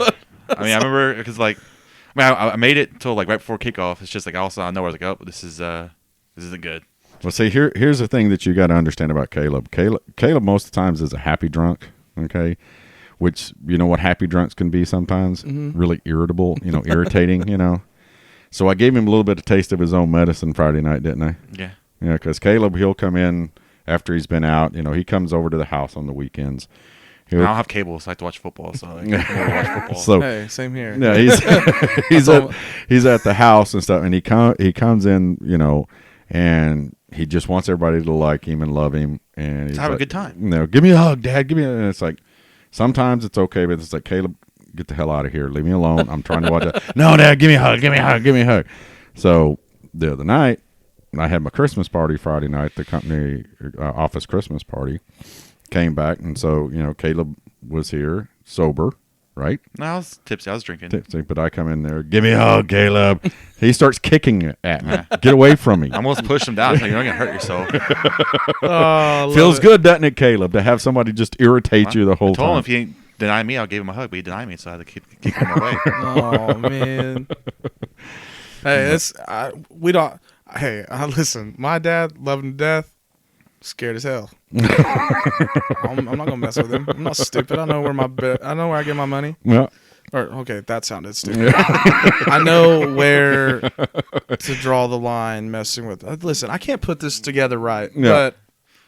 I mean, I remember because like, I made it until like right before kickoff. It's just like all of a sudden I know I was like, oh, this isn't good. well, see, here's the thing that you got to understand about Caleb. Caleb most of the times is a happy drunk. Okay. Which, you know what happy drunks can be sometimes? Really irritable, irritating, So I gave him a little bit of taste of his own medicine Friday night, didn't I? Yeah. Yeah, because Caleb, he'll come in after he's been out. He comes over to the house on the weekends. I don't have cable, so I have to watch football. So I can't watch football. So Hey, same here. yeah, he's at the house and stuff, and he comes in, and he just wants everybody to like him and love him, and he's have a like, good time. Give me a hug, Dad. Give me. And it's like sometimes it's okay, but it's like, Caleb, get the hell out of here. Leave me alone. I'm trying to watch it. No, Dad, give me a hug. Give me a hug. Give me a hug. So the other night, I had my Christmas party Friday night, the company office Christmas party. Came back, and so, Caleb was here, sober, right? No, I was tipsy. I was drinking. Tipsy, but I come in there, give me a hug, Caleb. He starts kicking at me. Get away from me. I almost pushed him down. So you're not going to hurt yourself. Feels good, doesn't it, Caleb, to have somebody just irritate you the whole I told him time? if he ain't deny me, I'll give him a hug, but he denied me, so I had to keep him away. Oh, man. Hey, listen, my dad, love him to death, scared as hell. I'm not gonna mess with him. I'm not stupid. I know where I get my money. Yeah. Okay, that sounded stupid. I know where to draw the line messing with. Listen, I can't put this together right, but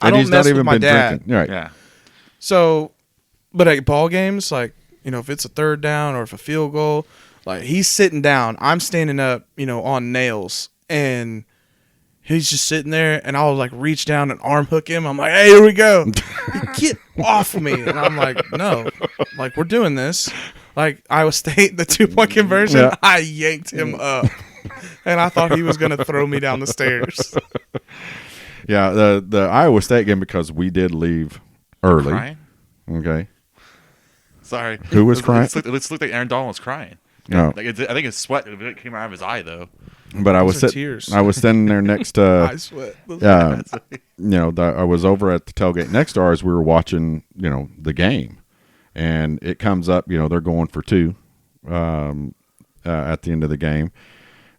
I don't he's mess not even with my been dad. drinking. Right. Yeah. So, but at ball games, like, if it's a third down or if a field goal, like, he's sitting down, I'm standing up, on nails, and he's just sitting there, and I'll like reach down and arm hook him. I'm like, hey, here we go. Get off me. And I'm like, no, like, we're doing this. Like, Iowa State, the 2-point conversion, Yeah. I yanked him up. And I thought he was going to throw me down the stairs. Yeah, the Iowa State game, because we did leave early. Crying? Okay. Sorry. Who was crying? It looked like Aaron Donald was crying. No. Like I think his sweat came out of his eye, though. But I was tears. I was standing there next to I sweat. I was over at the tailgate next to ours. We were watching, the game, and it comes up, they're going for 2 at the end of the game,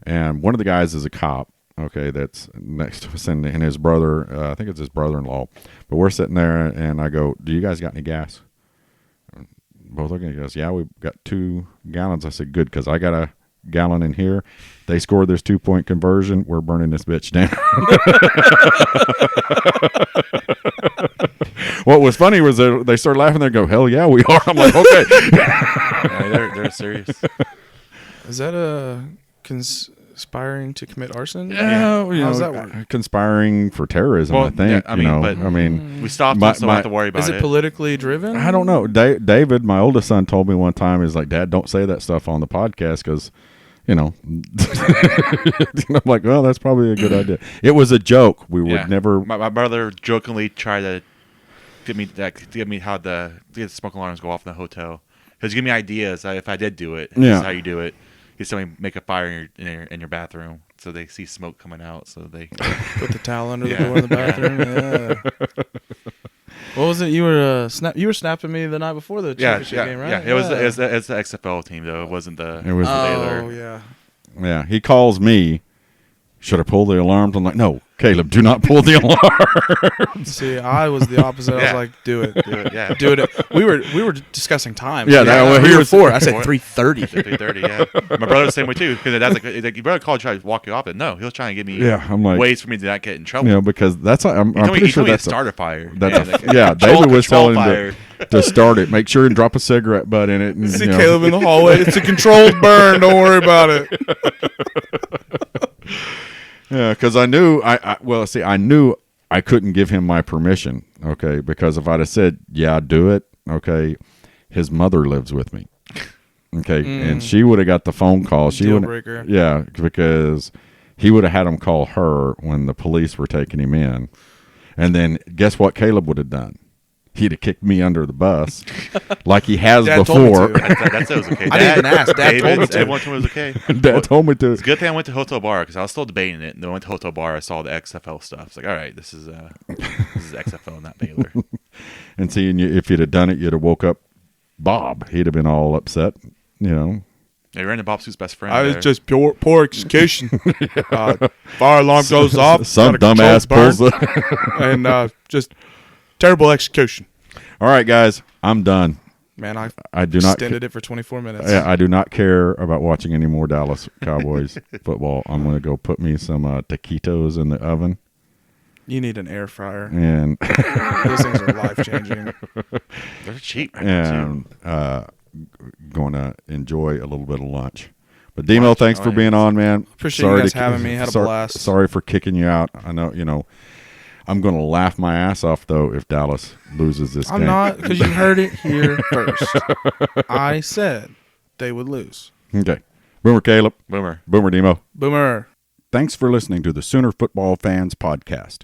and one of the guys is a cop. Okay, that's next to us, and his brother, I think it's his brother-in-law. But we're sitting there, and I go, "Do you guys got any gas?" Both looking at us. Yeah, we've got 2 gallons. I said, "Good, because I got a gallon in here. They scored this 2-point conversion. We're burning this bitch down." What was funny was they started laughing. They go, "Hell yeah, we are." I'm like, okay. Yeah, they're serious. Is that a conspiring to commit arson? Yeah, How's that work? Conspiring for terrorism, Well, I think. yeah, but Mm. we stopped, so we don't have to worry about Is it politically driven? I don't know. David, my oldest son, told me one time, he's like, "Dad, don't say that stuff on the podcast because, I'm like, well, that's probably a good idea. It was a joke. We would never. My brother jokingly tried to give me how the smoke alarms go off in the hotel. He was giving me ideas if I did do it. Yeah. This is how you do it. He's telling me make a fire in your bathroom so they see smoke coming out. So they Put the towel under the door in the bathroom. Yeah. What was it? You were snapping me the night before the championship game, right? Yeah, it was the XFL team though. It wasn't the. It was Baylor. Oh yeah. Yeah, he calls me. Should I pull the alarms? I'm like, no, Caleb, do not pull the alarm. See, I was the opposite. I was like, do it. Yeah. Do it. We were discussing time. Yeah, he was 4. I said 3:30. 3:30. Yeah, my brother's the same way too. Because that's like your brother called trying to walk you off. But no, he was trying to give me I'm like, ways for me to not get in trouble. You know, because that's I'm He told pretty sure me to that's start a fire. David was telling him to start it. Make sure and drop a cigarette butt in it. And, See Caleb in the hallway. It's a controlled burn. Don't worry about it. Yeah, because I knew I knew I couldn't give him my permission. Okay, because if I'd have said do it. Okay, his mother lives with me. Okay, and she would have got the phone call. Deal breaker. Yeah, because he would have had him call her when the police were taking him in, and then guess what? Caleb would have done. He'd have kicked me under the bus like he has Dad before. told me to. That said it was okay. I didn't even ask. Dad told me to. Everyone told me it was okay. Dad told me to. It's a good thing I went to Hotel Bar because I was still debating it. And then I went to Hotel Bar. I saw the XFL stuff. It's like, all right, this is XFL, not Baylor. And see, if you'd have done it, you'd have woke up Bob. He'd have been all upset, you know. Yeah, you ran into Bob Sue's best friend. I was there. just poor execution. Fire alarm goes off. Some got a dumbass controlled pulls it. and just terrible execution. All right, guys, I'm done. Man, I do not extended it for 24 minutes. I do not care about watching any more Dallas Cowboys football. I'm going to go put me some taquitos in the oven. You need an air fryer. And Those things are life changing. They're cheap. And going to enjoy a little bit of lunch. But Demo, thanks for being on, man. Appreciate you guys having me. Had a blast. Sorry for kicking you out. I know, I'm going to laugh my ass off, though, if Dallas loses this game. I'm not, because you heard it here first. I said they would lose. Okay. Boomer Caleb. Boomer Demo. Boomer. Thanks for listening to the Sooner Football Fans Podcast.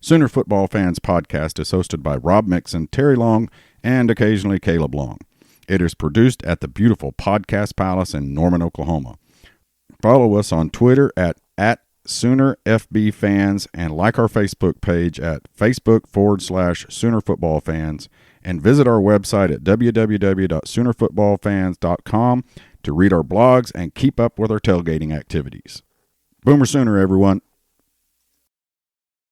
Sooner Football Fans Podcast is hosted by Rob Mixon, Terry Long, and occasionally Caleb Long. It is produced at the beautiful Podcast Palace in Norman, Oklahoma. Follow us on Twitter at Sooner FB Fans and like our Facebook page at Facebook.com/Sooner Football Fans and visit our website at www.SoonerFootballFans.com to read our blogs and keep up with our tailgating activities. Boomer Sooner, everyone.